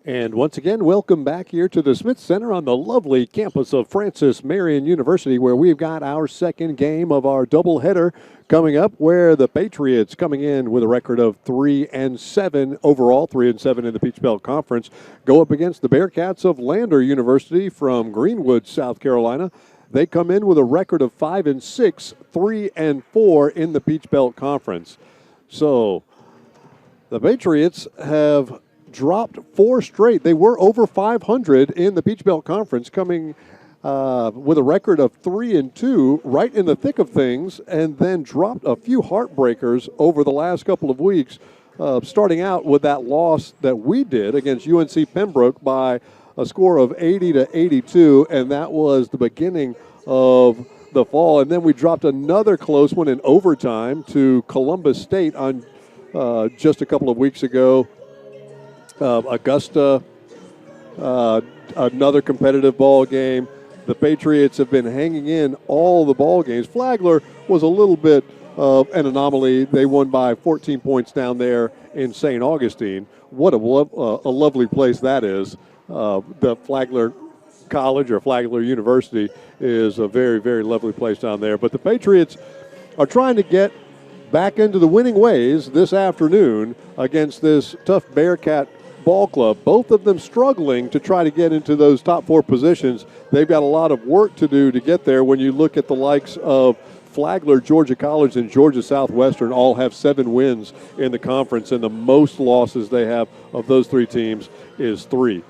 And once again, welcome back here to the Smith Center on the lovely campus of Francis Marion University, where we've got our second game of our doubleheader coming up, where the Patriots, coming in with a record of 3-7 overall, 3-7 in the Peach Belt Conference, go up against the Bearcats of Lander University from Greenwood, South Carolina. They come in with a record of 5-6, 3-4 in the Peach Belt Conference. So the Patriots have dropped 4 straight. They were over 500 in the Peach Belt Conference, coming with a record of 3-2, right in the thick of things, and then dropped a few heartbreakers over the last couple of weeks, starting out with that loss that we did against UNC Pembroke by a score of 80-82, and that was the beginning of the fall. And then we dropped another close one in overtime to Columbus State on just a couple of weeks ago. Augusta, another competitive ball game. The Patriots have been hanging in all the ball games. Flagler was a little bit of an anomaly. They won by 14 points down there in St. Augustine. What a lovely place that is. The Flagler College or Flagler University is a very, very lovely place down there. But the Patriots are trying to get back into the winning ways this afternoon against this tough Bearcat ball club. Both of them struggling to try to get into those top 4 positions. They've got a lot of work to do to get there. When you look at the likes of Flagler, Georgia College, and Georgia Southwestern, all have 7 wins in the conference, and the most losses they have of those 3 teams is 3.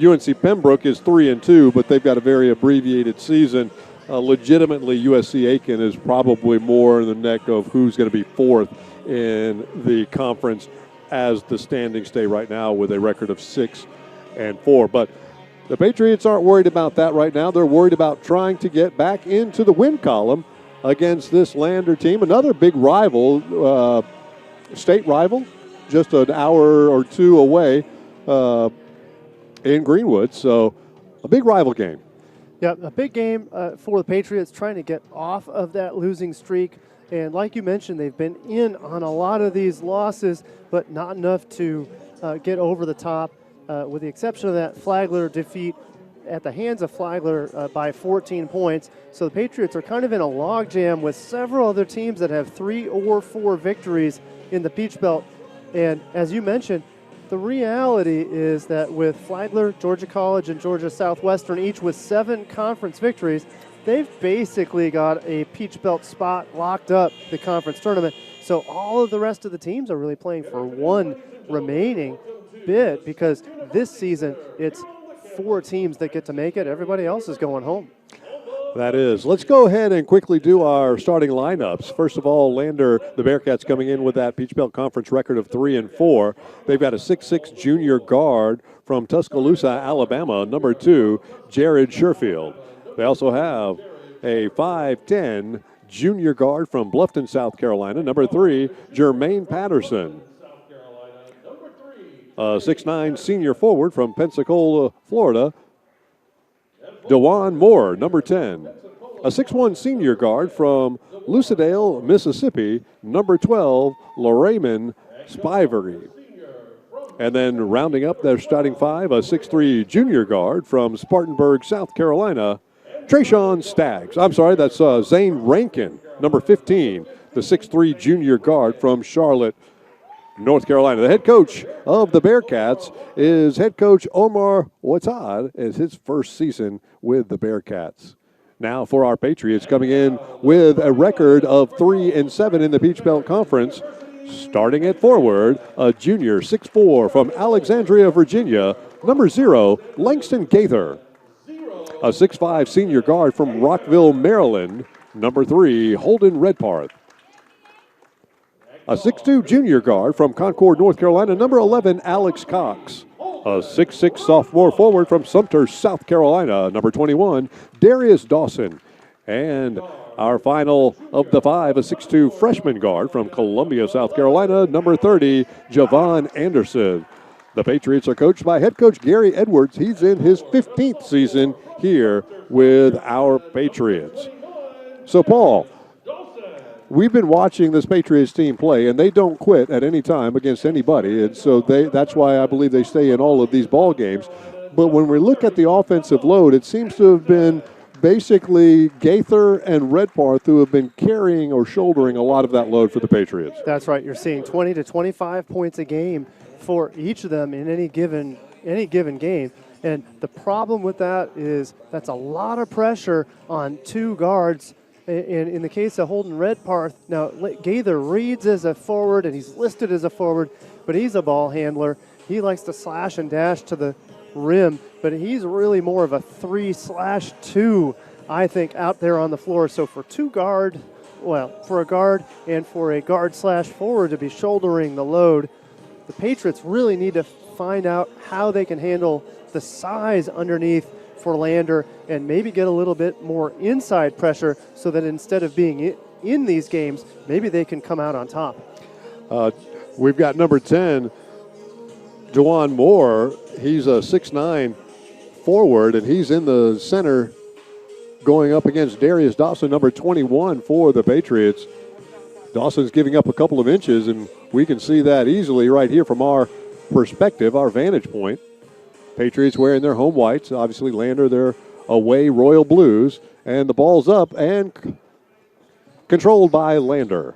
UNC Pembroke is 3-2, but they've got a very abbreviated season. Legitimately, USC Aiken is probably more in the neck of who's going to be 4th in the conference as the standings stay right now with a record of 6-4. But the Patriots aren't worried about that right now. They're worried about trying to get back into the win column against this Lander team, another big rival, state rival, just an hour or 2 away in Greenwood. So a big rival game. Yeah, a big game for the Patriots, trying to get off of that losing streak. And like you mentioned, they've been in on a lot of these losses, but not enough to get over the top, with the exception of that Flagler defeat at the hands of Flagler by 14 points. So the Patriots are kind of in a logjam with several other teams that have 3 or 4 victories in the Peach Belt. And as you mentioned, the reality is that with Flagler, Georgia College, and Georgia Southwestern, each with 7 conference victories, they've basically got a Peach Belt spot locked up the conference tournament. So all of the rest of the teams are really playing for one remaining bid, because this season it's 4 teams that get to make it. Everybody else is going home. That is. Let's go ahead and quickly do our starting lineups. First of all, Lander, the Bearcats, coming in with that Peach Belt Conference record of 3-4. They've got a 6'6" junior guard from Tuscaloosa, Alabama, number 2, Jared Sherfield. They also have a 5'10" junior guard from Bluffton, South Carolina, number 3, Jermaine Patterson. A 6'9" senior forward from Pensacola, Florida, DeJuan Moore, number 10. A 6'1" senior guard from Lucedale, Mississippi, number 12, Lorraine Spivery. And then rounding up their starting 5, a 6'3" junior guard from Spartanburg, South Carolina, Trayshawn Staggs. I'm sorry, that's Zane Rankin, number 15, the 6'3" junior guard from Charlotte, North Carolina. The head coach of the Bearcats is head coach Omar Watad, as his first season with the Bearcats. Now for our Patriots, coming in with a record of 3-7 in the Peach Belt Conference. Starting at forward, a junior 6'4" from Alexandria, Virginia, number 0, Langston Gaither. A 6'5" senior guard from Rockville, Maryland, number 3, Holden Redparth. A 6'2" junior guard from Concord, North Carolina, number 11, Alex Cox. A 6'6" sophomore forward from Sumter, South Carolina, number 21, Darius Dawson. And our final of the 5, a 6'2" freshman guard from Columbia, South Carolina, number 30, Javon Anderson. The Patriots are coached by head coach Gary Edwards. He's in his 15th season here with our Patriots. So, Paul, we've been watching this Patriots team play, and they don't quit at any time against anybody. And so that's why I believe they stay in all of these ball games. But when we look at the offensive load, it seems to have been basically Gaither and Redparth who have been carrying or shouldering a lot of that load for the Patriots. That's right. You're seeing 20 to 25 points a game for each of them in any given game. And the problem with that is that's a lot of pressure on two guards. And in the case of Holden Redparth, now Gaither reads as a forward and he's listed as a forward, but he's a ball handler. He likes to slash and dash to the rim, but he's really more of a 3/2, I think, out there on the floor. So for for a guard and for a guard/forward to be shouldering the load, the Patriots really need to find out how they can handle the size underneath for Lander and maybe get a little bit more inside pressure so that instead of being in these games, maybe they can come out on top. We've got number 10, Juwan Moore. He's a 6'9" forward, and he's in the center going up against Darius Dawson, number 21 for the Patriots. Dawson's giving up a couple of inches, and we can see that easily right here from our perspective, our vantage point. Patriots wearing their home whites. Obviously, Lander, their away royal blues. And the ball's up and controlled by Lander.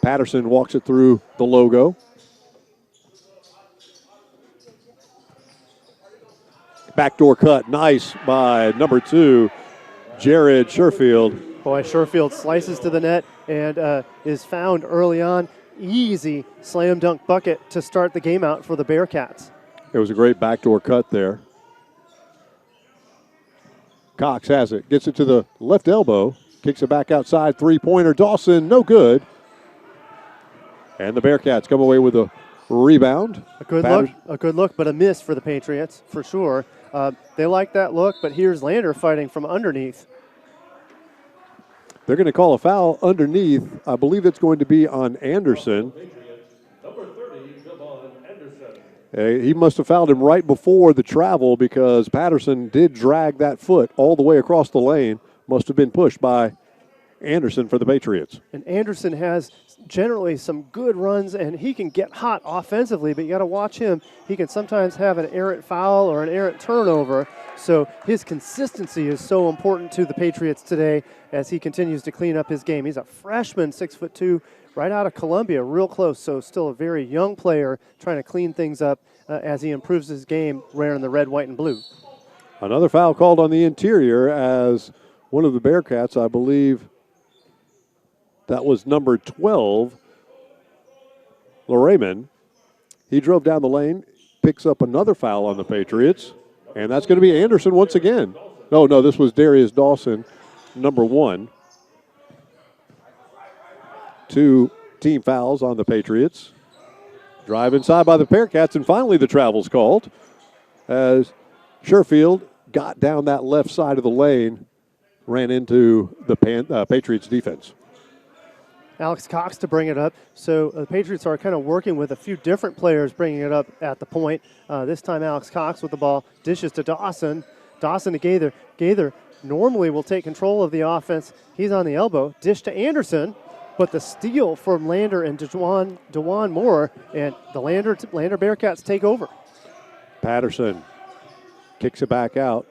Patterson walks it through the logo. Backdoor cut, nice by number 2, Jared Sherfield. Boy, Sherfield slices to the net and is found early on. Easy slam dunk bucket to start the game out for the Bearcats. It was a great backdoor cut there. Cox has it, gets it to the left elbow, kicks it back outside, three-pointer. Dawson, no good. And the Bearcats come away with a rebound. A good look, but a miss for the Patriots, for sure. They like that look, but here's Lander fighting from underneath. They're going to call a foul underneath. I believe it's going to be on Anderson. He must have fouled him right before the travel because Patterson did drag that foot all the way across the lane. Must have been pushed by Anderson for the Patriots. And Anderson has generally some good runs, and he can get hot offensively, but you got to watch him. He can sometimes have an errant foul or an errant turnover. So his consistency is so important to the Patriots today as he continues to clean up his game. He's a freshman, 6'2", right out of Columbia, real close. So still a very young player trying to clean things up as he improves his game wearing the red, white, and blue. Another foul called on the interior as one of the Bearcats, I believe that was number 12, Lorayman. He drove down the lane, picks up another foul on the Patriots, and that's going to be Anderson once again. No, this was Darius Dawson, number 1. 2 team fouls on the Patriots. Drive inside by the Bearcats, and finally the travel's called as Sherfield got down that left side of the lane, ran into the Patriots defense. Alex Cox to bring it up. So the Patriots are kind of working with a few different players bringing it up at the point. This time Alex Cox with the ball, dishes to Dawson. Dawson to Gaither. Gaither normally will take control of the offense. He's on the elbow. Dish to Anderson. But the steal from Lander and Juwan Moore, and the Lander Bearcats take over. Patterson kicks it back out.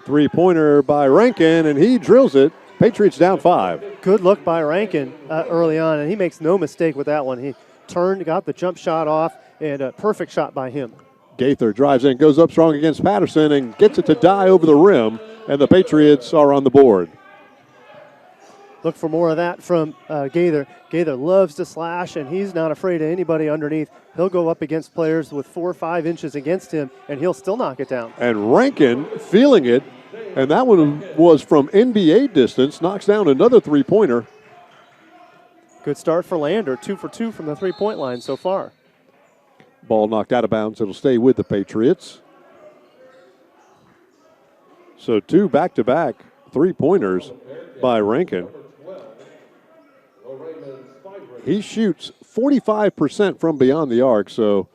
Three-pointer by Rankin, and he drills it. Patriots down 5. Good look by Rankin early on, and he makes no mistake with that one. He turned, got the jump shot off, and a perfect shot by him. Gaither drives in, goes up strong against Patterson, and gets it to die over the rim, and the Patriots are on the board. Look for more of that from Gaither. Gaither loves to slash, and he's not afraid of anybody underneath. He'll go up against players with 4 or 5 inches against him, and he'll still knock it down. And Rankin feeling it, and that one was from NBA distance, knocks down another three-pointer. Good start for Lander, 2 for 2 from the three-point line so far. Ball knocked out of bounds. It'll stay with the Patriots. So 2 back-to-back three-pointers by Rankin. He shoots 45% from beyond the arc, so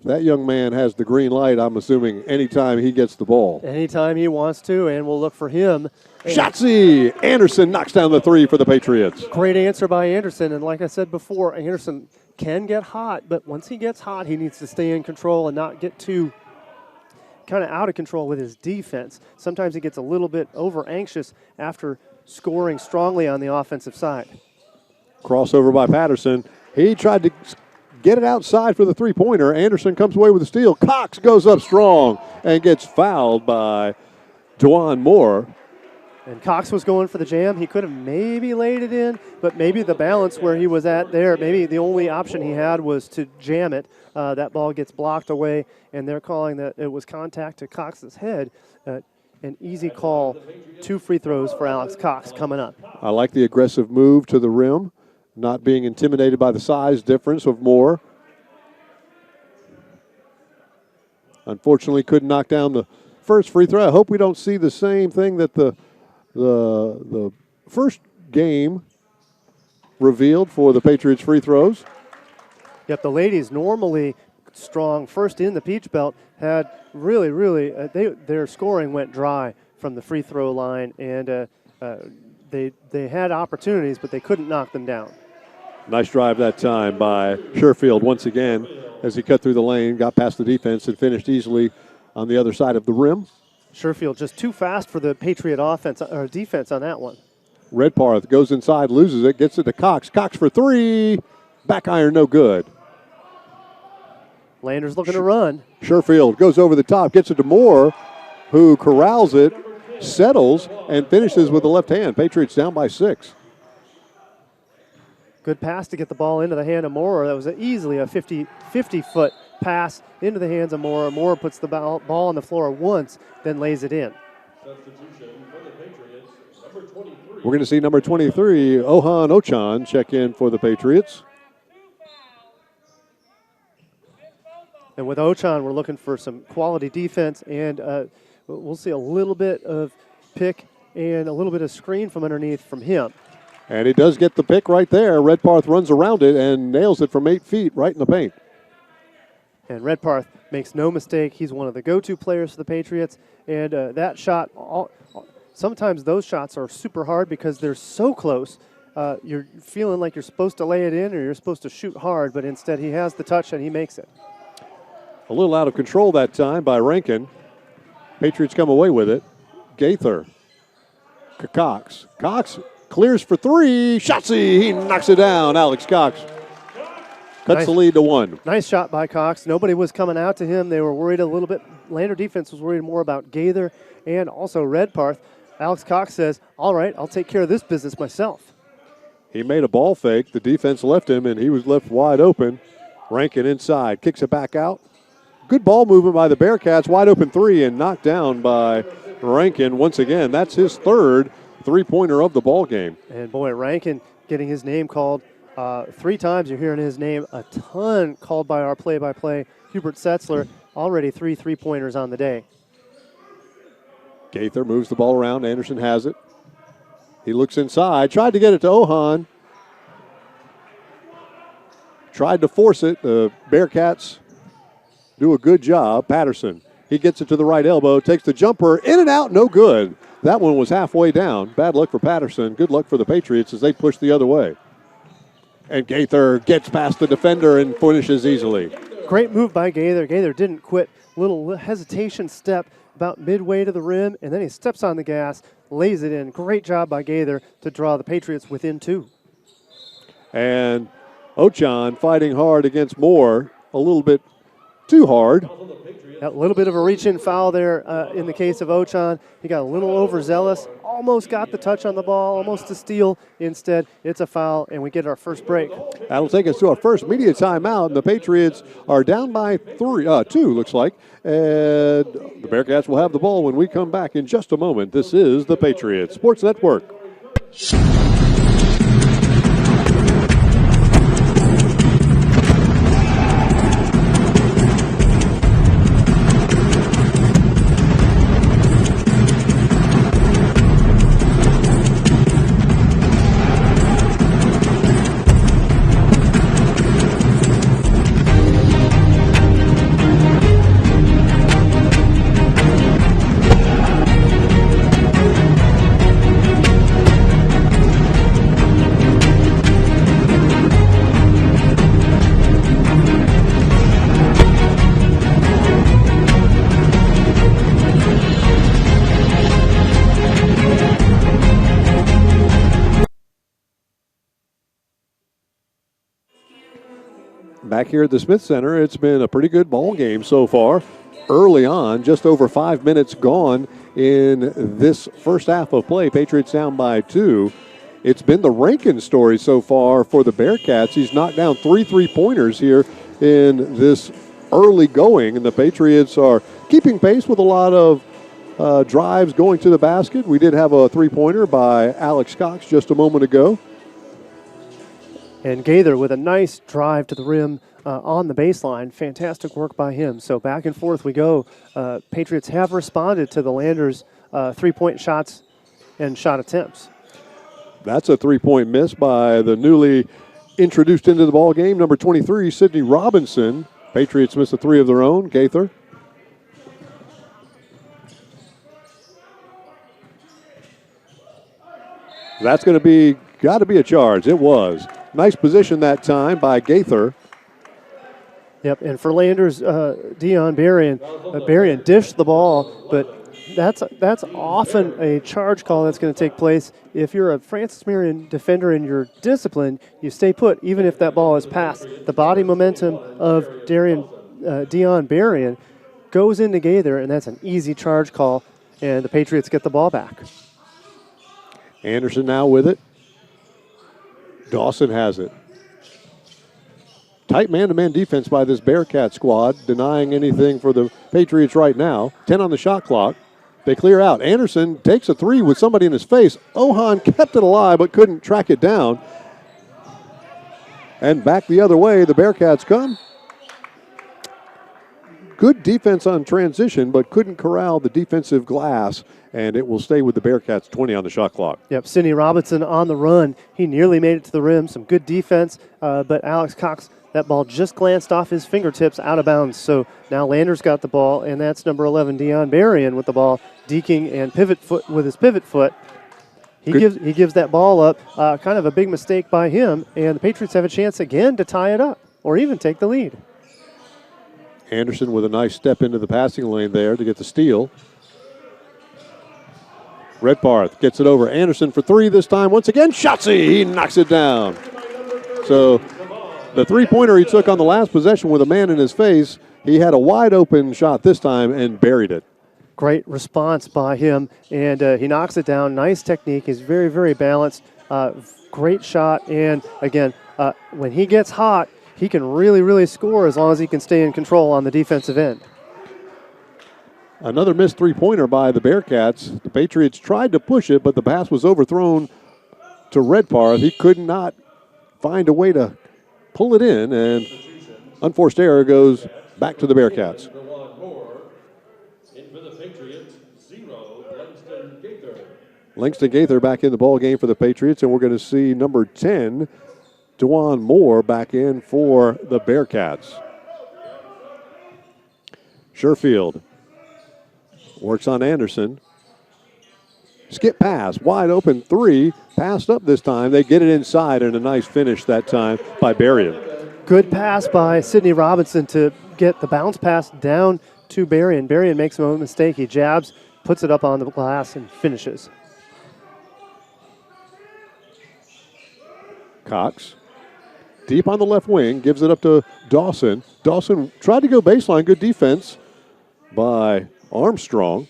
That young man has the green light, I'm assuming, anytime he gets the ball. Anytime he wants to, and we'll look for him. Shotzi! Anderson knocks down the three for the Patriots. Great answer by Anderson, and like I said before, Anderson can get hot, but once he gets hot, he needs to stay in control and not get too kind of out of control with his defense. Sometimes he gets a little bit over anxious after scoring strongly on the offensive side. Crossover by Patterson. He tried to get it outside for the three-pointer. Anderson comes away with a steal. Cox goes up strong and gets fouled by Dewan Moore. And Cox was going for the jam. He could have maybe laid it in, but maybe the balance where he was at there, maybe the only option he had was to jam it. That ball gets blocked away, and they're calling that it was contact to Cox's head. An easy call. 2 free throws for Alex Cox coming up. I like the aggressive move to the rim, not being intimidated by the size difference of Moore. Unfortunately, couldn't knock down the first free throw. I hope we don't see the same thing that the first game revealed for the Patriots free throws. Yep, the ladies normally strong first in the Peach Belt had really their scoring went dry from the free throw line, and they had opportunities, but they couldn't knock them down. Nice drive that time by Sherfield once again as he cut through the lane, got past the defense, and finished easily on the other side of the rim. Sherfield just too fast for the Patriot offense or defense on that one. Redpath goes inside, loses it, gets it to Cox. Cox for three. Back iron, no good. Landers looking to run. Sherfield goes over the top, gets it to Moore, who corrals it, settles, and finishes with the left hand. Patriots down by 6. Good pass to get the ball into the hand of Moore. That was easily a 50-foot pass into the hands of Moore. Moore puts the ball on the floor once, then lays it in. We're going to see number 23, Ohan Ochan, check in for the Patriots. And with Ochan, we're looking for some quality defense, and we'll see a little bit of pick and a little bit of screen from underneath from him. And he does get the pick right there. Redpath runs around it and nails it from 8 feet right in the paint. And Redpath makes no mistake. He's one of the go-to players for the Patriots. And that shot, sometimes those shots are super hard because they're so close. You're feeling like you're supposed to lay it in or you're supposed to shoot hard, but instead he has the touch and he makes it. A little out of control that time by Rankin. Patriots come away with it. Gaither. Cox. Cox clears for 3. Shotzi, he knocks it down. Alex Cox cuts the lead to 1. Nice shot by Cox. Nobody was coming out to him. They were worried a little bit. Lander defense was worried more about Gaither and also Redpath. Alex Cox says, all right, I'll take care of this business myself. He made a ball fake. The defense left him, and he was left wide open. Rankin inside, kicks it back out. Good ball movement by the Bearcats. Wide open 3 and knocked down by Rankin once again. That's his 3rd three-pointer of the ball game. And boy, Rankin getting his name called 3 times. You're hearing his name a ton called by our play-by-play Hubert Setzler. Already 3 3-pointers on the day. Gaither moves the ball around. Anderson has it. He looks inside. Tried to get it to Ohan. Tried to force it. The Bearcats do a good job. Patterson, he gets it to the right elbow, takes the jumper, in and out, no good. That one was halfway down. Bad luck for Patterson. Good luck for the Patriots as they push the other way. And Gaither gets past the defender and finishes easily. Great move by Gaither. Gaither didn't quit. Little hesitation step about midway to the rim, and then he steps on the gas, lays it in. Great job by Gaither to draw the Patriots within 2. And Ochan fighting hard against Moore, a little bit too hard. A little bit of a reach-in foul there in the case of Ochan. He got a little overzealous, almost got the touch on the ball, almost a steal. Instead, it's a foul, and we get our first break. That'll take us to our first media timeout, and the Patriots are down by 2, looks like. And the Bearcats will have the ball when we come back in just a moment. This is the Patriots Sports Network. Back here at the Smith Center, it's been a pretty good ball game so far. Early on, just over 5 minutes gone in this first half of play. Patriots down by 2. It's been the Rankin story so far for the Bearcats. He's knocked down 3 3-pointers here in this early going, and the Patriots are keeping pace with a lot of drives going to the basket. We did have a 3-pointer by Alex Cox just a moment ago. And Gaither with a nice drive to the rim on the baseline. Fantastic work by him. So back and forth we go. Patriots have responded to the Landers' 3-point shots and shot attempts. That's a 3-point miss by the newly introduced into the ball game, number 23, Sydney Robinson. Patriots miss a 3 of their own. Gaither. That's going to be, got to be a charge. It was. Nice position that time by Gaither. Yep, and for Landers, Dion Berrien, Berrien dished the ball, but that's often a charge call that's going to take place. If you're a Francis Marion defender and you're disciplined, you stay put, even if that ball is passed. The body momentum of Dion Berrien goes into Gaither, and that's an easy charge call, and the Patriots get the ball back. Anderson now with it. Dawson has it. Tight man-to-man defense by this Bearcat squad, denying anything for the Patriots right now. 10 on the shot clock. They clear out. Anderson takes a 3 with somebody in his face. Ohan kept it alive but couldn't track it down. And back the other way, the Bearcats come. Good defense on transition, but couldn't corral the defensive glass, and it will stay with the Bearcats. 20 on the shot clock. Yep, Sidney Robinson on the run. He nearly made it to the rim. Some good defense, but Alex Cox, that ball just glanced off his fingertips out of bounds. So now Landers got the ball, and that's number 11, Dion Berrien, with the ball, deking and pivot foot with his pivot foot. He gives that ball up. Kind of a big mistake by him, and the Patriots have a chance again to tie it up or even take the lead. Anderson with a nice step into the passing lane there to get the steal. Redparth gets it over. Anderson for 3 this time. Once again, Shotzi, he knocks it down. So the 3-pointer he took on the last possession with a man in his face, he had a wide open shot this time and buried it. Great response by him, and he knocks it down. Nice technique. He's very, very balanced. Great shot, and again, when he gets hot, he can really, really score as long as he can stay in control on the defensive end. Another missed 3-pointer by the Bearcats. The Patriots tried to push it, but the pass was overthrown to Redparth. He could not find a way to pull it in, and unforced error goes back to the Bearcats. Langston Gaither back in the ball game for the Patriots, and we're going to see number 10, Dewan Moore, back in for the Bearcats. Sherfield works on Anderson. Skip pass, wide open 3, passed up this time. They get it inside, and a nice finish that time by Berrien. Good pass by Sydney Robinson to get the bounce pass down to Berrien. Berrien makes a mistake. He jabs, puts it up on the glass, and finishes. Cox, deep on the left wing, gives it up to Dawson. Dawson tried to go baseline. Good defense by Armstrong.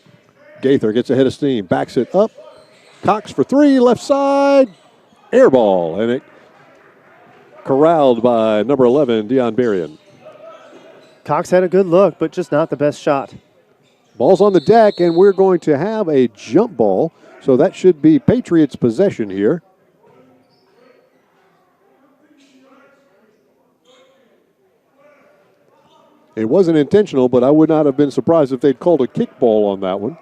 Gaither gets ahead of steam, backs it up. Cox for 3, left side, air ball, and it corralled by number 11, Dion Berrien. Cox had a good look, but just not the best shot. Ball's on the deck, and we're going to have a jump ball, so that should be Patriots' possession here. It wasn't intentional, but I would not have been surprised if they'd called a kickball on that one.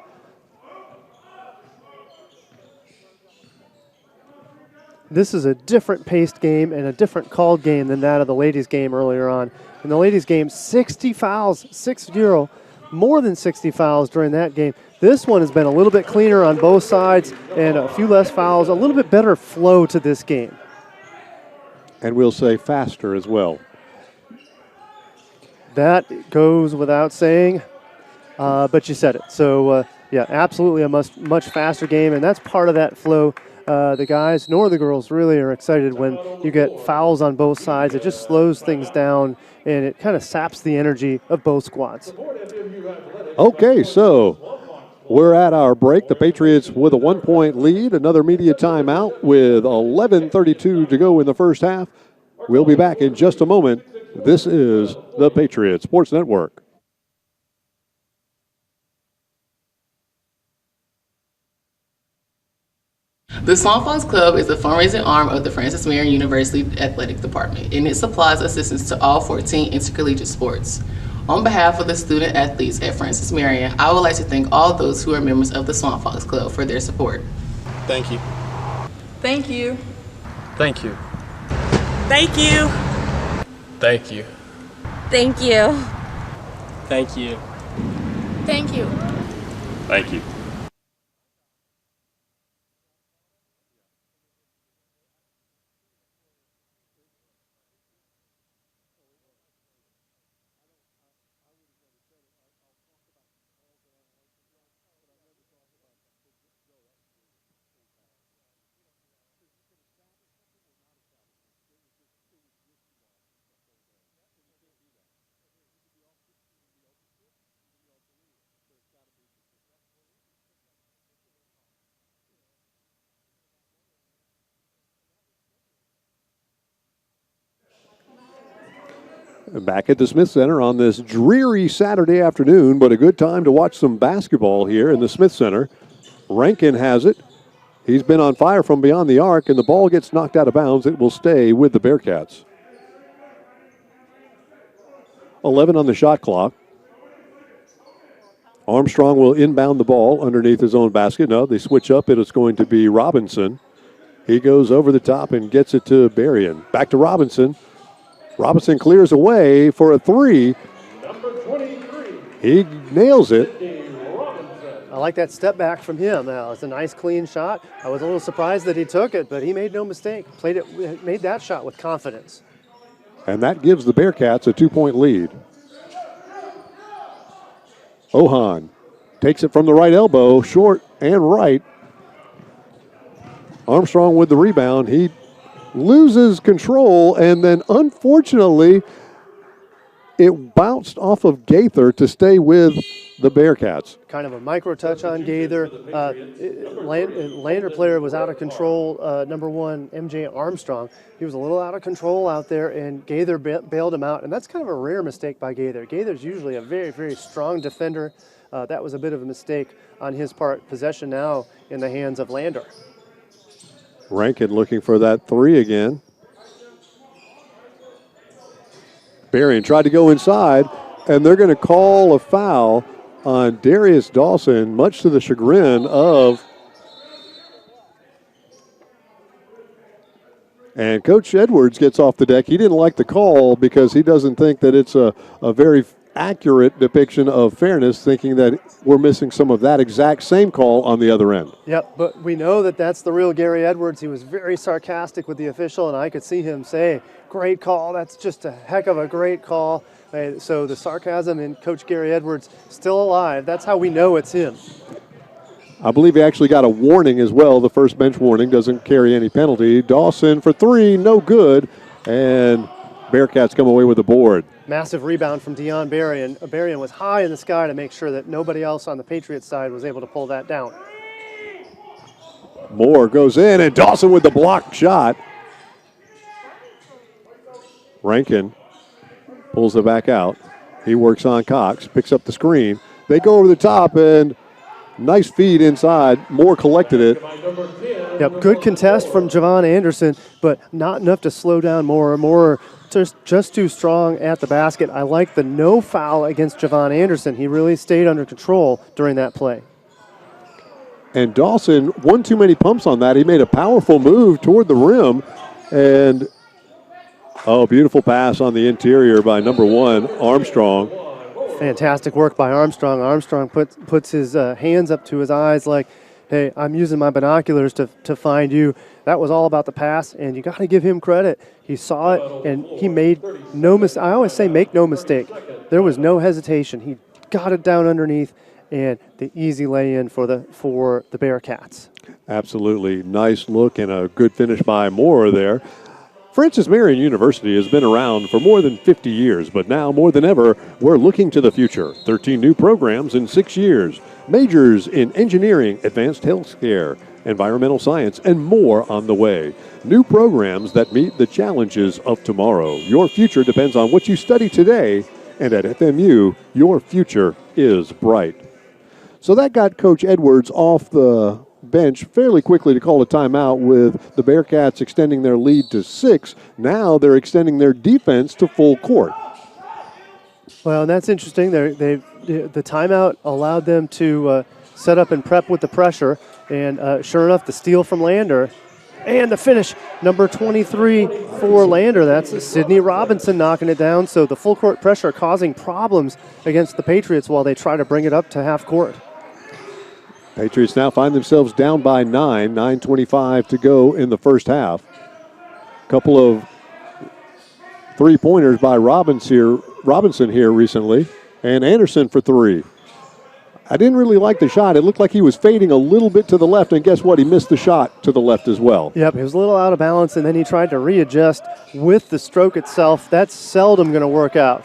This is a different paced game and a different called game than that of the ladies' game earlier on. In the ladies' game, 60 fouls, 6-0, more than 60 fouls during that game. This one has been a little bit cleaner on both sides and a few less fouls, a little bit better flow to this game. And we'll say faster as well. That goes without saying, but you said it. So, yeah, absolutely a much faster game, and that's part of that flow the guys nor the girls really are excited when you get fouls on both sides. It just slows things down, and it kind of saps the energy of both squads. Okay, so we're at our break. The Patriots with a 1-point lead. Another media timeout with 11:32 to go in the first half. We'll be back in just a moment. This is the Patriot Sports Network. The Swan Fox Club is the fundraising arm of the Francis Marion University Athletic Department, and it supplies assistance to all 14 intercollegiate sports. On behalf of the student athletes at Francis Marion, I would like to thank all those who are members of the Swan Fox Club for their support. Thank you. Thank you. Thank you. Thank you. Thank you. Thank you. Thank you. Thank you. Thank you. Back at the Smith Center on this dreary Saturday afternoon, but a good time to watch some basketball here in the Smith Center. Rankin has it. He's been on fire from beyond the arc, and the ball gets knocked out of bounds. It will stay with the Bearcats. 11 on the shot clock. Armstrong will inbound the ball underneath his own basket. No, they switch up. It is going to be Robinson. He goes over the top and gets it to Marion. Back to Robinson. Robinson clears away for a three. He nails it. I like that step back from him. It's a nice, clean shot. I was a little surprised that he took it, but he made no mistake. Made that shot with confidence. And that gives the Bearcats a 2-point lead. Ohan takes it from the right elbow, short and right. Armstrong with the rebound. He loses control, and then unfortunately it bounced off of Gaither to stay with the Bearcats. Kind of a micro touch on Gaither. Lander player was out of control. Number one, MJ Armstrong. He was a little out of control out there, and Gaither bailed him out. And that's kind of a rare mistake by Gaither. Gaither's usually a very, very strong defender. That was a bit of a mistake on his part. Possession now in the hands of Lander. Rankin looking for that three again. Marion tried to go inside, and they're going to call a foul on Darius Dawson, much to the chagrin of. And Coach Edwards gets off the deck. He didn't like the call because he doesn't think that it's a very accurate depiction of fairness, thinking that we're missing some of that exact same call on the other end. Yep, but we know that that's the real Gary Edwards. He was very sarcastic with the official, and I could see him say, great call, that's just a heck of a great call. So the sarcasm in Coach Gary Edwards still alive. That's how we know it's him. I believe he actually got a warning as well. The first bench warning doesn't carry any penalty. Dawson for three, no good, and Bearcats come away with the board. Massive rebound from Deion Berrien. Berrien was high in the sky to make sure that nobody else on the Patriots side was able to pull that down. Moore goes in, and Dawson with the blocked shot. Rankin pulls it back out. He works on Cox, picks up the screen. They go over the top, and nice feed inside. Moore collected it. Yep, good contest from Javon Anderson, but not enough to slow down Moore. Moore just too strong at the basket. I like the no foul against Javon Anderson. He really stayed under control during that play. And Dawson, one too many pumps on that. He made a powerful move toward the rim. And, beautiful pass on the interior by number one, Armstrong. Fantastic work by Armstrong. Armstrong puts his hands up to his eyes like, hey, I'm using my binoculars to find you. That was all about the pass, and you got to give him credit. He saw it, and he made no mistake. I always say make no mistake. There was no hesitation. He got it down underneath, and the easy lay-in for the Bearcats. Absolutely. Nice look and a good finish by Moore there. Francis Marion University has been around for more than 50 years, but now more than ever, we're looking to the future. 13 new programs in 6 years. Majors in engineering, advanced healthcare, environmental science, and more on the way. New programs that meet the challenges of tomorrow. Your future depends on what you study today, and at FMU, your future is bright. So that got Coach Edwards off the bench fairly quickly to call a timeout, with the Bearcats extending their lead to 6. Now they're extending their defense to full court. Well, and that's interesting. The timeout allowed them to set up and prep with the pressure, and sure enough, the steal from Lander. And the finish, number 23 for Lander. That's Sydney Robinson knocking it down. So the full court pressure causing problems against the Patriots while they try to bring it up to half court. Patriots now find themselves down by 9, 9:25 to go in the first half. Couple of three-pointers by Robinson here recently, and Anderson for 3. I didn't really like the shot. It looked like he was fading a little bit to the left, and guess what? He missed the shot to the left as well. Yep, he was a little out of balance, and then he tried to readjust with the stroke itself. That's seldom going to work out.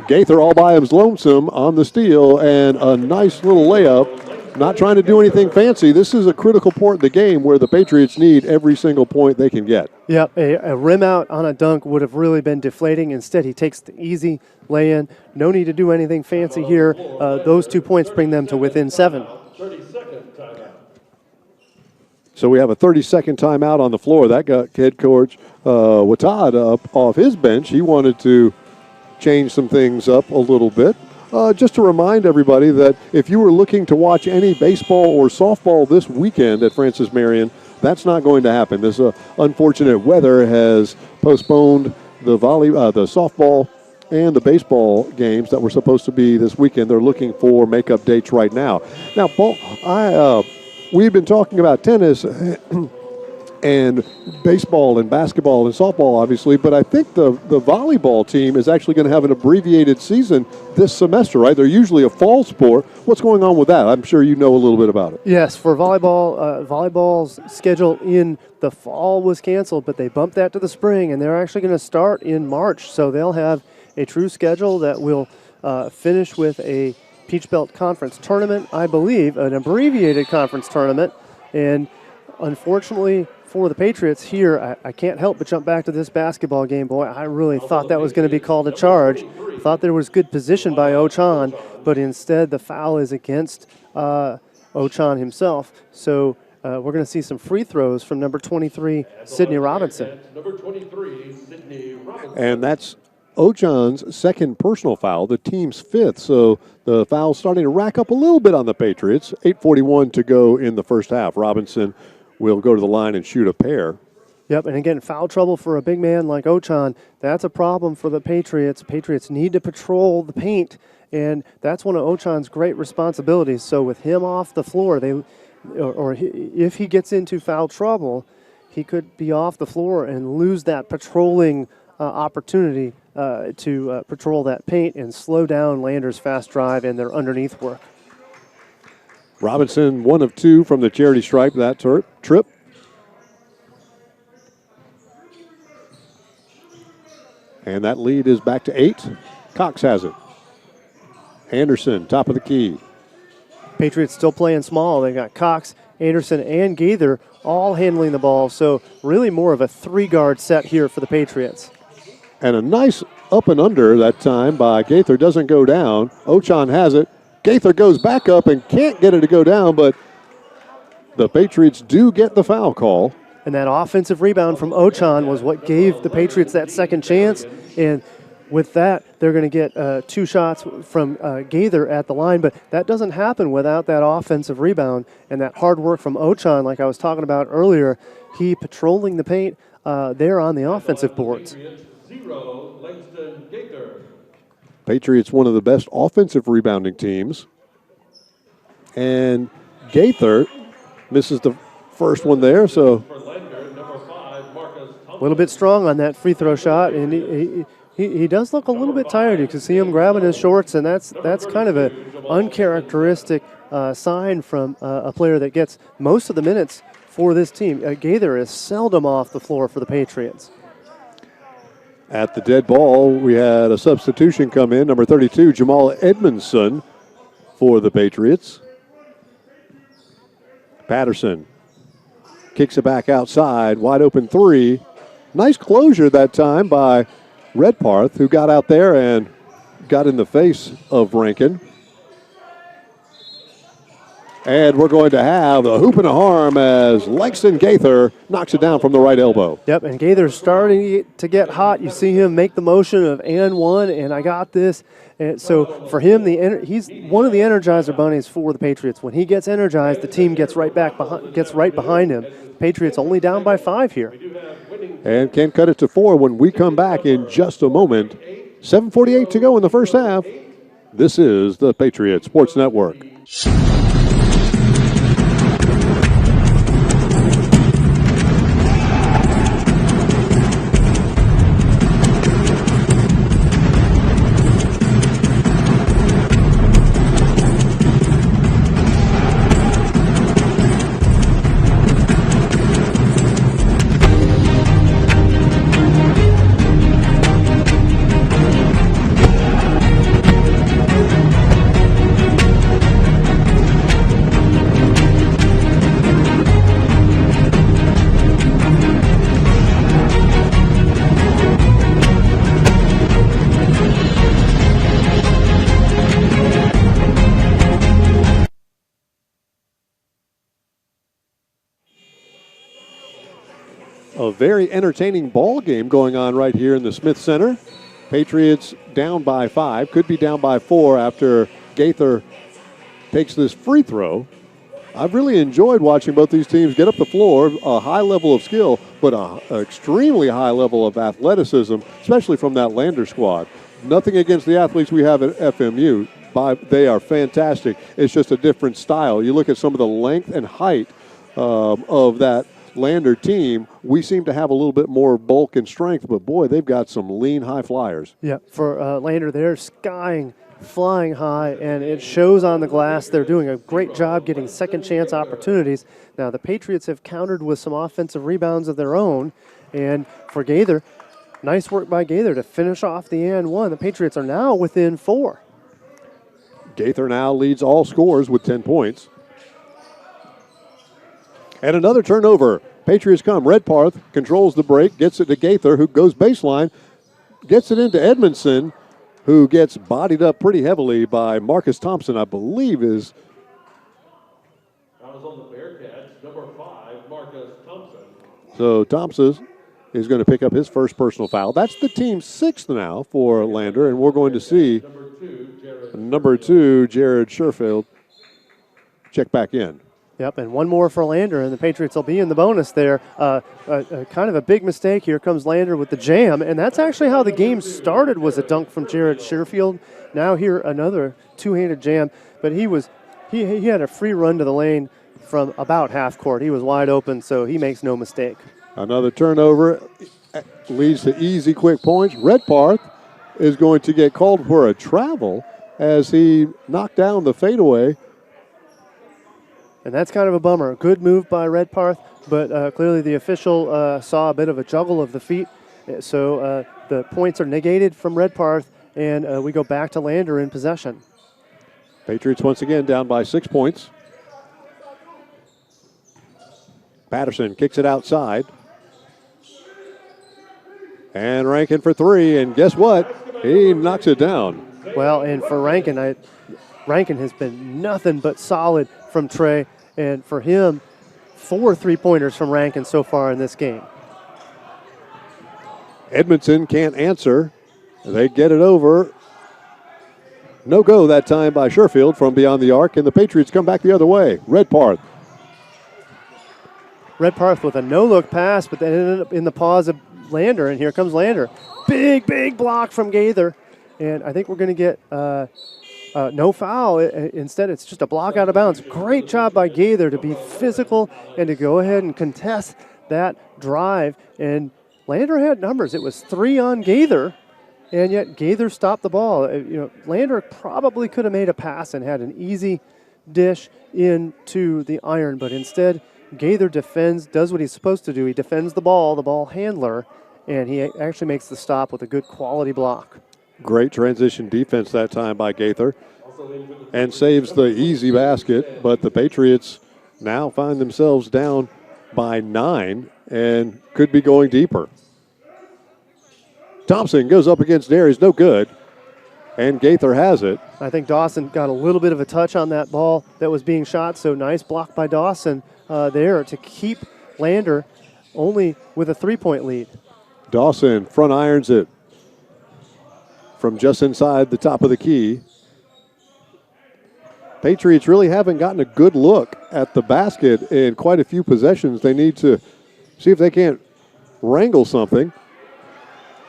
Gaither all by his lonesome on the steal, and a nice little layup. Not trying to do anything fancy. This is a critical part of the game where the Patriots need every single point they can get. Yep, a rim out on a dunk would have really been deflating. Instead, he takes the easy lay-in. No need to do anything fancy here. Those 2 points bring them to within 7. So we have a 30-second timeout on the floor. That got head coach Watad up off his bench. He wanted to change some things up a little bit. Just to remind everybody that if you were looking to watch any baseball or softball this weekend at Francis Marion, that's not going to happen. This unfortunate weather has postponed the softball and the baseball games that were supposed to be this weekend. They're looking for makeup dates right now. Now, Paul, we've been talking about tennis and baseball and basketball and softball, obviously, but I think the volleyball team is actually going to have an abbreviated season this semester, right? They're usually a fall sport. What's going on with that? I'm sure you know a little bit about it. Yes, for volleyball, volleyball's schedule in the fall was canceled, but they bumped that to the spring, and they're actually going to start in March, so they'll have a true schedule that will finish with a Peach Belt Conference tournament, I believe, an abbreviated conference tournament, and unfortunately for the Patriots here, I can't help but jump back to this basketball game. Boy, I really thought that was going to be called a charge. Thought there was good position by Ochan, but instead the foul is against Ochan himself. So we're going to see some free throws from number 23, Sydney Robinson. And that's Ochan's second personal foul, the team's 5th. So the foul's starting to rack up a little bit on the Patriots. 8:41 to go in the first half. Robinson will go to the line and shoot a pair. Yep, and again, foul trouble for a big man like Ochan. That's a problem for the Patriots. Patriots need to patrol the paint, and that's one of Ochan's great responsibilities. So with him off the floor, if he gets into foul trouble, he could be off the floor and lose that patrolling opportunity to patrol that paint and slow down Lander's fast drive and their underneath work. Robinson, 1 of 2 from the charity stripe that trip. And that lead is back to 8. Cox has it. Anderson, top of the key. Patriots still playing small. They got Cox, Anderson, and Gaither all handling the ball. So really more of a 3-guard set here for the Patriots. And a nice up and under that time by Gaither. Doesn't go down. Ochan has it. Gaither goes back up and can't get it to go down, but the Patriots do get the foul call. And that offensive rebound from Ochan was what gave the Patriots that second chance. And with that, they're going to get 2 shots from Gaither at the line. But that doesn't happen without that offensive rebound and that hard work from Ochan, like I was talking about earlier. He patrolling the paint there on the offensive boards. Patriots, one of the best offensive rebounding teams. And Gaither misses the first one there, so a little bit strong on that free throw shot, and he does look a little bit tired. You can see him grabbing his shorts, and that's kind of a uncharacteristic sign from a player that gets most of the minutes for this team. Gaither is seldom off the floor for the Patriots. At the dead ball, we had a substitution come in, number 32, Jamal Edmondson for the Patriots. Patterson kicks it back outside, wide open three. Nice closure that time by Redparth, who got out there and got in the face of Rankin. And we're going to have a hoop and a harm as Langston Gaither knocks it down from the right elbow. Yep, and Gaither's starting to get hot. You see him make the motion of and one, and I got this. And so for him, he's one of the energizer bunnies for the Patriots. When he gets energized, the team gets right behind him. The Patriots only down by 5 here. And can cut it to 4 when we come back in just a moment. 7:48 to go in the first half. This is the Patriot Sports Network. A very entertaining ball game going on right here in the Smith Center. Patriots down by 5, could be down by 4 after Gaither takes this free throw. I've really enjoyed watching both these teams get up the floor, a high level of skill, but an extremely high level of athleticism, especially from that Lander squad. Nothing against the athletes we have at FMU. They are fantastic. It's just a different style. You look at some of the length and height of that Lander team, we seem to have a little bit more bulk and strength, but boy, they've got some lean high flyers. Yeah, for Lander, they're flying high, and it shows on the glass. They're doing a great job getting second chance opportunities. Now, the Patriots have countered with some offensive rebounds of their own, and for Gaither, nice work by Gaither to finish off the and one. The Patriots are now within 4. Gaither now leads all scorers with 10 points. And another turnover. Patriots come. Redparth controls the break, gets it to Gaither, who goes baseline, gets it into Edmondson, who gets bodied up pretty heavily by Marcus Thompson, I believe is. That was on the Bearcats, number 5, Marcus Thompson. So Thompson is going to pick up his first personal foul. That's the team's 6th now for Lander, and we're going to see number 2, Jared Sherfield, check back in. Yep, and one more for Lander, and the Patriots will be in the bonus there. Kind of a big mistake. Here comes Lander with the jam, and that's actually how the game started, was a dunk from Jared Sherfield. Now here another two-handed jam, but he had a free run to the lane from about half court. He was wide open, so he makes no mistake. Another turnover leads to easy, quick points. Redparth is going to get called for a travel as he knocked down the fadeaway. And that's kind of a bummer. Good move by Redparth, but clearly the official saw a bit of a juggle of the feet. So the points are negated from Redparth, and we go back to Lander in possession. Patriots once again down by 6 points. Patterson kicks it outside. And Rankin for 3, and guess what? He knocks it down. Well, and for Rankin, Rankin has been nothing but solid from Trey, and for him, 4 3-pointers from Rankin so far in this game. Edmondson can't answer. They get it over. No go that time by Sherfield from beyond the arc, and the Patriots come back the other way. Redparth with a no-look pass, but then ended up in the paws of Lander, and here comes Lander. Big block from Gaither, and I think we're going to get no foul. Instead, it's just a block out of bounds. Great job by Gaither to be physical and to go ahead and contest that drive. And Lander had numbers. It was 3 on Gaither, and yet Gaither stopped the ball. Lander probably could have made a pass and had an easy dish into the iron, but instead Gaither defends, does what he's supposed to do. He defends the ball handler, and he actually makes the stop with a good quality block. Great transition defense that time by Gaither, and saves the easy basket, but the Patriots now find themselves down by 9 and could be going deeper. Thompson goes up against Darius, no good, and Gaither has it. I think Dawson got a little bit of a touch on that ball that was being shot, so nice block by Dawson there to keep Lander only with a 3-point lead. Dawson front irons it from just inside the top of the key. Patriots really haven't gotten a good look at the basket in quite a few possessions. They need to see if they can't wrangle something.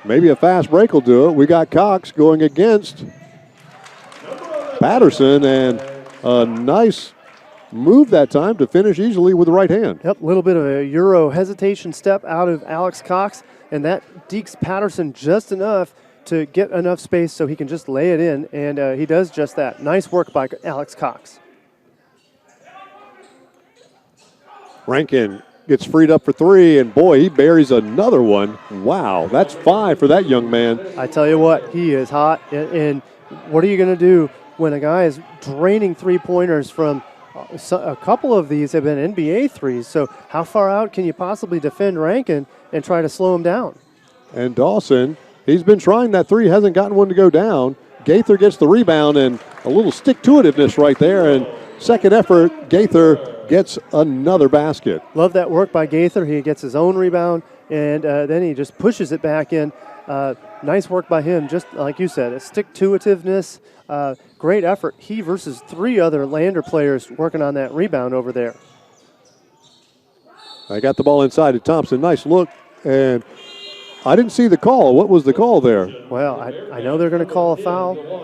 Maybe a fast break will do it. We got Cox going against Patterson, and a nice move that time to finish easily with the right hand. Yep, a little bit of a Euro hesitation step out of Alex Cox, and that dekes Patterson just enough to get enough space so he can just lay it in, and he does just that. Nice work by Alex Cox. Rankin gets freed up for 3, and boy, he buries another one. Wow, that's 5 for that young man. I tell you what, he is hot, and what are you going to do when a guy is draining three-pointers from a couple of these have been NBA threes, so how far out can you possibly defend Rankin and try to slow him down? And Dawson, he's been trying that 3, hasn't gotten one to go down. Gaither gets the rebound, and a little stick-to-itiveness right there, and second effort, Gaither gets another basket. Love that work by Gaither. He gets his own rebound, and then he just pushes it back in. Nice work by him, just like you said, a stick-to-itiveness, great effort. He versus 3 other Lander players working on that rebound over there. I got the ball inside to Thompson. Nice look, and I didn't see the call. What was the call there? Well, I know they're going to call a foul.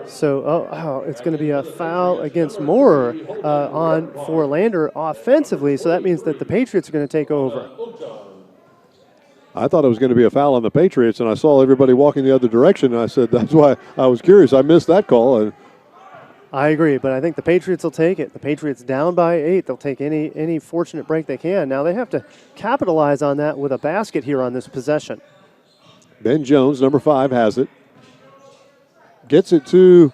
So, it's going to be a foul against Moore on for Lander offensively. So that means that the Patriots are going to take over. I thought it was going to be a foul on the Patriots, and I saw everybody walking the other direction, and I said, that's why I was curious. I missed that call. And I agree, but I think the Patriots will take it. The Patriots down by 8. They'll take any fortunate break they can. Now they have to capitalize on that with a basket here on this possession. Ben Jones, number 5, has it. Gets it to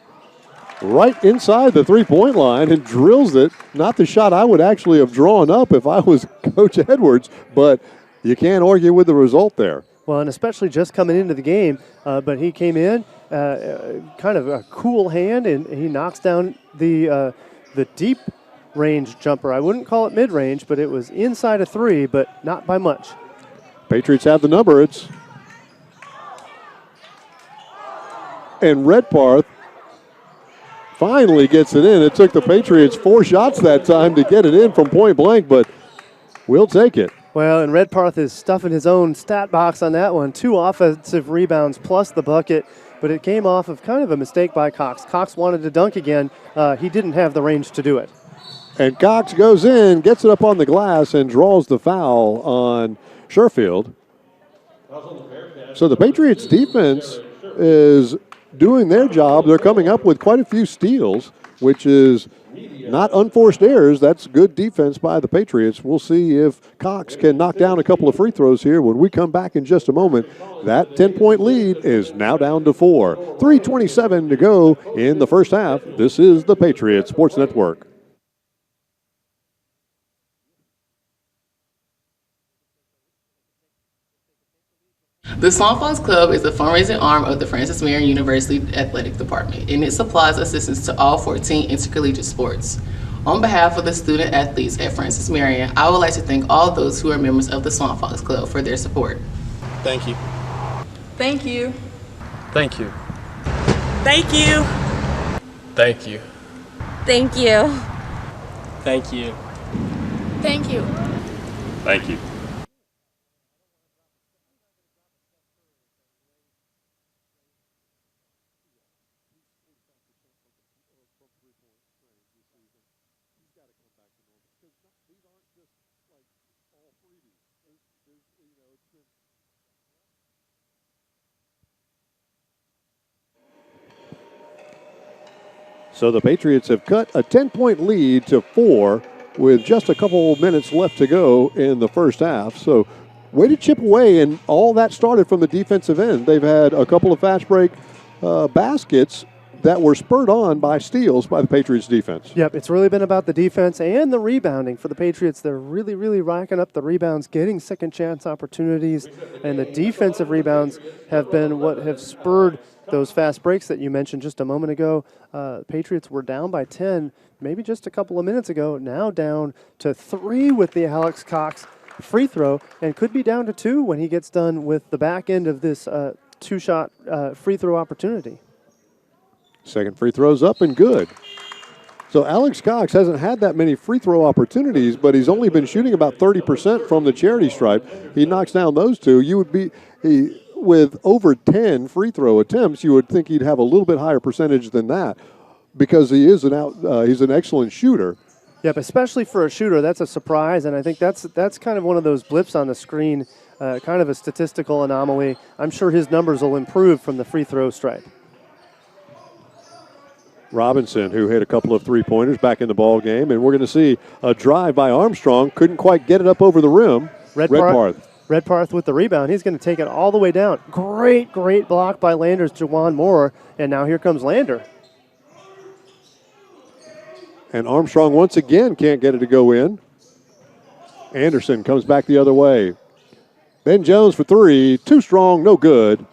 right inside the three-point line and drills it. Not the shot I would actually have drawn up if I was Coach Edwards, but you can't argue with the result there. Well, and especially just coming into the game, but he came in kind of a cool hand, and he knocks down the deep range jumper. I wouldn't call it mid-range, but it was inside a 3, but not by much. Patriots have the number. And Redpath finally gets it in. It took the Patriots 4 shots that time to get it in from point blank, but we'll take it. Well, and Redpath is stuffing his own stat box on that one. 2 offensive rebounds plus the bucket, but it came off of kind of a mistake by Cox. Cox wanted to dunk again. He didn't have the range to do it. And Cox goes in, gets it up on the glass, and draws the foul on Sherfield. So the Patriots defense is doing their job. They're coming up with quite a few steals, which is not unforced errors. That's good defense by the Patriots. We'll see if Cox can knock down a couple of free throws here when we come back in just a moment. That 10-point lead is now down to 4. 3:27 to go in the first half. This is the Patriots Sports Network. The Swamp Fox Club is the fundraising arm of the Francis Marion University Athletic Department, and it supplies assistance to all 14 intercollegiate sports. On behalf of the student athletes at Francis Marion, I would like to thank all those who are members of the Swamp Fox Club for their support. Thank you. Thank you. Thank you. Thank you. Thank you. Thank you. Thank you. Thank you. Thank you. So the Patriots have cut a 10-point lead to 4 with just a couple minutes left to go in the first half. So way to chip away, and all that started from the defensive end. They've had a couple of fast break baskets that were spurred on by steals by the Patriots defense. Yep, it's really been about the defense and the rebounding for the Patriots. They're really, really racking up the rebounds, getting second chance opportunities, and the defensive rebounds have been what have spurred those fast breaks that you mentioned just a moment ago. Patriots were down by 10 maybe just a couple of minutes ago, now down to 3 with the Alex Cox free throw, and could be down to 2 when he gets done with the back end of this two-shot free throw opportunity. Second free throw's up and good. So Alex Cox hasn't had that many free throw opportunities, but he's only been shooting about 30% from the charity stripe. He knocks down those 2. You would be with over 10 free throw attempts, you would think he'd have a little bit higher percentage than that, because he is he's an excellent shooter. Yep, especially for a shooter, that's a surprise, and I think that's kind of one of those blips on the screen, kind of a statistical anomaly. I'm sure his numbers will improve from the free throw stripe. Robinson, who hit a couple of three-pointers back in the ball game, and we're going to see a drive by Armstrong. Couldn't quite get it up over the rim. Redparth with the rebound. He's going to take it all the way down. Great block by Lander's Jawan Moore, and now here comes Lander. And Armstrong once again can't get it to go in. Anderson comes back the other way. Ben Jones for 3. Too strong, no good.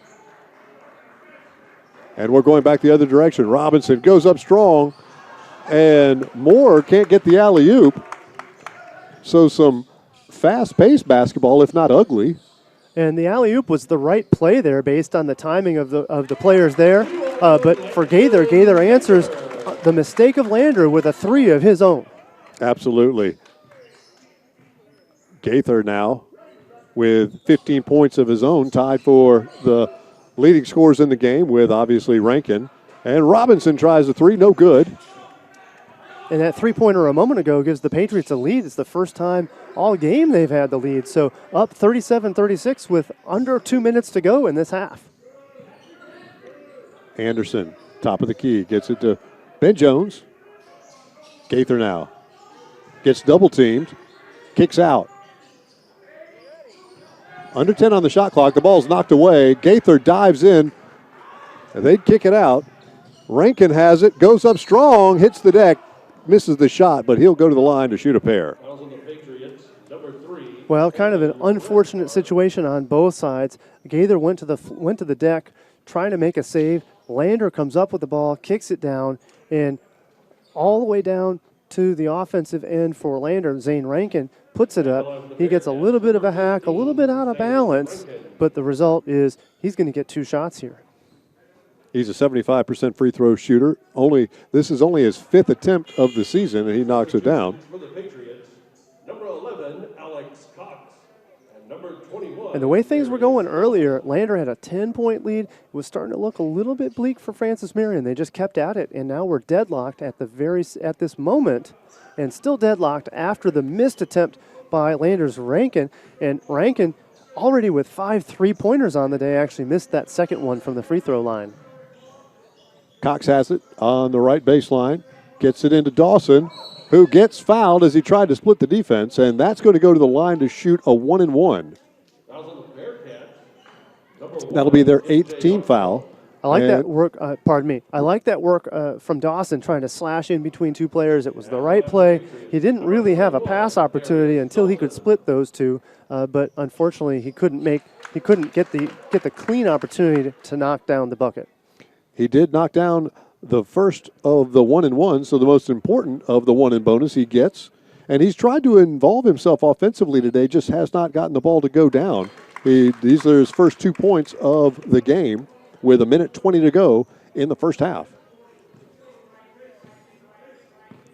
And we're going back the other direction. Robinson goes up strong, and Moore can't get the alley-oop. So some fast-paced basketball, if not ugly. And the alley-oop was the right play there based on the timing of the players there. But for Gaither answers the mistake of Lander with a 3 of his own. Absolutely. Gaither now with 15 points of his own, tied for the leading scorers in the game with obviously Rankin. And Robinson tries a 3, no good. And that three-pointer a moment ago gives the Patriots a lead. It's the first time all game they've had the lead. So up 37-36 with under 2 minutes to go in this half. Anderson, top of the key, gets it to Ben Jones. Gaither now gets double-teamed, kicks out. Under 10 on the shot clock. The ball's knocked away. Gaither dives in. And they'd kick it out. Rankin has it, goes up strong, hits the deck, misses the shot, but he'll go to the line to shoot a pair. Well, kind of an unfortunate situation on both sides. Gaither went to the deck trying to make a save. Lander comes up with the ball, kicks it down, and all the way down to the offensive end for Lander. Zane Rankin puts it up. He gets a little bit of a hack, a little bit out of balance, but the result is he's going to get 2 shots here. He's a 75% free throw shooter. This is only his 5th attempt of the season, and he knocks it down. For the Patriots, number 11, Alex Cox, and number 21. And the way things were going earlier, Lander had a 10-point lead. It was starting to look a little bit bleak for Francis Marion. They just kept at it, and now we're deadlocked at this moment, and still deadlocked after the missed attempt by Lander's Rankin. And Rankin, already with 5 3-pointers on the day, actually missed that second one from the free throw line. Cox has it on the right baseline, gets it into Dawson, who gets fouled as he tried to split the defense, and that's going to go to the line to shoot a 1-and-1. That'll be their 8th team foul. I like that work. I like that work from Dawson trying to slash in between 2 players. It was the right play. He didn't really have a pass opportunity until he could split those 2, but unfortunately he couldn't get the clean opportunity to knock down the bucket. He did knock down the first of the 1-and-1, so the most important of the 1-and-bonus he gets. And he's tried to involve himself offensively today, just has not gotten the ball to go down. These are his first 2 points of the game with 1:20 to go in the first half.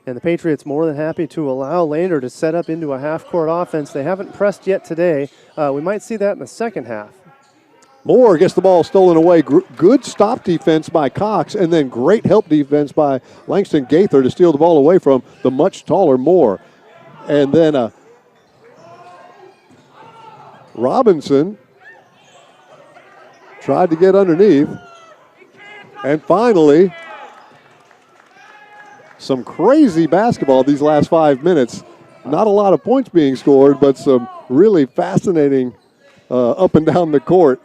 And the Patriots more than happy to allow Lander to set up into a half-court offense. They haven't pressed yet today. We might see that in the second half. Moore gets the ball stolen away. Good stop defense by Cox, and then great help defense by Langston Gaither to steal the ball away from the much taller Moore. And then Robinson tried to get underneath. And finally, some crazy basketball these last 5 minutes. Not a lot of points being scored, but some really fascinating up and down the court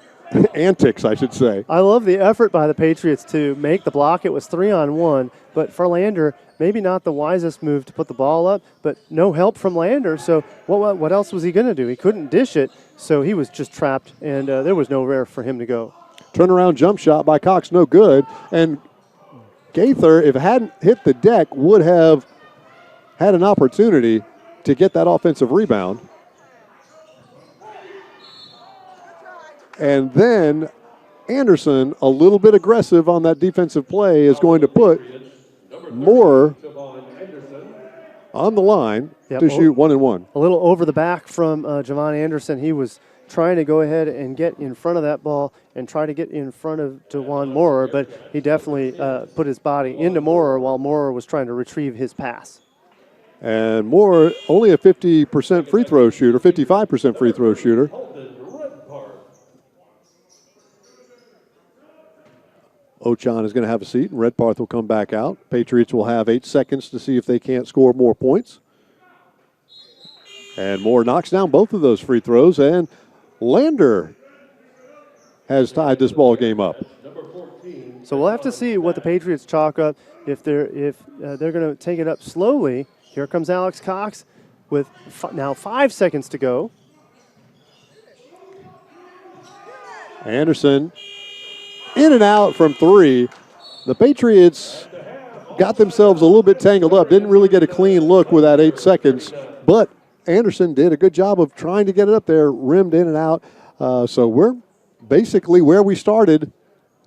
antics, I should say. I love the effort by the Patriots to make the block. It was 3-on-1, but for Lander, maybe not the wisest move to put the ball up, but no help from Lander. So what else was he going to do? He couldn't dish it, so he was just trapped, and there was nowhere for him to go. Turnaround jump shot by Cox, no good. And Gaither, if it hadn't hit the deck, would have had an opportunity to get that offensive rebound. And then Anderson, a little bit aggressive on that defensive play, is going to put Moore on the line to shoot 1 and 1. A little over the back from Javon Anderson. He was trying to go ahead and get in front of that ball and try to get in front of DeJuan Moore, but he definitely put his body into Moore while Moore was trying to retrieve his pass. And Moore, only a 50% free throw shooter, 55% free throw shooter. Ochan is going to have a seat, and Redpath will come back out. Patriots will have 8 seconds to see if they can't score more points. And Moore knocks down both of those free throws, and Lander has tied this ball game up. So we'll have to see what the Patriots chalk up. If they're going to take it up slowly. Here comes Alex Cox with now 5 seconds to go. Anderson in and out from 3. The Patriots got themselves a little bit tangled up. Didn't really get a clean look with that 8 seconds, but Anderson did a good job of trying to get it up there, rimmed in and out. So we're basically where we started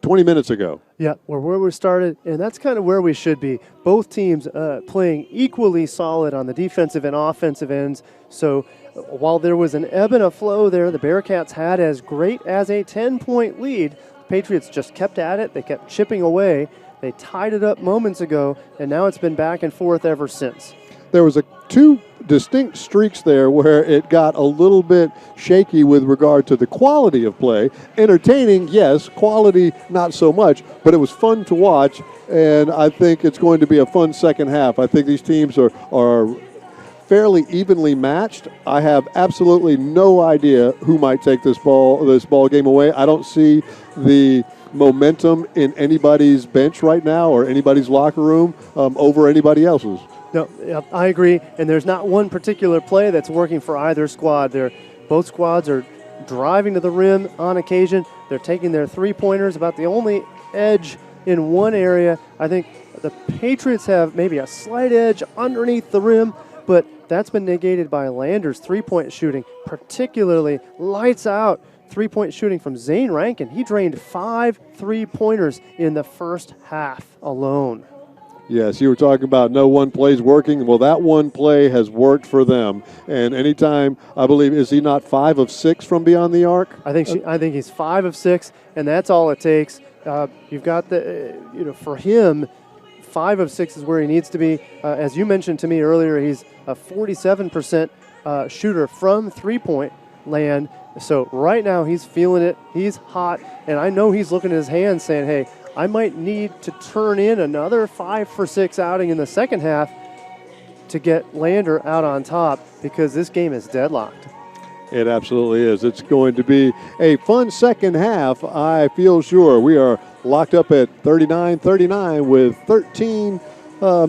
20 minutes ago. Yeah, we're where we started, and that's kind of where we should be. Both teams playing equally solid on the defensive and offensive ends. So while there was an ebb and a flow there, the Bearcats had as great as a 10-point lead. The Patriots just kept at it. They kept chipping away. They tied it up moments ago, and now it's been back and forth ever since. There was 2 distinct streaks there where it got a little bit shaky with regard to the quality of play. Entertaining, yes. Quality, not so much. But it was fun to watch, and I think it's going to be a fun second half. I think these teams are fairly evenly matched. I have absolutely no idea who might take this ball game away. I don't see the momentum in anybody's bench right now or anybody's locker room over anybody else's. No, I agree, and there's not one particular play that's working for either squad. Both squads are driving to the rim on occasion. They're taking their three-pointers. About the only edge in one area, I think the Patriots have maybe a slight edge underneath the rim, but that's been negated by Lander's three-point shooting, particularly lights out three-point shooting from Zane Rankin. He drained 5 three-pointers in the first half alone. Yes, you were talking about no one play's working. Well, that one play has worked for them. And anytime, I believe, is he not 5 of 6 from beyond the arc? I think he's 5 of 6, and that's all it takes. You've got for him, 5 of 6 is where he needs to be. As you mentioned to me earlier, he's a 47% shooter from three-point land. So right now he's feeling it. He's hot, and I know he's looking at his hands saying, hey, I might need to turn in another 5 for 6 outing in the second half to get Lander out on top because this game is deadlocked. It absolutely is. It's going to be a fun second half, I feel sure. We are locked up at 39-39 with 13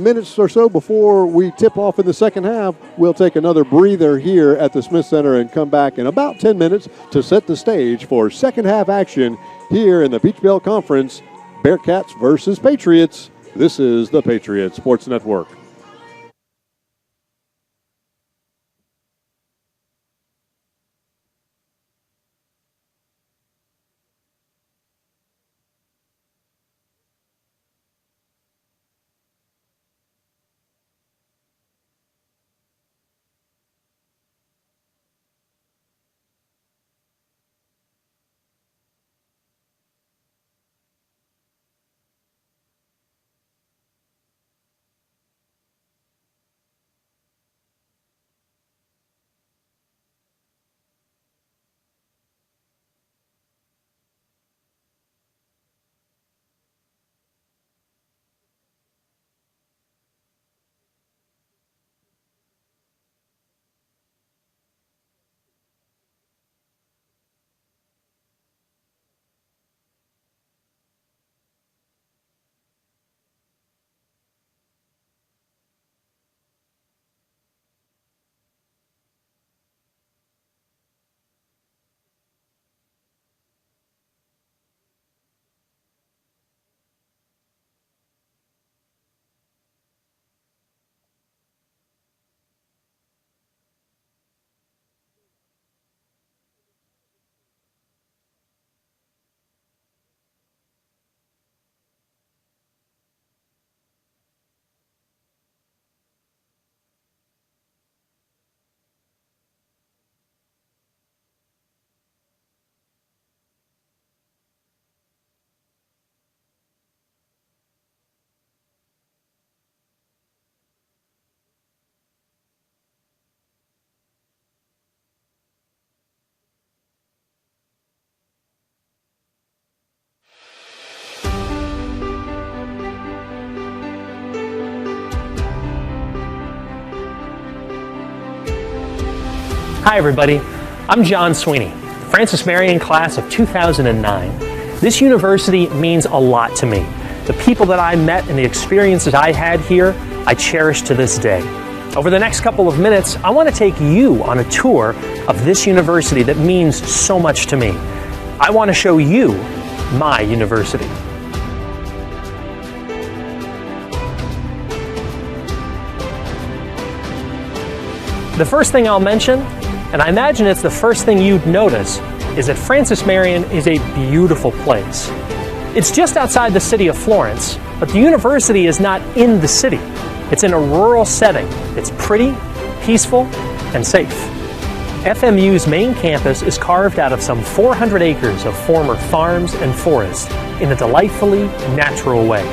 minutes or so before we tip off in the second half. We'll take another breather here at the Smith Center and come back in about 10 minutes to set the stage for second half action here in the Peach Belt Conference. Bearcats versus Patriots. This is the Patriots Sports Network. Hi everybody, I'm John Sweeney, Francis Marion class of 2009. This university means a lot to me. The people that I met and the experiences I had here, I cherish to this day. Over the next couple of minutes, I want to take you on a tour of this university that means so much to me. I want to show you my university. The first thing I'll mention, and I imagine it's the first thing you'd notice, is that Francis Marion is a beautiful place. It's just outside the city of Florence, but the university is not in the city. It's in a rural setting. It's pretty, peaceful, and safe. FMU's main campus is carved out of some 400 acres of former farms and forests in a delightfully natural way.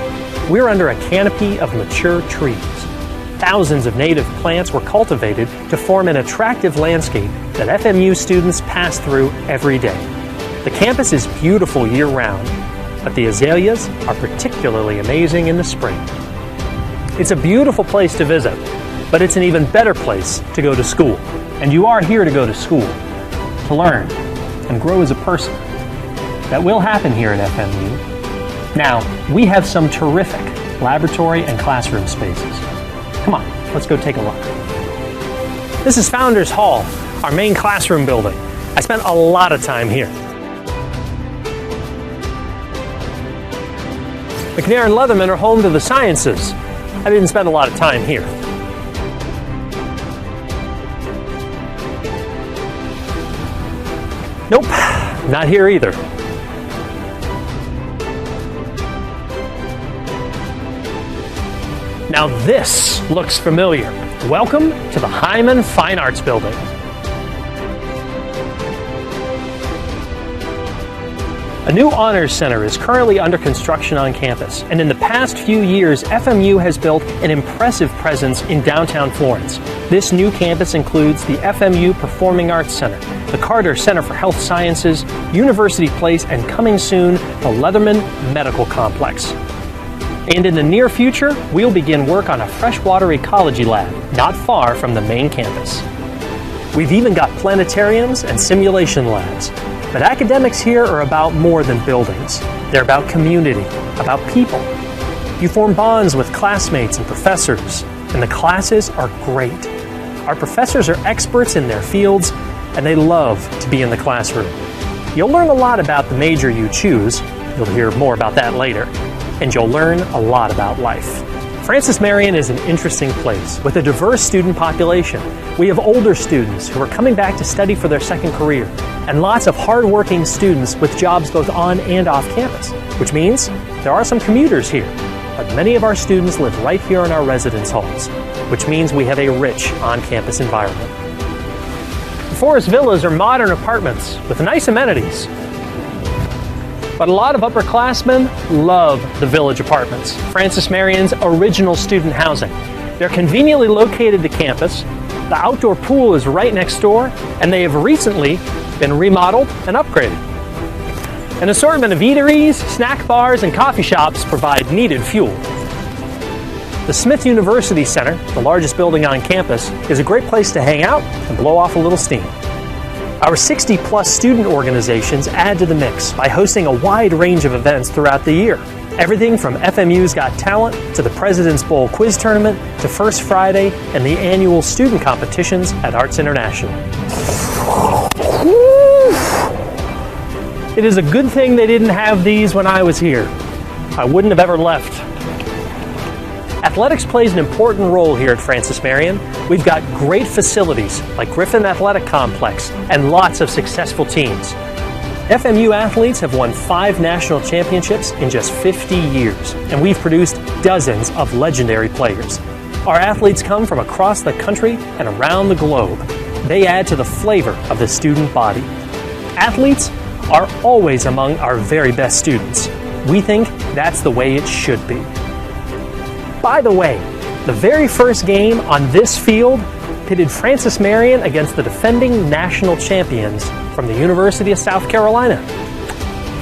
We're under a canopy of mature trees. Thousands of native plants were cultivated to form an attractive landscape that FMU students pass through every day. The campus is beautiful year-round, but the azaleas are particularly amazing in the spring. It's a beautiful place to visit, but it's an even better place to go to school. And you are here to go to school, to learn, and grow as a person. That will happen here at FMU. Now, we have some terrific laboratory and classroom spaces. Come on, let's go take a look. This is Founders Hall, our main classroom building. I spent a lot of time here. McNair and Leatherman are home to the sciences. I didn't spend a lot of time here. Nope, not here either. Now this looks familiar. Welcome to the Hyman Fine Arts Building. A new Honors Center is currently under construction on campus, and in the past few years, FMU has built an impressive presence in downtown Florence. This new campus includes the FMU Performing Arts Center, the Carter Center for Health Sciences, University Place, and coming soon, the Leatherman Medical Complex. And in the near future, we'll begin work on a freshwater ecology lab not far from the main campus. We've even got planetariums and simulation labs. But academics here are about more than buildings. They're about community, about people. You form bonds with classmates and professors, and the classes are great. Our professors are experts in their fields, and they love to be in the classroom. You'll learn a lot about the major you choose. You'll hear more about that later. And you'll learn a lot about life. Francis Marion is an interesting place with a diverse student population. We have older students who are coming back to study for their second career, and lots of hard-working students with jobs both on and off campus, which means there are some commuters here. But many of our students live right here in our residence halls, which means we have a rich on-campus environment. The Forest Villas are modern apartments with nice amenities. But a lot of upperclassmen love the Village Apartments, Francis Marion's original student housing. They're conveniently located to campus, the outdoor pool is right next door, and they have recently been remodeled and upgraded. An assortment of eateries, snack bars, and coffee shops provide needed fuel. The Smith University Center, the largest building on campus, is a great place to hang out and blow off a little steam. Our 60-plus student organizations add to the mix by hosting a wide range of events throughout the year. Everything from FMU's Got Talent to the President's Bowl Quiz Tournament to First Friday and the annual student competitions at Arts International. It is a good thing they didn't have these when I was here. I wouldn't have ever left. Athletics plays an important role here at Francis Marion. We've got great facilities like Griffin Athletic Complex and lots of successful teams. FMU athletes have won 5 national championships in just 50 years, and we've produced dozens of legendary players. Our athletes come from across the country and around the globe. They add to the flavor of the student body. Athletes are always among our very best students. We think that's the way it should be. By the way, the very first game on this field pitted Francis Marion against the defending national champions from the University of South Carolina.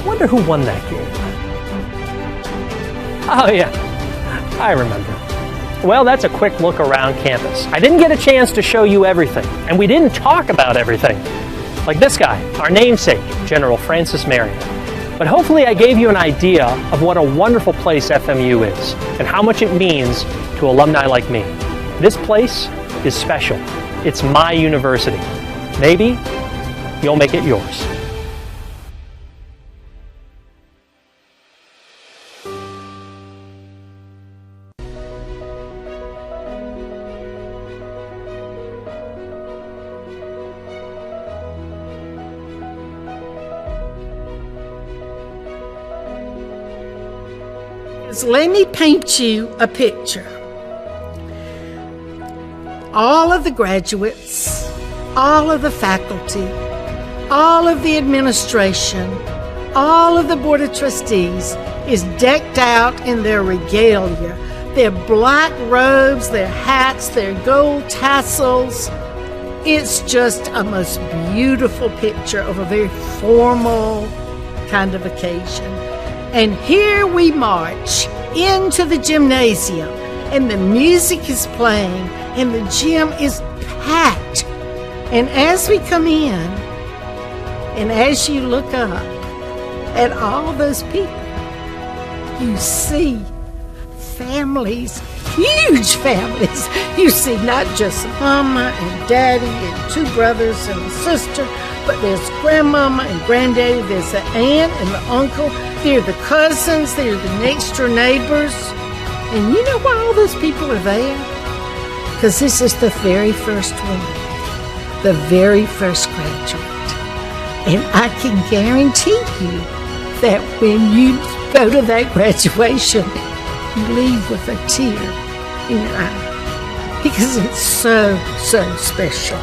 Wonder who won that game? Oh yeah, I remember. Well, that's a quick look around campus. I didn't get a chance to show you everything, and we didn't talk about everything. Like this guy, our namesake, General Francis Marion. But hopefully I gave you an idea of what a wonderful place FMU is, and how much it means to alumni like me. This place is special. It's my university. Maybe you'll make it yours. Let me paint you a picture. All of the graduates, all of the faculty, all of the administration, all of the Board of Trustees is decked out in their regalia, their black robes, their hats, their gold tassels. It's just a most beautiful picture of a very formal kind of occasion. And here we march into the gymnasium, and the music is playing, and the gym is packed. And as we come in, and as you look up at all those people, you see families, huge families. You see not just mama and daddy and two brothers and a sister, but there's grandmama and granddaddy, there's the aunt and the uncle, they're the cousins, they're the next door neighbors. And you know why all those people are there? Because this is the very first one, the very first graduate. And I can guarantee you that when you go to that graduation, you leave with a tear in your eye. Because it's so, so special.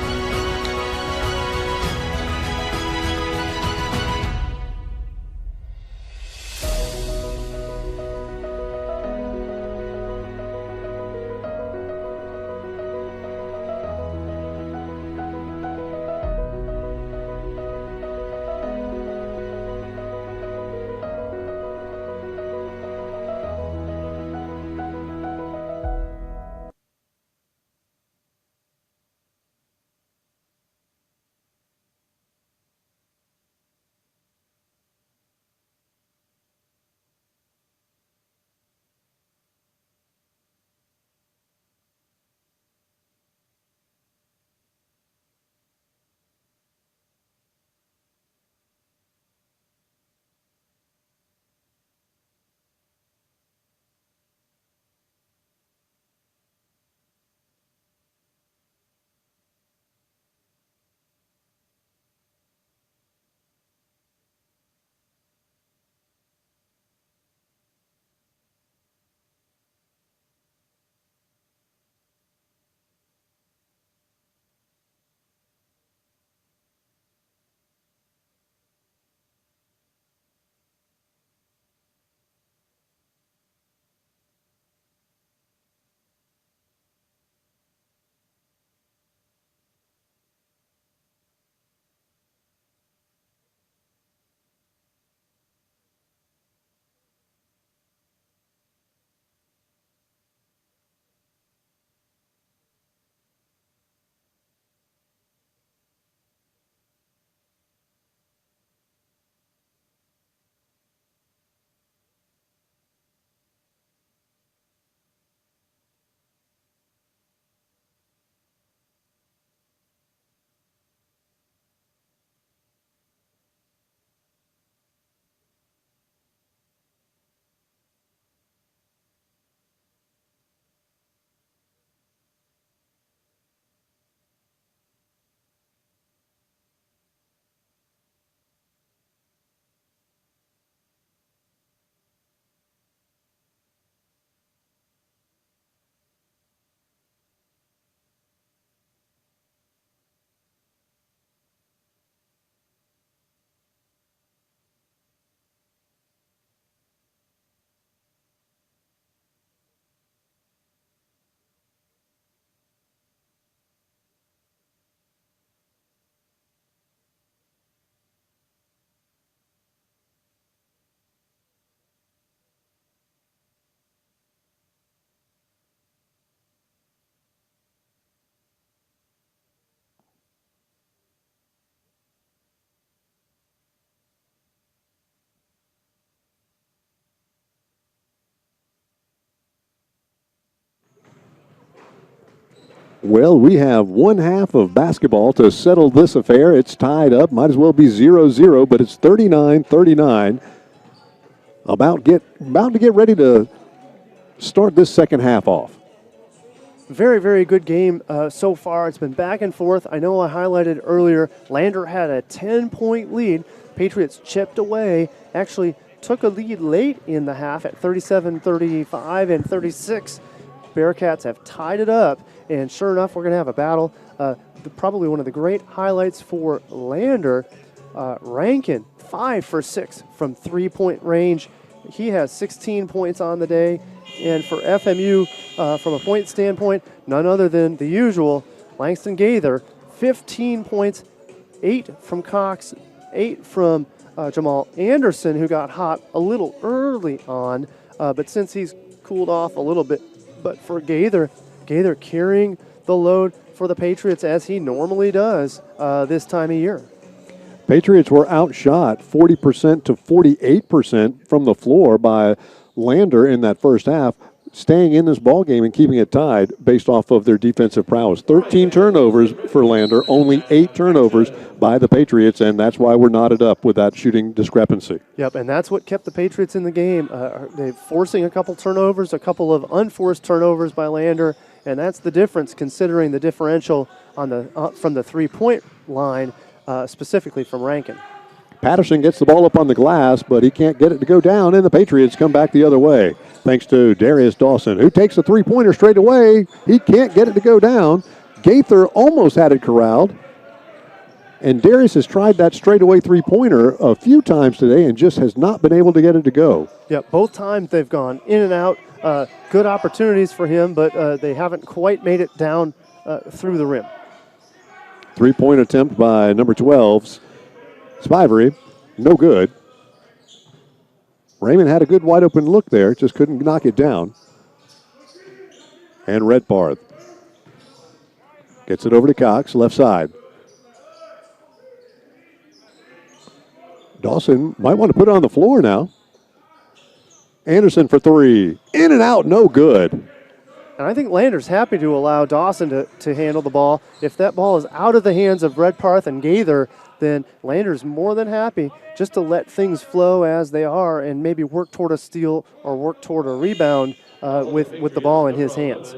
Well, we have one half of basketball to settle this affair. It's tied up. Might as well be 0-0, but it's 39-39. About to get ready to start this second half off. Very, very good game so far. It's been back and forth. I know I highlighted earlier, Lander had a 10-point lead. Patriots chipped away, actually took a lead late in the half at 37-35 and 36. Bearcats have tied it up, and sure enough, we're going to have a battle. Probably one of the great highlights for Lander, Rankin, 5 for 6 from three-point range. He has 16 points on the day. And for FMU, from a point standpoint, none other than the usual, Langston Gaither, 15 points, 8 from Cox, 8 from Jamal Anderson, who got hot a little early on, but since he's cooled off a little bit. But for Gaither carrying the load for the Patriots as he normally does this time of year. Patriots were outshot 40% to 48% from the floor by Lander in that first half, staying in this ball game and keeping it tied based off of their defensive prowess. 13 turnovers for Lander, only 8 turnovers by the Patriots, and that's why we're knotted up with that shooting discrepancy. Yep, and that's what kept the Patriots in the game. They're forcing a couple turnovers, a couple of unforced turnovers by Lander, and that's the difference considering the differential on the from the three-point line, specifically from Rankin. Patterson gets the ball up on the glass, but he can't get it to go down, and the Patriots come back the other way. Thanks to Darius Dawson, who takes a three-pointer straight away. He can't get it to go down. Gaither almost had it corralled. And Darius has tried that straightaway three-pointer a few times today and just has not been able to get it to go. Yeah, both times they've gone in and out. Good opportunities for him, but they haven't quite made it down through the rim. Three-point attempt by number 12's Spivery, no good. Raymond had a good wide-open look there, just couldn't knock it down. And Redparth gets it over to Cox, left side. Dawson might want to put it on the floor now. Anderson for three. In and out, no good. And I think Lander's happy to allow Dawson to handle the ball. If that ball is out of the hands of Redparth and Gaither, then Lander's more than happy just to let things flow as they are and maybe work toward a steal or work toward a rebound with the ball in his hands.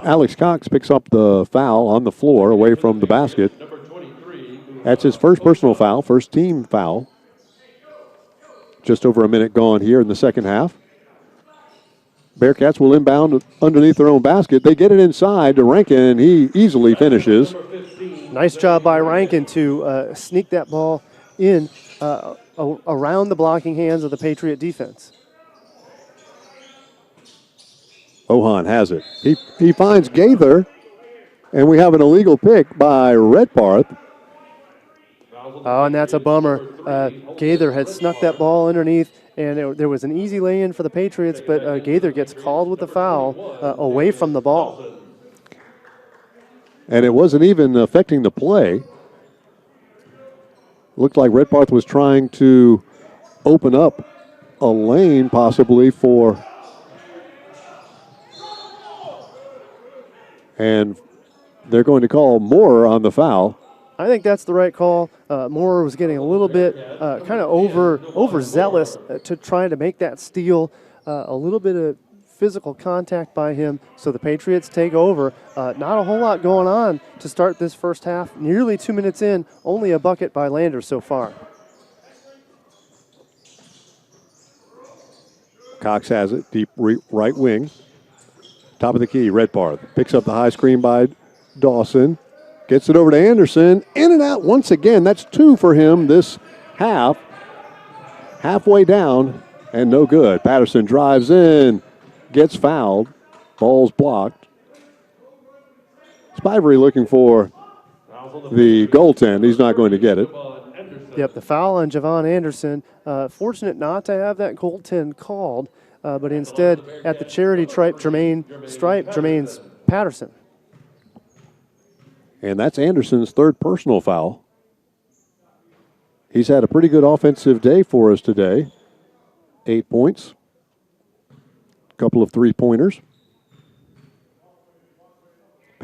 Alex Cox picks up the foul on the floor away from the basket. That's his first personal foul, first team foul. Just over a minute gone here in the second half. Bearcats will inbound underneath their own basket. They get it inside to Rankin, and he easily finishes. Nice job by Rankin to sneak that ball in around the blocking hands of the Patriot defense. Ohan has it. He finds Gaither, and we have an illegal pick by Redparth. Oh, and that's a bummer. Gaither had snuck that ball underneath, and there was an easy lay-in for the Patriots, but Gaither gets called with the foul away from the ball. And it wasn't even affecting the play. Looked like Redparth was trying to open up a lane possibly for... And they're going to call Moore on the foul. I think that's the right call. Moore was getting a little bit kind of overzealous to trying to make that steal. A little bit of physical contact by him, so the Patriots take over. Not a whole lot going on to start this first half. Nearly 2 minutes in, only a bucket by Lander so far. Cox has it, deep right wing. Top of the key, Redparth picks up the high screen by Dawson. Gets it over to Anderson. In and out once again. That's 2 for him this half. Halfway down, and no good. Patterson drives in. Gets fouled. Ball's blocked. Spivery looking for the goaltend. He's not going to get it. Yep, the foul on Javon Anderson. Fortunate not to have that goaltend called, but instead at the charity stripe, Jermaine's Patterson. And that's Anderson's third personal foul. He's had a pretty good offensive day for us today. 8 points. Couple of three-pointers.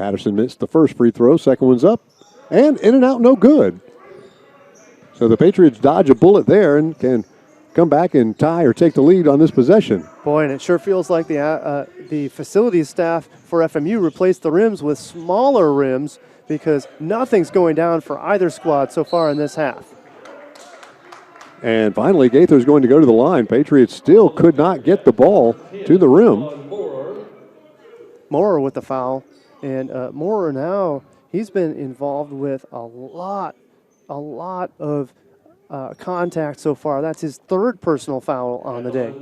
Patterson missed the first free throw. Second one's up. And in and out, no good. So the Patriots dodge a bullet there and can come back and tie or take the lead on this possession. Boy, and it sure feels like the facilities staff for FMU replaced the rims with smaller rims because nothing's going down for either squad so far in this half. And finally, Gaither's going to go to the line. Patriots still could not get the ball to the rim. Moorer with the foul. And Moorer now, he's been involved with a lot of contact so far. That's his third personal foul on the day.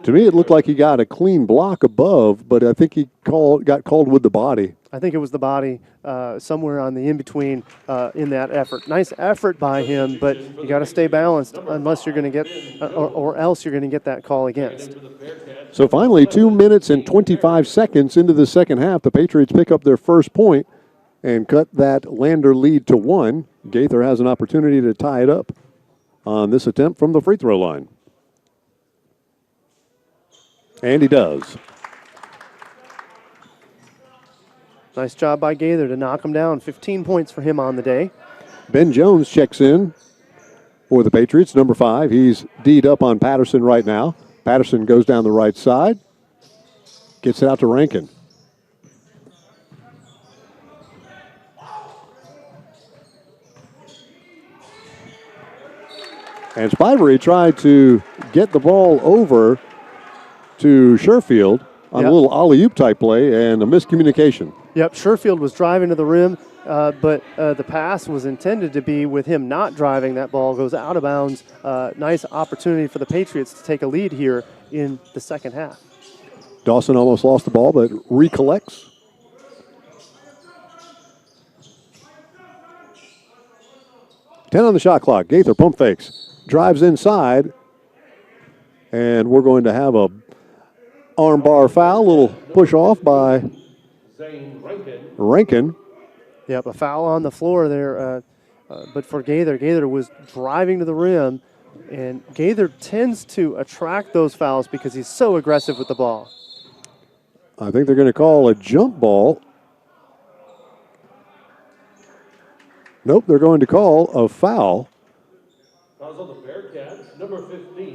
To me, it looked like he got a clean block above, but I think he got called with the body. I think it was the body somewhere on the in-between in that effort. Nice effort by him, but you got to stay balanced unless you're going to get, or else you're going to get that call against. So finally, 2 minutes and 25 seconds into the second half, the Patriots pick up their first point and cut that Lander lead to 1. Gaither has an opportunity to tie it up on this attempt from the free throw line. And he does. Nice job by Gaither to knock him down. 15 points for him on the day. Ben Jones checks in for the Patriots, number 5. He's D'd up on Patterson right now. Patterson goes down the right side, gets it out to Rankin. And Spivery tried to get the ball over to Sherfield on a little alley-oop type play and a miscommunication. Yep, Sherfield was driving to the rim, but the pass was intended to be with him not driving. That ball goes out of bounds. Nice opportunity for the Patriots to take a lead here in the second half. Dawson almost lost the ball, but recollects. Ten on the shot clock. Gaither pump fakes. Drives inside, and we're going to have a arm bar foul, little push off by Rankin. Yep, a foul on the floor there, but for Gaither. Gaither was driving to the rim, and Gaither tends to attract those fouls because he's so aggressive with the ball. I think they're going to call a jump ball. Nope, they're going to call a foul.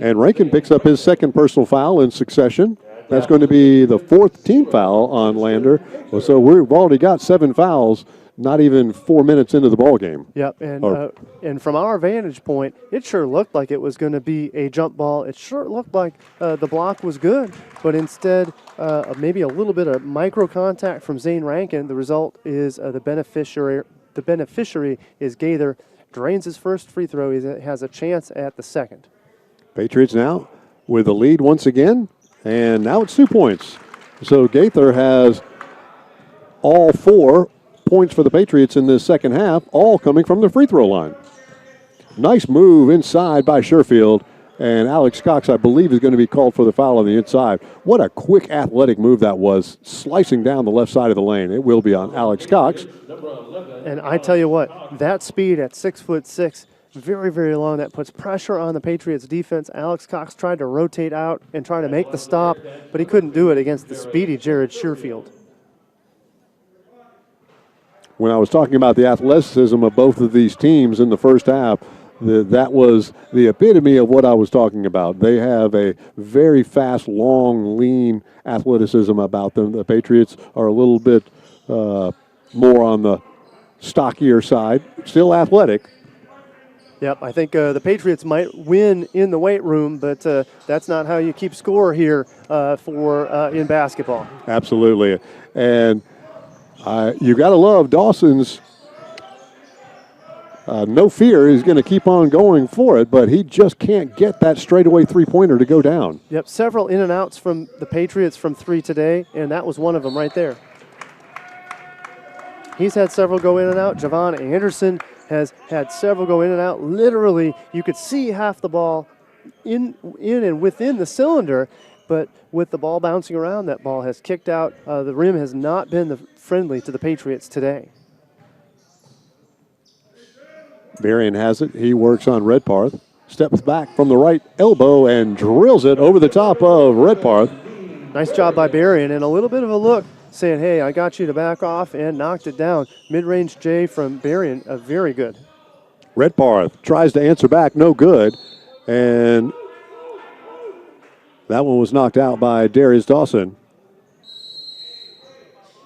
And Rankin picks up his second personal foul in succession. That's going to be the fourth team foul on Lander. So we've already got 7 fouls, not even 4 minutes into the ball game. Yep, and from our vantage point, it sure looked like it was going to be a jump ball. It sure looked like the block was good, but instead maybe a little bit of micro contact from Zane Rankin. The result is the beneficiary is Gaither. Drains his first free throw. He has a chance at the second. Patriots now with the lead once again, and now it's 2 points. So Gaither has all 4 points for the Patriots in this second half, all coming from the free throw line. Nice move inside by Sherfield, and Alex Cox, I believe, is going to be called for the foul on the inside. What a quick athletic move that was, slicing down the left side of the lane. It will be on Alex Cox. And I tell you what, that speed at 6'6", very, very long. That puts pressure on the Patriots defense. Alex Cox tried to rotate out and try to make the stop, but he couldn't do it against the speedy Jared Sherfield. When I was talking about the athleticism of both of these teams in the first half, that was the epitome of what I was talking about. They have a very fast, long, lean athleticism about them. The Patriots are a little bit more on the stockier side, still athletic. Yep, I think the Patriots might win in the weight room, but that's not how you keep score here in basketball. Absolutely. And you got to love Dawson's no fear. He's going to keep on going for it, but he just can't get that straightaway three-pointer to go down. Yep, several in and outs from the Patriots from 3 today, and that was one of them right there. He's had several go in and out. Javon Anderson has had several go in and out. Literally, you could see half the ball in and within the cylinder, but with the ball bouncing around, that ball has kicked out. The rim has not been friendly to the Patriots today. Marion has it. He works on Redparth. Steps back from the right elbow and drills it over the top of Redparth. Nice job by Marion, and a little bit of a look saying, hey, I got you to back off, and knocked it down. Mid-range J from Marion, very good. Redparth tries to answer back, no good. And that one was knocked out by Darius Dawson.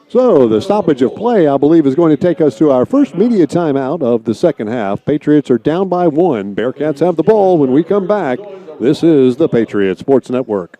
So the stoppage of play, I believe, is going to take us to our first media timeout of the second half. Patriots are down by 1. Bearcats have the ball when we come back. This is the Patriot Sports Network.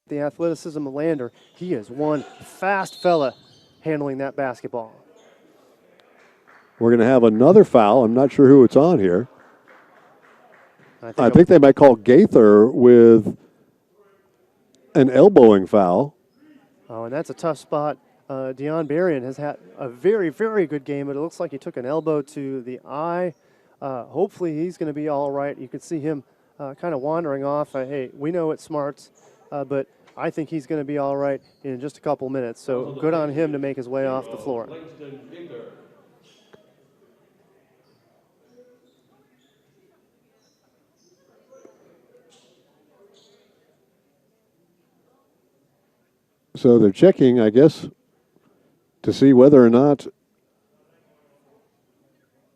The athleticism of Lander, he is one fast fella handling that basketball. We're going to have another foul. I'm not sure who it's on here. I think they might call Gaither with an elbowing foul. Oh, and that's a tough spot. Marion has had a very, very good game, but it looks like he took an elbow to the eye. Hopefully he's going to be all right. You can see him kind of wandering off. Hey, we know it's smarts, but I think he's going to be all right in just a couple minutes. So good on him to make his way off the floor. So they're checking, I guess, to see whether or not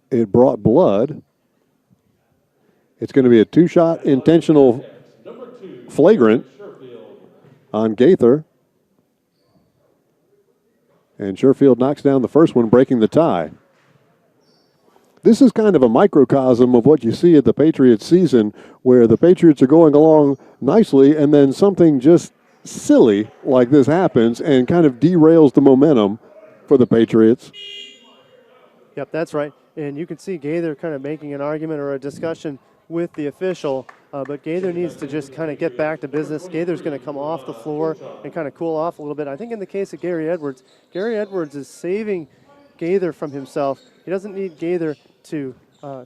it brought blood. It's going to be a two-shot intentional flagrant on Gaither. And Sherfield knocks down the first one, breaking the tie. This is kind of a microcosm of what you see at the Patriots season, where the Patriots are going along nicely and then something just silly like this happens and kind of derails the momentum for the Patriots. Yep, that's right. And you can see Gaither kind of making an argument or a discussion with the official, but Gaither needs to just kind of get back to business. Gaither's going to come off the floor and kind of cool off a little bit. I think in the case of Gary Edwards is saving Gaither from himself. He doesn't need Gaither to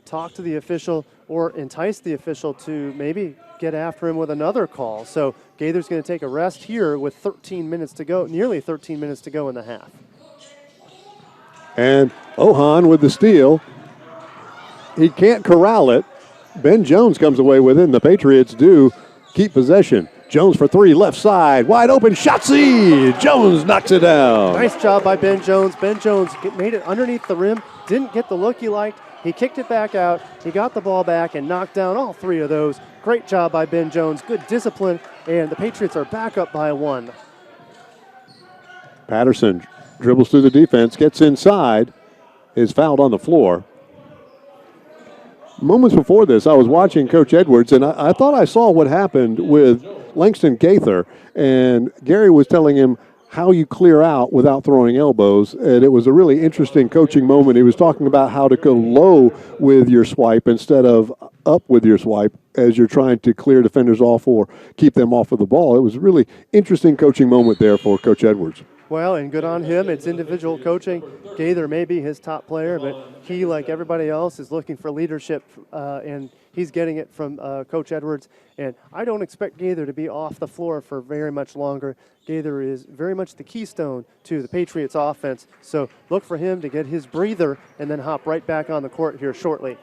talk to the official or entice the official to maybe get after him with another call. So Gaither's going to take a rest here with 13 minutes to go, nearly 13 minutes to go in the half. And Ohan with the steal. He can't corral it. Ben Jones comes away with it, and the Patriots do keep possession. Jones for three, left side, wide open, Shotsy! Jones knocks it down. Nice job by Ben Jones. Ben Jones made it underneath the rim, didn't get the look he liked. He kicked it back out. He got the ball back and knocked down all three of those. Great job by Ben Jones. Good discipline, and the Patriots are back up by one. Patterson dribbles through the defense, gets inside, is fouled on the floor. Moments before this, I was watching Coach Edwards, and I thought I saw what happened with Langston Gaither, and Gary was telling him how you clear out without throwing elbows, and it was a really interesting coaching moment. He was talking about how to go low with your swipe instead of up with your swipe as you're trying to clear defenders off or keep them off of the ball. It was a really interesting coaching moment there for Coach Edwards. Well, and good on him. It's individual coaching. Gaither may be his top player, but he, like everybody else, is looking for leadership, and he's getting it from Coach Edwards. And I don't expect Gaither to be off the floor for very much longer. Gaither is very much the keystone to the Patriots offense, so look for him to get his breather and then hop right back on the court here shortly.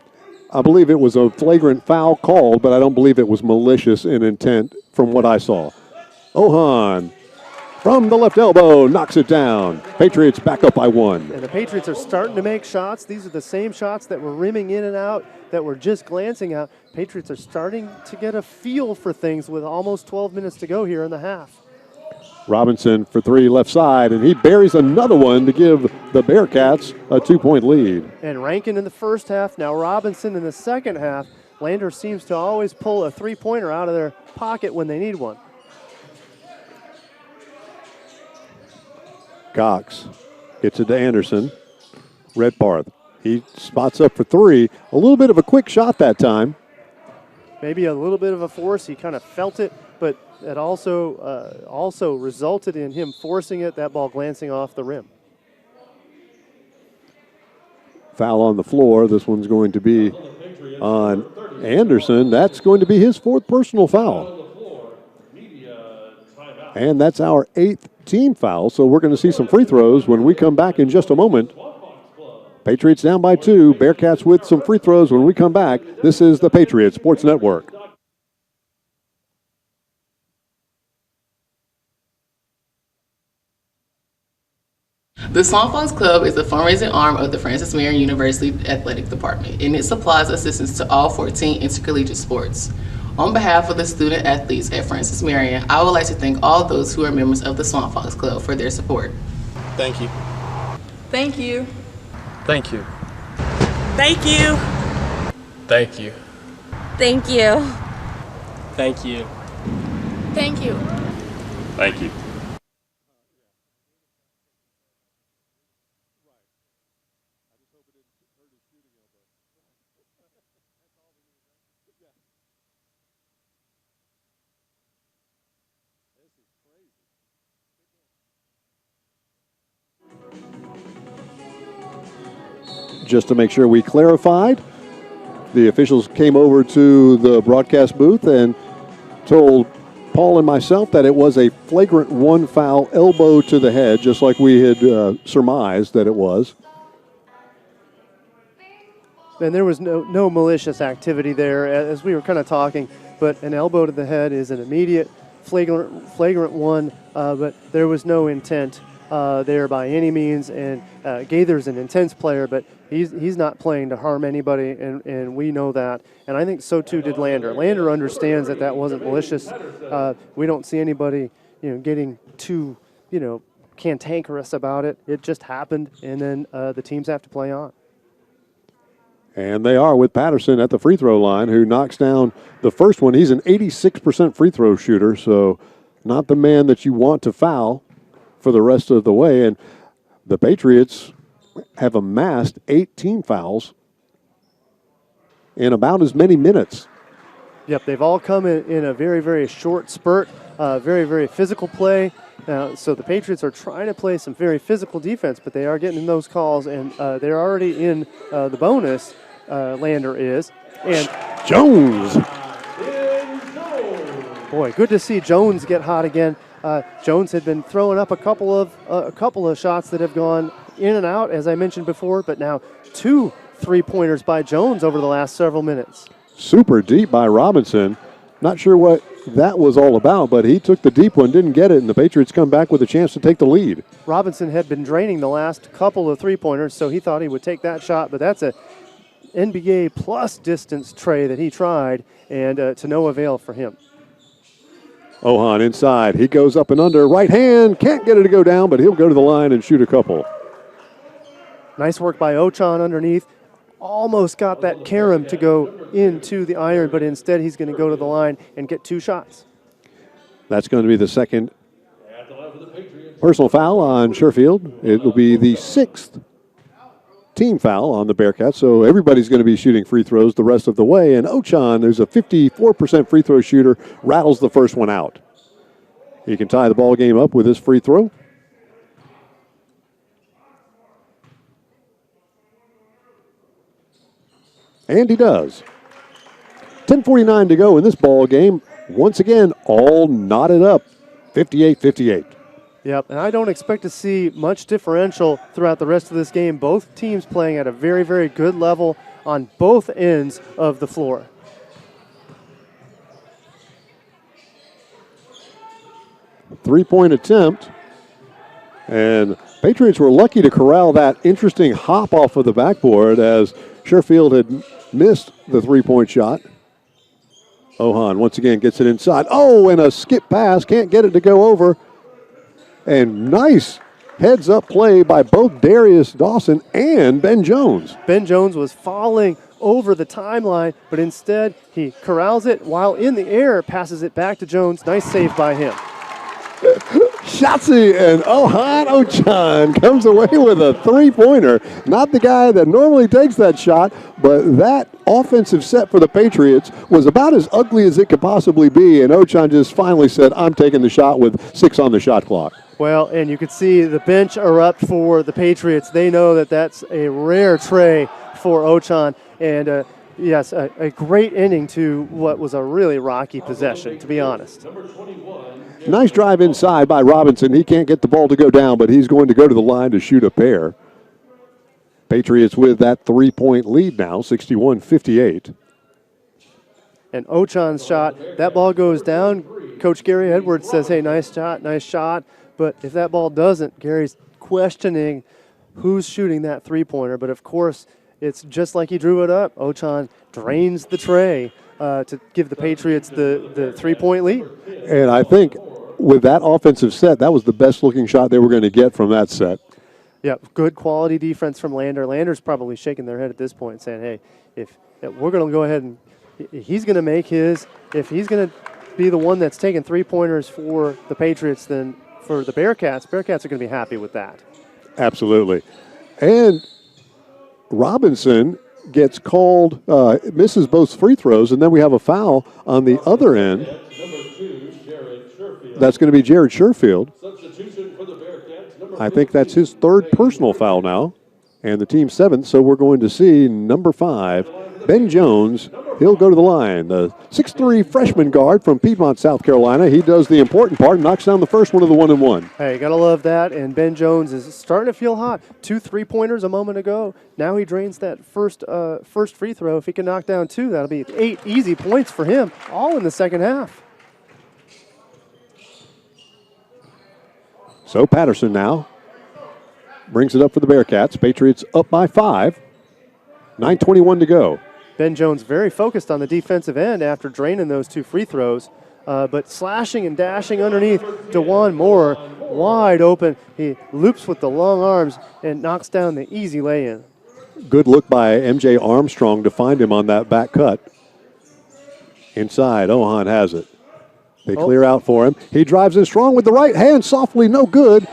I believe it was a flagrant foul called, but I don't believe it was malicious in intent from what I saw. Ohan from the left elbow, knocks it down. Patriots back up by one. And the Patriots are starting to make shots. These are the same shots that were rimming in and out, that were just glancing out. Patriots are starting to get a feel for things with almost 12 minutes to go here in the half. Robinson for three, left side, and he buries another one to give the Bearcats a 2-point lead. And Rankin in the first half, now Robinson in the second half. Lander seems to always pull a three-pointer out of their pocket when they need one. Cox gets it to Anderson. Redparth, he spots up for three. A little bit of a quick shot that time. Maybe a little bit of a force. He kind of felt it, but it also resulted in him forcing it, that ball glancing off the rim. Foul on the floor. This one's going to be on Anderson. That's going to be his fourth personal foul. And that's our eighth team foul, so we're going to see some free throws when we come back in just a moment. Patriots down by two. Bearcats with some free throws when we come back. This is the Patriots Sports Network. The Swamp Fox Club is the fundraising arm of the Francis Marion University Athletic Department, and it supplies assistance to all 14 intercollegiate sports. On behalf of the student athletes at Francis Marion, I would like to thank all those who are members of the Swamp Fox Club for their support. Thank you. Thank you. Thank you. Thank you. Thank you. Thank you. Thank you. Thank you. Thank you. Just to make sure we clarified, the officials came over to the broadcast booth and told Paul and myself that it was a flagrant 1 foul, elbow to the head, just like we had surmised that it was. And there was no malicious activity there, as we were kind of talking, but an elbow to the head is an immediate flagrant one, but there was no intent there by any means, and Gaither's an intense player, but he's not playing to harm anybody, and we know that. And I think so too did Lander. Lander understands that wasn't malicious. We don't see anybody, getting too, cantankerous about it. It just happened, and then the teams have to play on. And they are with Patterson at the free throw line, who knocks down the first one. He's an 86% free throw shooter, so not the man that you want to foul for the rest of the way. And the Patriots have amassed 18 fouls in about as many minutes. Yep, they've all come in a very, very short spurt, very, very physical play. So the Patriots are trying to play some very physical defense, but they are getting those calls, and they're already in the bonus, Lander is. And Jones. Boy, good to see Jones get hot again. Jones had been throwing up a couple of shots that have gone in and out, as I mentioned before, but now 2 3-pointers by Jones over the last several minutes. Super deep by Robinson. Not sure what that was all about, but he took the deep one, didn't get it, and the Patriots come back with a chance to take the lead. Robinson had been draining the last couple of 3-pointers, so he thought he would take that shot, but that's a NBA plus distance tray that he tried, and to no avail for him. Ohan inside. He goes up and under. Right hand. Can't get it to go down, but he'll go to the line and shoot a couple. Nice work by Ochan underneath. Almost got that carom to go into the iron, but instead he's going to go to the line and get 2 shots. That's going to be the second personal foul on Sherfield. It will be the 6th team foul on the Bearcats, so everybody's going to be shooting free throws the rest of the way. And Ochan, who's a 54% free throw shooter, rattles the first one out. He can tie the ball game up with his free throw. And he does. 10:49 to go in this ball game. Once again, all knotted up, 58-58. Yep, and I don't expect to see much differential throughout the rest of this game. Both teams playing at a very, very good level on both ends of the floor. Three-point attempt. And Patriots were lucky to corral that interesting hop off of the backboard as Sherfield had missed the three-point shot. Ohan once again gets it inside. Oh, and a skip pass. Can't get it to go over. And nice heads-up play by both Darius Dawson and Ben Jones. Ben Jones was falling over the timeline, but instead he corrals it while in the air, passes it back to Jones. Nice save by him. Shotzi and Ohan Ochan comes away with a three-pointer. Not the guy that normally takes that shot, but that offensive set for the Patriots was about as ugly as it could possibly be, and Ochan just finally said, I'm taking the shot with 6 on the shot clock. Well, and you can see the bench erupt for the Patriots. They know that that's a rare tray for Ochan, and yes, a great ending to what was a really rocky possession, to be honest. Nice drive inside by Robinson. He can't get the ball to go down, but he's going to go to the line to shoot a pair. Patriots with that three-point lead now, 61-58. And Ochan's shot, that ball goes down. Coach Gary Edwards says, hey, nice shot, nice shot. But if that ball doesn't, Gary's questioning who's shooting that three-pointer. But, of course, it's just like he drew it up. Ochan drains the tray to give the Patriots the three-point lead. And I think with that offensive set, that was the best-looking shot they were going to get from that set. Yeah, good quality defense from Lander. Lander's probably shaking their head at this point saying, hey, if we're going to go ahead and he's going to make his. If he's going to be the one that's taking 3-pointers for the Patriots than for the Bearcats. Bearcats are going to be happy with that. Absolutely. And Robinson gets called, misses both free throws, and then we have a foul on the other end. That's going to be Jared Sherfield. I think that's his third personal foul now, and the team's seventh, so we're going to see number 5, Ben Jones. He'll go to the line. The 6'3" freshman guard from Piedmont, South Carolina. He does the important part, knocks down the first one of the 1-and-1. Hey, gotta love that. And Ben Jones is starting to feel hot. 2 3-pointers a moment ago. Now he drains that first free throw. If he can knock down 2, that'll be 8 easy points for him, all in the second half. So Patterson now brings it up for the Bearcats. Patriots up by 5. 9:21 to go. Ben Jones very focused on the defensive end after draining those 2 free throws, but slashing and dashing underneath. DeJuan Moore wide open. He loops with the long arms and knocks down the easy lay-in. Good look by M.J. Armstrong to find him on that back cut. Inside, Ohan has it. They clear out for him. He drives in strong with the right hand, softly, no good.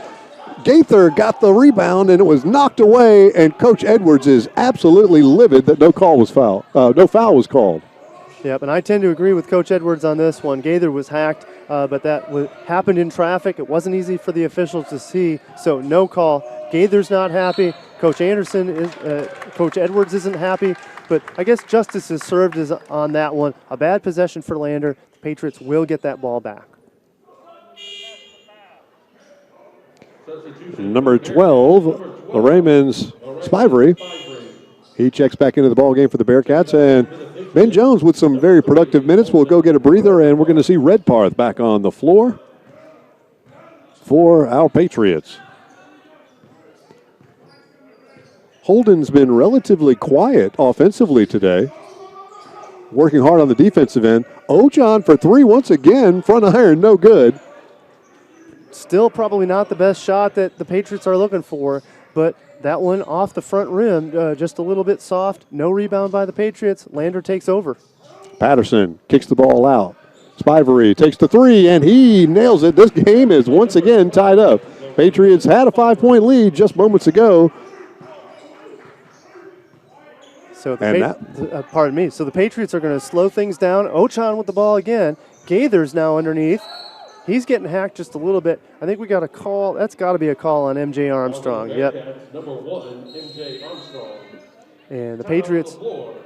Gaither got the rebound, and it was knocked away, and Coach Edwards is absolutely livid that no foul was called. Yep, and I tend to agree with Coach Edwards on this one. Gaither was hacked, but that happened in traffic. It wasn't easy for the officials to see, so no call. Gaither's not happy. Coach Edwards isn't happy, but I guess justice is served on that one. A bad possession for Lander. The Patriots will get that ball back. Number 12, Raymond's Spivery. He checks back into the ball game for the Bearcats, and Ben Jones with some very productive minutes will go get a breather, and we're going to see Redparth back on the floor for our Patriots. Holden's been relatively quiet offensively today, working hard on the defensive end. Ojan for 3 once again, front iron, no good. Still probably not the best shot that the Patriots are looking for, but that one off the front rim, just a little bit soft. No rebound by the Patriots. Lander takes over. Patterson kicks the ball out. Spivery takes the 3, and he nails it. This game is once again tied up. Patriots had a 5-point lead just moments ago. So pardon me. So the Patriots are going to slow things down. Ochan with the ball again. Gaither's now underneath. He's getting hacked just a little bit. I think we got a call. That's got to be a call on M.J. Armstrong. Yep. Number 1, M.J. Armstrong. And the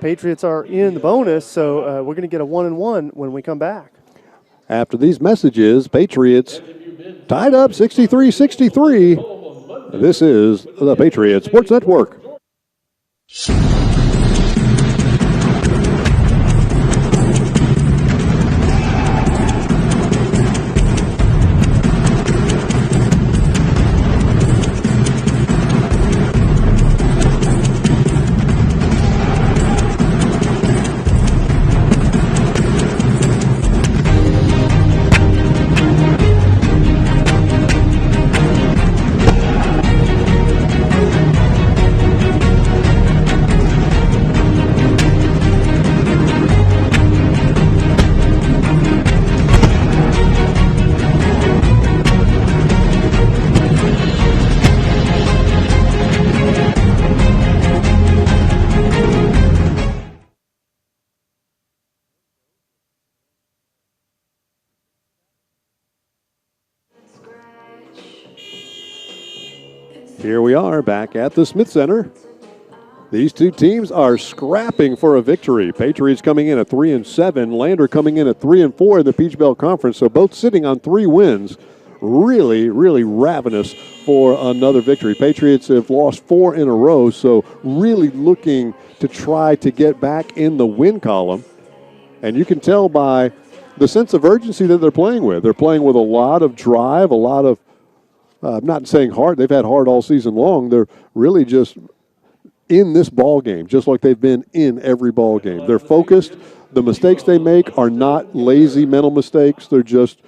Patriots are in the bonus, so we're going to get a 1-and-1 when we come back. After these messages, Patriots tied up 63-63. This is the Patriots Sports Network. Here we are back at the Smith Center. These two teams are scrapping for a victory. Patriots coming in at 3-7, Lander coming in at 3-4 in the Peach Belt Conference, so both sitting on 3 wins. Really, really ravenous for another victory. Patriots have lost 4 in a row, so really looking to try to get back in the win column. And you can tell by the sense of urgency that they're playing with. They're playing with a lot of drive, a lot of I'm not saying hard. They've had hard all season long. They're really just in this ball game, just like they've been in every ball game. They're focused. The mistakes they make are not lazy mental mistakes. They're just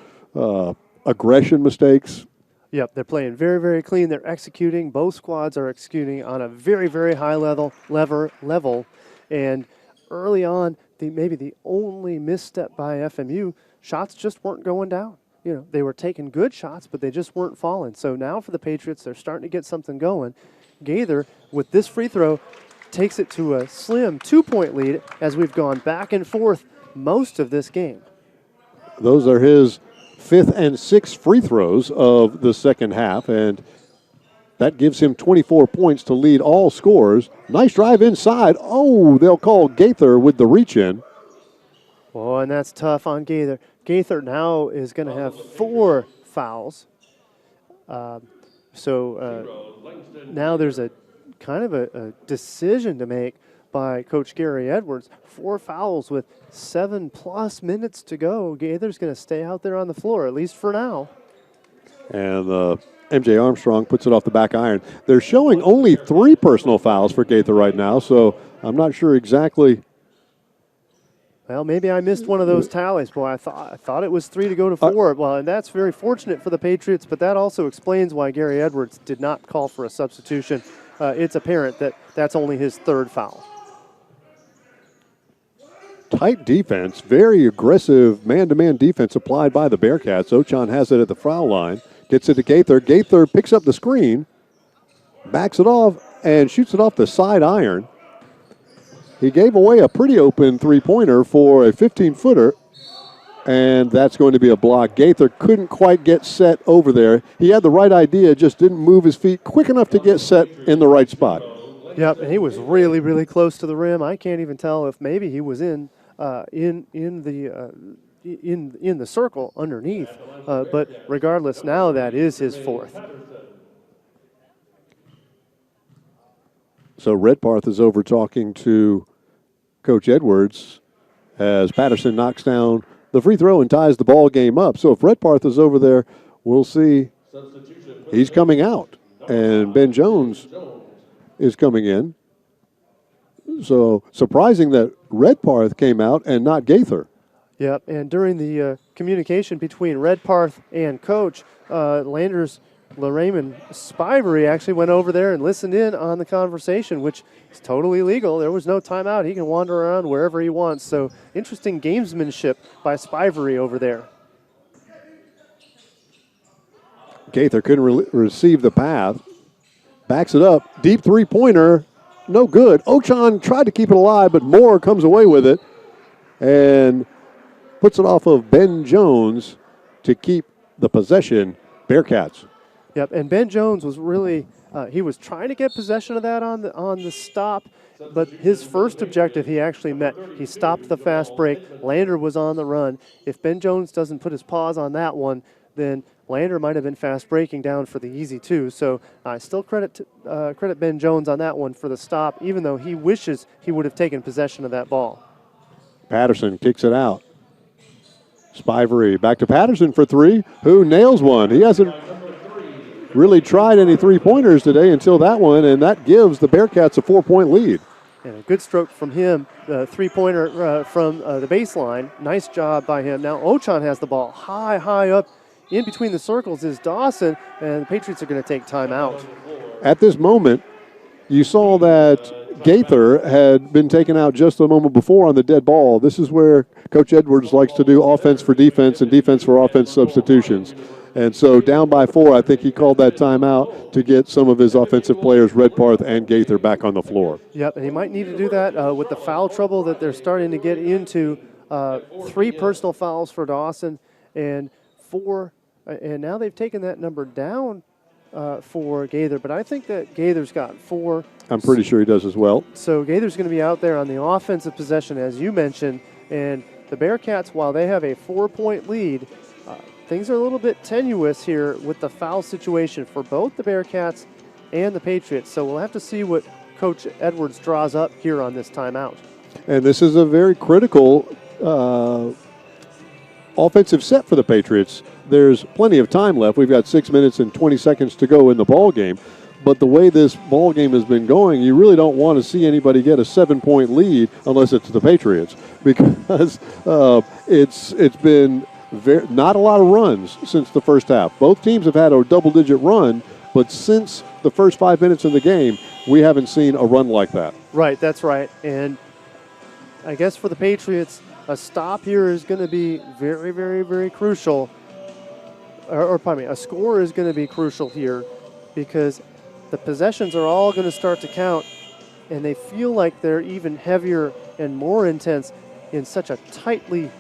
aggression mistakes. Yep, they're playing very, very clean. They're executing. Both squads are executing on a very, very high level. And early on, maybe the only misstep by FMU. Shots just weren't going down. They were taking good shots, but they just weren't falling. So now for the Patriots, they're starting to get something going. Gaither, with this free throw, takes it to a slim 2-point lead as we've gone back and forth most of this game. Those are his 5th and 6th free throws of the second half, and that gives him 24 points to lead all scorers. Nice drive inside. Oh, they'll call Gaither with the reach-in. Oh, and that's tough on Gaither. Gaither now is going to have 4 fouls. So now there's a kind of a decision to make by Coach Gary Edwards. 4 fouls with 7+ minutes to go. Gaither's going to stay out there on the floor, at least for now. And MJ Armstrong puts it off the back iron. They're showing only 3 personal fouls for Gaither right now, so I'm not sure exactly. Well, maybe I missed one of those tallies. Boy, I thought it was 3 to go to 4. Well, and that's very fortunate for the Patriots, but that also explains why Gary Edwards did not call for a substitution. It's apparent that that's only his 3rd foul. Tight defense, very aggressive man-to-man defense applied by the Bearcats. Ochan has it at the foul line, gets it to Gaither. Gaither picks up the screen, backs it off, and shoots it off the side iron. He gave away a pretty open three-pointer for a 15-footer, and that's going to be a block. Gaither couldn't quite get set over there. He had the right idea, just didn't move his feet quick enough to get set in the right spot. Yep, and he was really, really close to the rim. I can't even tell if maybe he was in the circle underneath. But regardless, now that is his 4th. So Redparth is over talking to Coach Edwards as Patterson knocks down the free throw and ties the ball game up. So if Redparth is over there, we'll see he's coming out. And Ben Jones is coming in. So surprising that Redparth came out and not Gaither. Yep, and during the communication between Redparth and Coach, Landers LaRaymond Spivery actually went over there and listened in on the conversation, which is totally legal. There was no timeout. He can wander around wherever he wants. So interesting gamesmanship by Spivery over there. Gaither couldn't receive the pass. Backs it up. Deep three-pointer. No good. Ochan tried to keep it alive, but Moore comes away with it and puts it off of Ben Jones to keep the possession. Bearcats. Yep, and Ben Jones was really, he was trying to get possession of that on the stop, but his first objective he actually met. He stopped the fast break. Lander was on the run. If Ben Jones doesn't put his paws on that one, then Lander might have been fast breaking down for the easy two. So I still credit Ben Jones on that one for the stop, even though he wishes he would have taken possession of that ball. Patterson kicks it out. Spivery back to Patterson for 3, who nails one. He hasn't really tried any three-pointers today until that one, and that gives the Bearcats a 4-point lead. And a good stroke from him, the three-pointer from the baseline. Nice job by him. Now Ochan has the ball high up. In between the circles is Dawson, and the Patriots are going to take time out. At this moment, you saw that Gaither had been taken out just a moment before on the dead ball. This is where Coach Edwards likes to do offense for defense and defense for offense substitutions. And so down by 4, I think he called that timeout to get some of his offensive players, Redparth and Gaither, back on the floor. Yep, and he might need to do that with the foul trouble that they're starting to get into. 3 personal fouls for Dawson and 4, and now they've taken that number down for Gaither, but I think that Gaither's got 4. I'm pretty sure he does as well. So Gaither's going to be out there on the offensive possession, as you mentioned, and the Bearcats, while they have a 4-point lead, things are a little bit tenuous here with the foul situation for both the Bearcats and the Patriots. So we'll have to see what Coach Edwards draws up here on this timeout. And this is a very critical offensive set for the Patriots. There's plenty of time left. We've got 6 minutes and 20 seconds to go in the ball game. But the way this ball game has been going, you really don't want to see anybody get a 7-point lead unless it's the Patriots, because it's been not a lot of runs since the first half. Both teams have had a double-digit run, but since the first 5 minutes in the game, we haven't seen a run like that. Right, that's right. And I guess for the Patriots, a stop here is going to be very, very, very crucial. Or pardon me, a score is going to be crucial here because the possessions are all going to start to count, and they feel like they're even heavier and more intense in such a tightly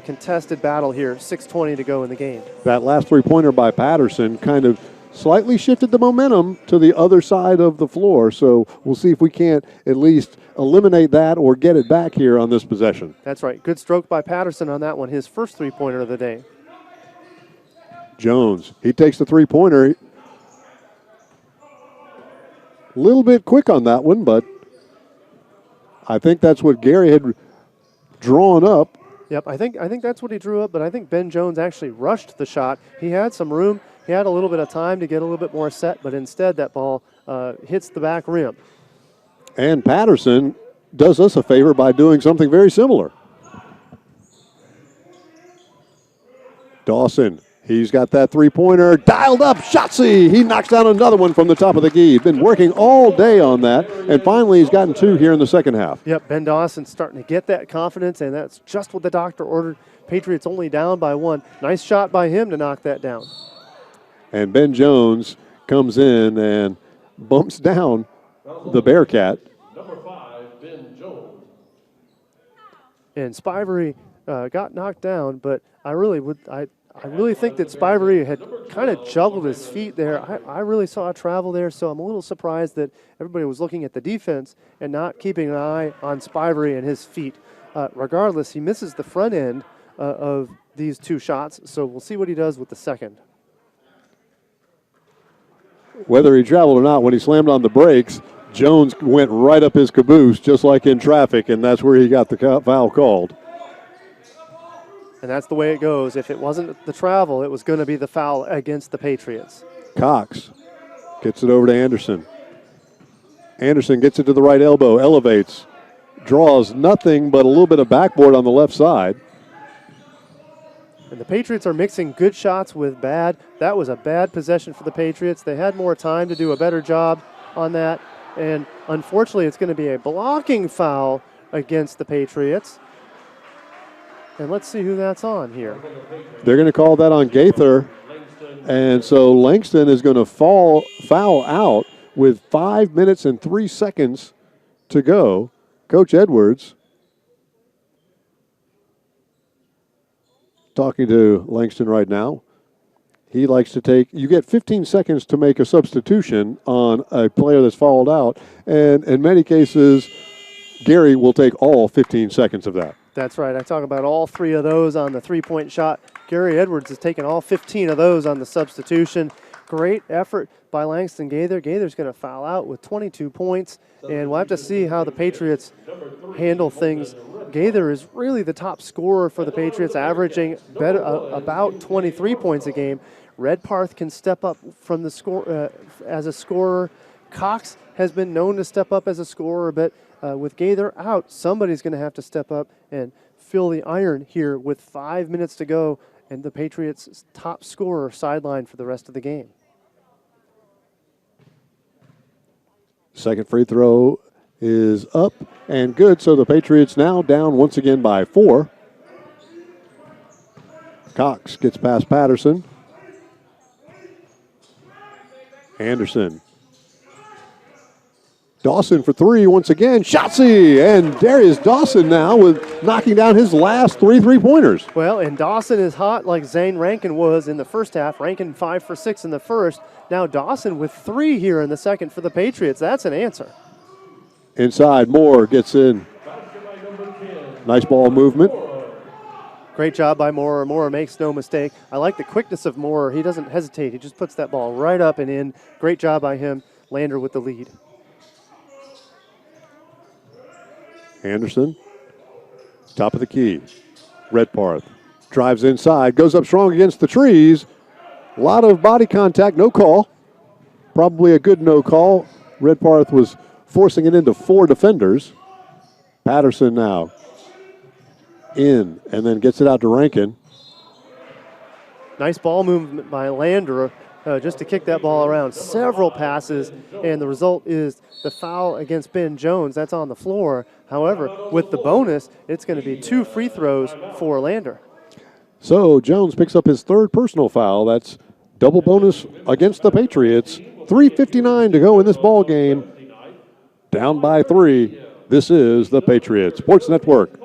contested battle here. 6:20 to go in the game. That last three-pointer by Patterson kind of slightly shifted the momentum to the other side of the floor, so we'll see if we can't at least eliminate that or get it back here on this possession. That's right. Good stroke by Patterson on that one, his first three-pointer of the day. Jones, he takes the three-pointer. A little bit quick on that one, but I think that's what Gary had drawn up. Yep, I think that's what he drew up, but I think Ben Jones actually rushed the shot. He had some room. He had a little bit of time to get a little bit more set, but instead that ball hits the back rim. And Patterson does us a favor by doing something very similar. Dawson, he's got that three-pointer dialed up. Shotzi, he knocks down another one from the top of the key. He's been working all day on that, and finally he's gotten two here in the second half. Yep, Ben Dawson's starting to get that confidence, and that's just what the doctor ordered. Patriots only down by one. Nice shot by him to knock that down. And Ben Jones comes in and bumps down the Bearcat. Number 5, Ben Jones. And Spivery got knocked down, but I really think that Spivery had kind of juggled his feet there. I really saw a travel there, so I'm a little surprised that everybody was looking at the defense and not keeping an eye on Spivery and his feet. Regardless, he misses the front end of these two shots, so we'll see what he does with the second. Whether he traveled or not, when he slammed on the brakes, Jones went right up his caboose, just like in traffic, and that's where he got the foul called. And that's the way it goes. If it wasn't the travel, it was going to be the foul against the Patriots. Cox gets it over to Anderson. Anderson gets it to the right elbow, elevates, draws nothing but a little bit of backboard on the left side. And the Patriots are mixing good shots with bad. That was a bad possession for the Patriots. They had more time to do a better job on that. And unfortunately, it's going to be a blocking foul against the Patriots. And let's see who that's on here. They're going to call that on Gaither. And so Langston is going to foul out with 5 minutes and 3 seconds to go. Coach Edwards talking to Langston right now. He likes to you get 15 seconds to make a substitution on a player that's fouled out. And in many cases, Gary will take all 15 seconds of that. That's right. I talk about all three of those on the three-point shot. Gary Edwards has taken all 15 of those on the substitution. Great effort by Langston Gaither. Gaither's going to foul out with 22 points, and we'll have to see how the Patriots handle things. Gaither is really the top scorer for the Patriots, averaging about 23 points a game. Redparth can step up from the score as a scorer. Cox has been known to step up as a scorer, but with Gaither out, somebody's going to have to step up and fill the iron here with 5 minutes to go, and the Patriots' top scorer sidelined for the rest of the game. Second free throw is up and good, so the Patriots now down once again by 4. Cox gets past Patterson. Anderson. Dawson for three once again. Shotzi! And Darius Dawson now with knocking down his last 3 3-pointers. Well, and Dawson is hot like Zane Rankin was in the first half. Rankin 5 for 6 in the first. Now Dawson with 3 here in the second for the Patriots. That's an answer. Inside, Moore gets in. Nice ball movement. Great job by Moore. Moore makes no mistake. I like the quickness of Moore. He doesn't hesitate. He just puts that ball right up and in. Great job by him. Lander with the lead. Anderson, top of the key. Redparth drives inside, goes up strong against the trees. A lot of body contact, no call. Probably a good no call. Redparth was forcing it into 4 defenders. Patterson now in and then gets it out to Rankin. Nice ball movement by Lander just to kick that ball around. Several passes, and the result is the foul against Ben Jones. That's on the floor. However, with the bonus, it's going to be 2 free throws for Lander. So Jones picks up his 3rd personal foul. That's double bonus against the Patriots. 3:59 to go in this ball game. Down by 3. This is the Patriots Sports Network.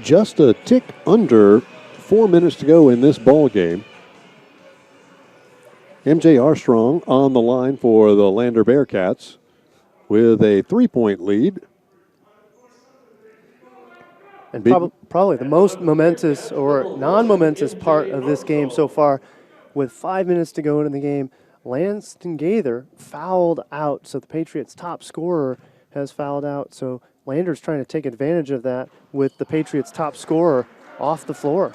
Just a tick under 4 minutes to go in this ball game. MJ Armstrong on the line for the Lander Bearcats with a 3-point lead. And probably the most momentous or non-momentous part of this game so far, with 5 minutes to go in the game, Lanston Gaither fouled out. So the Patriots' top scorer has fouled out. So Lander's trying to take advantage of that with the Patriots' top scorer off the floor.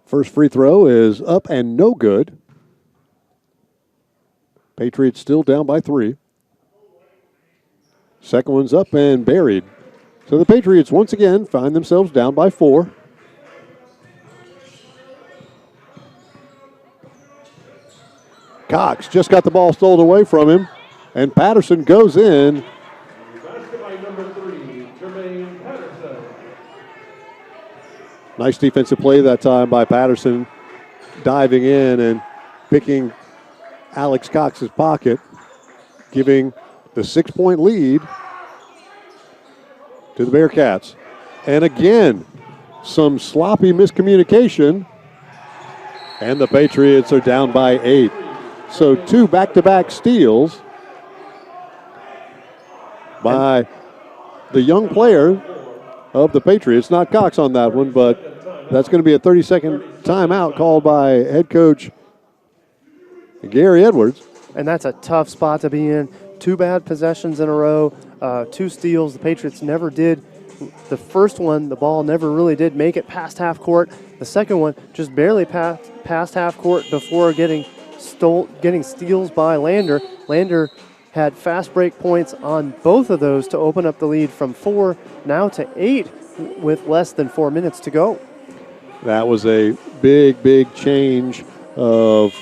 First free throw is up and no good. Patriots still down by 3. Second one's up and buried. So the Patriots once again find themselves down by 4. Cox just got the ball stolen away from him, and Patterson goes in. Basket by number 3, Jermaine Patterson. Nice defensive play that time by Patterson, diving in and picking Alex Cox's pocket, giving the 6-point lead to the Bearcats. And again, some sloppy miscommunication, and the Patriots are down by 8. So 2 back-to-back steals by the young player of the Patriots. Not Cox on that one, but that's going to be a 30-second timeout called by head coach Gary Edwards. And that's a tough spot to be in. 2 bad possessions in a row, 2 steals. The Patriots never did. The first one, the ball never really did make it past half court. The second one just barely past half court before getting steals by Lander. Lander had fast break points on both of those to open up the lead from 4 now to 8 with less than 4 minutes to go. That was a big, big change of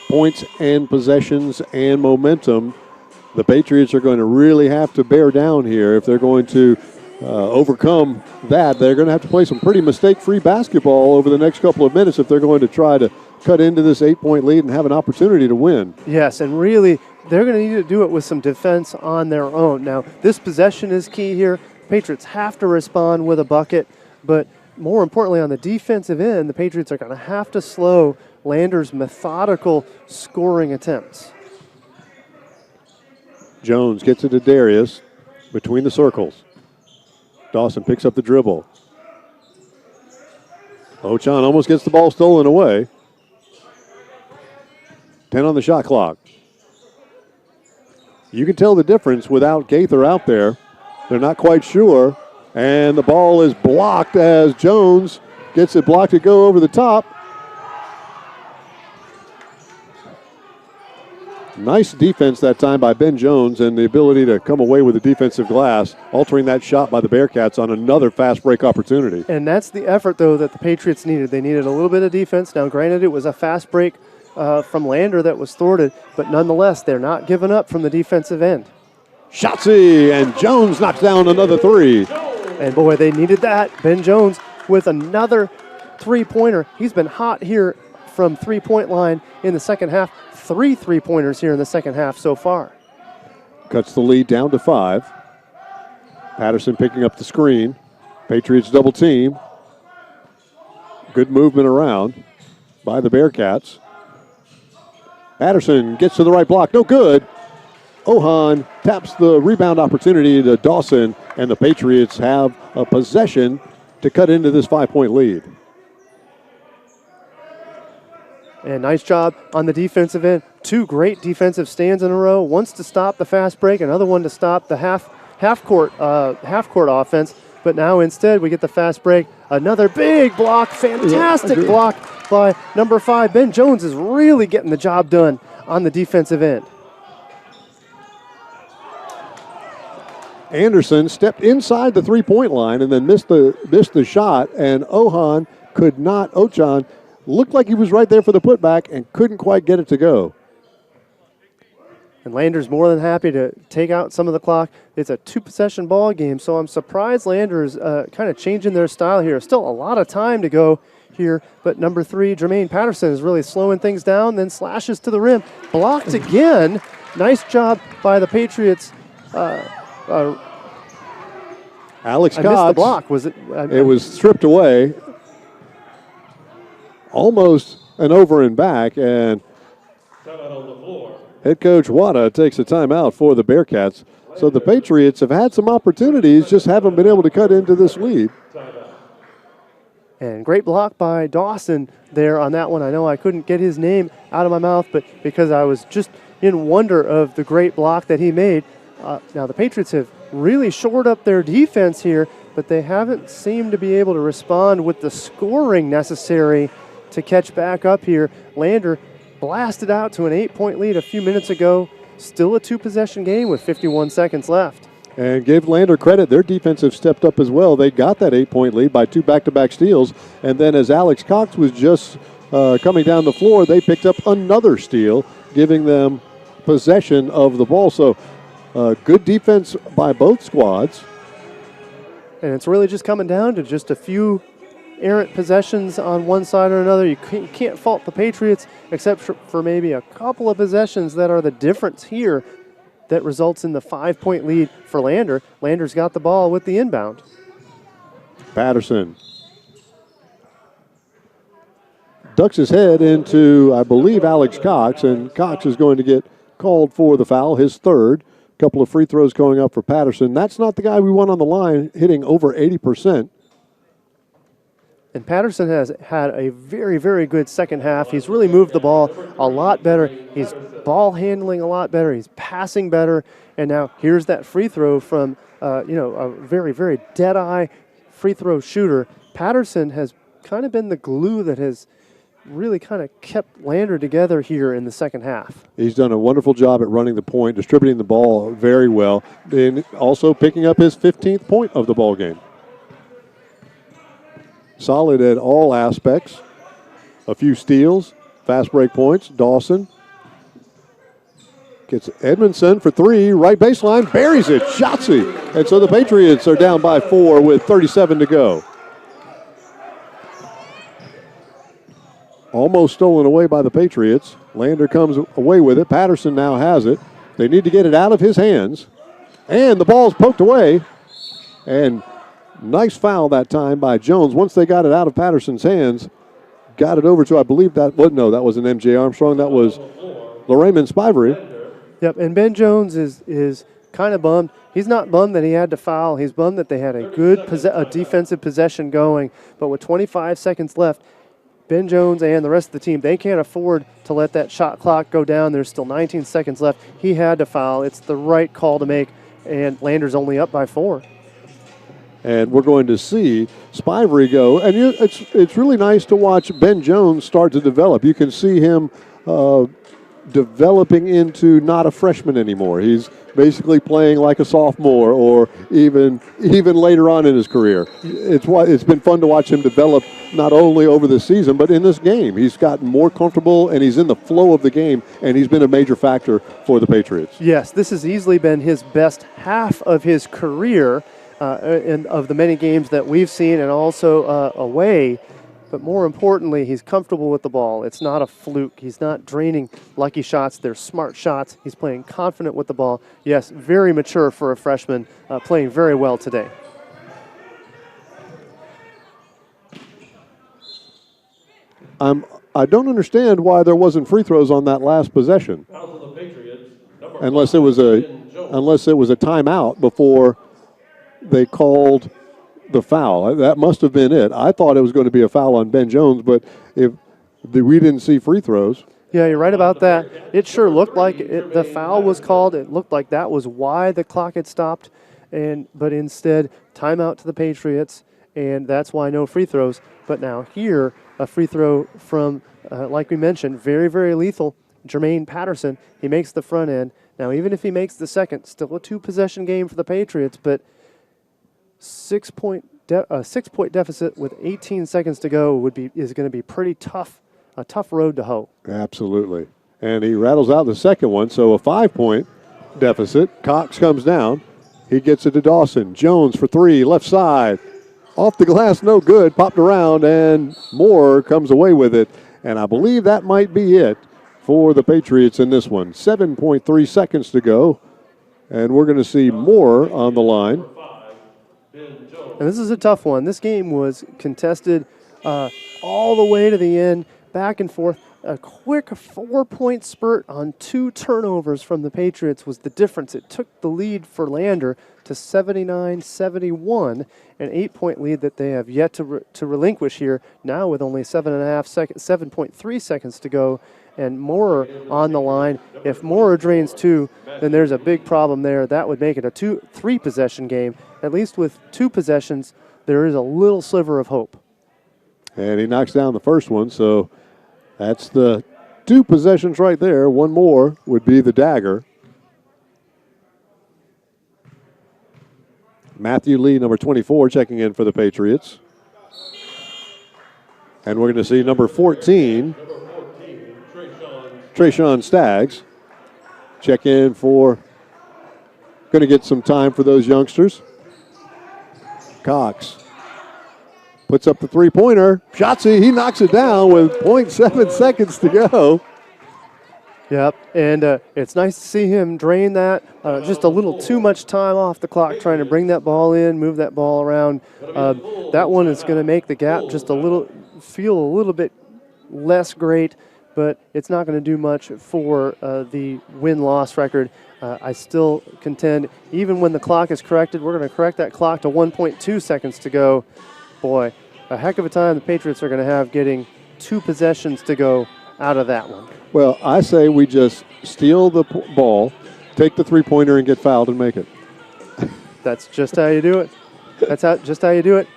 points and possessions and momentum. The Patriots are going to really have to bear down here if they're going to overcome that. They're going to have to play some pretty mistake-free basketball over the next couple of minutes if they're going to try to cut into this 8-point lead and have an opportunity to win. Yes, and really, they're going to need to do it with some defense on their own. Now, this possession is key here. Patriots have to respond with a bucket, but more importantly, on the defensive end, the Patriots are going to have to slow Lander's methodical scoring attempts. Jones gets it to Darius between the circles. Dawson picks up the dribble. Ochan almost gets the ball stolen away. 10 on the shot clock. You can tell the difference without Gaither out there. They're not quite sure. And the ball is blocked as Jones gets it blocked to go over the top. Nice defense that time by Ben Jones and the ability to come away with the defensive glass, altering that shot by the Bearcats on another fast break opportunity. And that's the effort, though, that the Patriots needed. They needed a little bit of defense. Now, granted, it was a fast break from Lander that was thwarted, but nonetheless, they're not giving up from the defensive end. Shotzzy, and Jones knocks down another three. And boy, they needed that. Ben Jones with another three-pointer. He's been hot here from three-point line in the second half. 3 3-pointers here in the second half so far. Cuts the lead down to 5. Patterson picking up the screen. Patriots double team. Good movement around by the Bearcats. Patterson gets to the right block. No good. Ohan taps the rebound opportunity to Dawson, and the Patriots have a possession to cut into this 5-point lead. And nice job on the defensive end. 2 great defensive stands in a row. Once to stop the fast break, another one to stop the half court offense. But now instead we get the fast break. Another big block, fantastic block by number 5. Ben Jones is really getting the job done on the defensive end. Anderson stepped inside the 3-point line and then missed the shot, and Ochan looked like he was right there for the putback and couldn't quite get it to go. And Lander's more than happy to take out some of the clock. It's a 2-possession ball game, so I'm surprised Lander's kind of changing their style here. Still a lot of time to go here, but number 3, Jermaine Patterson, is really slowing things down, then slashes to the rim. Blocked again. Nice job by the Patriots. Alex Cox. I missed the block. Was it? It was stripped away. Almost an over and back, and head coach Wada takes a timeout for the Bearcats. So the Patriots have had some opportunities, just haven't been able to cut into this lead. And great block by Dawson there on that one. I know I couldn't get his name out of my mouth, but because I was just in wonder of the great block that he made. Now the Patriots have really shored up their defense here, but they haven't seemed to be able to respond with the scoring necessary to catch back up here. Lander blasted out to an 8-point lead a few minutes ago. Still a 2-possession game with 51 seconds left. And give Lander credit, their defense have stepped up as well. They got that 8-point lead by 2 back-to-back steals. And then as Alex Cox was just coming down the floor, they picked up another steal, giving them possession of the ball. So good defense by both squads. And it's really just coming down to just a few errant possessions on one side or another. You can't fault the Patriots except for maybe a couple of possessions that are the difference here that results in the 5-point lead for Lander. Lander's got the ball with the inbound. Patterson ducks his head into, I believe, Alex Cox, and Cox is going to get called for the foul, his third. Couple of free throws going up for Patterson. That's not the guy we want on the line, hitting over 80%. And Patterson has had a very, very good second half. He's really moved the ball a lot better. He's ball handling a lot better. He's passing better. And now here's that free throw from, a very, very dead-eye free throw shooter. Patterson has kind of been the glue that has really kind of kept Lander together here in the second half. He's done a wonderful job at running the point, distributing the ball very well, and also picking up his 15th point of the ball game. Solid at all aspects. A few steals, fast break points. Dawson gets Edmondson for 3, right baseline, buries it, Shotzzy. And so the Patriots are down by 4 with 37 to go. Almost stolen away by the Patriots. Lander comes away with it. Patterson now has it. They need to get it out of his hands. And the ball's poked away. And nice foul that time by Jones. Once they got it out of Patterson's hands, got it over to, I believe that was an MJ Armstrong. That was Laraymond Spivery. Yep, and Ben Jones is kind of bummed. He's not bummed that he had to foul. He's bummed that they had a good defensive possession going. But with 25 seconds left, Ben Jones and the rest of the team, they can't afford to let that shot clock go down. There's still 19 seconds left. He had to foul. It's the right call to make, and Lander's only up by 4. And we're going to see Spivery go. And it's really nice to watch Ben Jones start to develop. You can see him developing into not a freshman anymore. He's basically playing like a sophomore, or even later on in his career. It's been fun to watch him develop, not only over the season but in this game. He's gotten more comfortable and he's in the flow of the game, and he's been a major factor for the Patriots. Yes, this has easily been his best half of his career, and of the many games that we've seen, and also away. But more importantly, he's comfortable with the ball. It's not a fluke. He's not draining lucky shots. They're smart shots. He's playing confident with the ball. Yes, very mature for a freshman, playing very well today. I don't understand why there wasn't free throws on that last possession, unless it was a timeout before they called the foul. That must have been it. I thought it was going to be a foul on Ben Jones, but if we didn't see free throws. Yeah, you're right about that. It sure looked like the foul was called. It looked like that was why the clock had stopped, but instead, timeout to the Patriots, and that's why no free throws. But now here, a free throw from, like we mentioned, very, very lethal, Jermaine Patterson. He makes the front end. Now, even if he makes the second, still a two-possession game for the Patriots, but a 6-point deficit with 18 seconds to go is going to be pretty tough, a tough road to hoe. Absolutely. And he rattles out the second one, so a 5-point deficit. Cox comes down. He gets it to Dawson. Jones for three, left side. Off the glass, no good. Popped around, and Moore comes away with it. And I believe that might be it for the Patriots in this one. 7.3 seconds to go. And we're going to see Moore on the line. And this is a tough one. This game was contested all the way to the end, back and forth. A quick 4-point spurt on 2 turnovers from the Patriots was the difference. It took the lead for Lander to 79-71, an 8-point lead that they have yet to relinquish here, now with only 7.3 seconds to go. And Moore on the line. If Moore drains 2, then there's a big problem there. That would make it a 3-possession game. At least with 2 possessions, there is a little sliver of hope. And he knocks down the first one, so that's the 2 possessions right there. One more would be the dagger. Matthew Lee, number 24, checking in for the Patriots. And we're going to see number 14, Trayshawn Staggs, check in for, going to get some time for those youngsters. Cox puts up the three-pointer. Shotzi, he knocks it down with 0.7 seconds to go. Yep, and it's nice to see him drain that. Just a little too much time off the clock trying to bring that ball in, move that ball around. That one is going to make the gap just feel a little bit less great, but it's not going to do much for the win-loss record. I still contend, even when the clock is corrected, we're going to correct that clock to 1.2 seconds to go. Boy, a heck of a time the Patriots are going to have getting 2 possessions to go out of that one. Well, I say we just steal the ball, take the three-pointer, and get fouled and make it. That's just how you do it. That's just how you do it.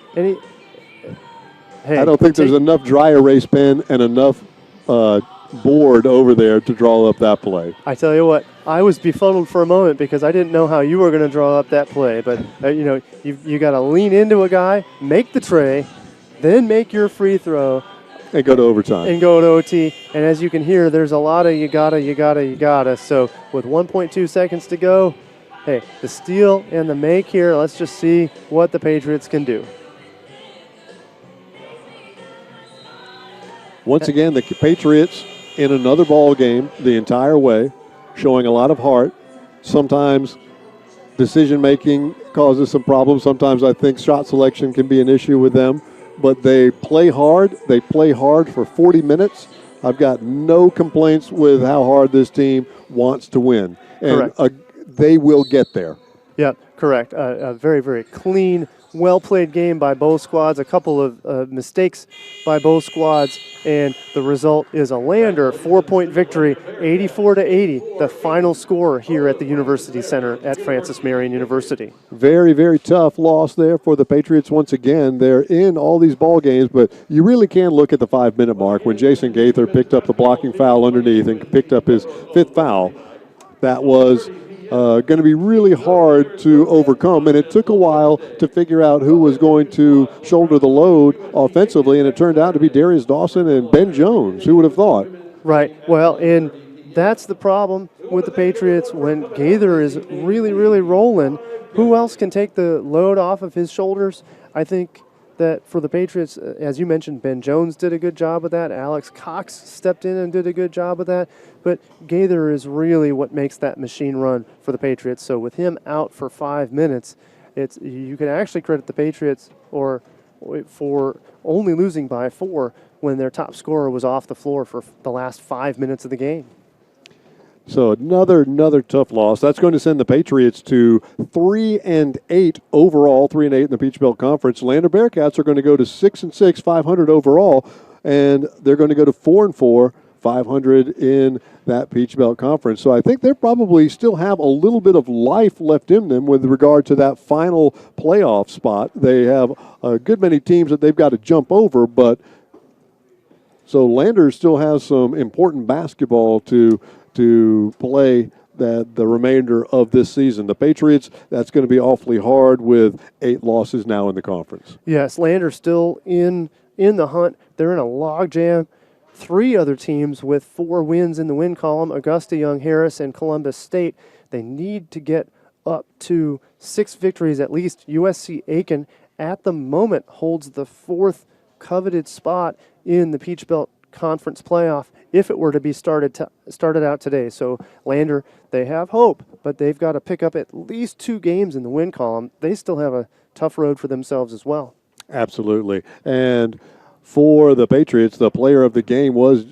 I don't think there's enough dry erase pen and enough board over there to draw up that play. I tell you what, I was befuddled for a moment because I didn't know how you were going to draw up that play. But, you got to lean into a guy, make the tray, then make your free throw. And go to overtime. And go to OT. And as you can hear, there's a lot of you gotta. So with 1.2 seconds to go, hey, the steal and the make here, let's just see what the Patriots can do. Once again, the Patriots in another ball game the entire way, showing a lot of heart. Sometimes decision-making causes some problems. Sometimes I think shot selection can be an issue with them. But they play hard. They play hard for 40 minutes. I've got no complaints with how hard this team wants to win. And Correct. They will get there. Yeah, correct. A very, very clean well-played game by both squads, a couple of mistakes by both squads, and the result is a Lander 4-point victory, 84-80, the final score here at the University Center at Francis Marion University. Very, very tough loss there for the Patriots once again. They're in all these ball games, but you really can look at the 5-minute mark when Jason Gaither picked up the blocking foul underneath and picked up his 5th foul. That was going to be really hard to overcome, and it took a while to figure out who was going to shoulder the load offensively, and it turned out to be Darius Dawson and Ben Jones. Who would have thought? Right. Well, and that's the problem with the Patriots. When Gaither is really, really rolling, who else can take the load off of his shoulders? I think that for the Patriots, as you mentioned, Ben Jones did a good job with that. Alex Cox stepped in and did a good job with that. But Gaither is really what makes that machine run for the Patriots. So with him out for 5 minutes, you can actually credit the Patriots for only losing by 4 when their top scorer was off the floor for the last 5 minutes of the game. So another tough loss. That's going to send the Patriots to 3-8 overall, 3-8 in the Peach Belt Conference. Lander Bearcats are going to go to 6-6, 500 overall, and they're going to go to 4-4, 500 in that Peach Belt Conference. So I think they probably still have a little bit of life left in them with regard to that final playoff spot. They have a good many teams that they've got to jump over, but so Lander still has some important basketball to play the remainder of this season. The Patriots, that's going to be awfully hard with 8 losses now in the conference. Yes, Lander's still in the hunt. They're in a logjam. 3 other teams with 4 wins in the win column, Augusta, Young Harris, and Columbus State. They need to get up to 6 victories at least. USC Aiken at the moment holds the 4th coveted spot in the Peach Belt Conference playoff if it were to be started out today. So Lander, they have hope, but they've got to pick up at least 2 games in the win column. They still have a tough road for themselves as well. Absolutely. And for the Patriots, the player of the game was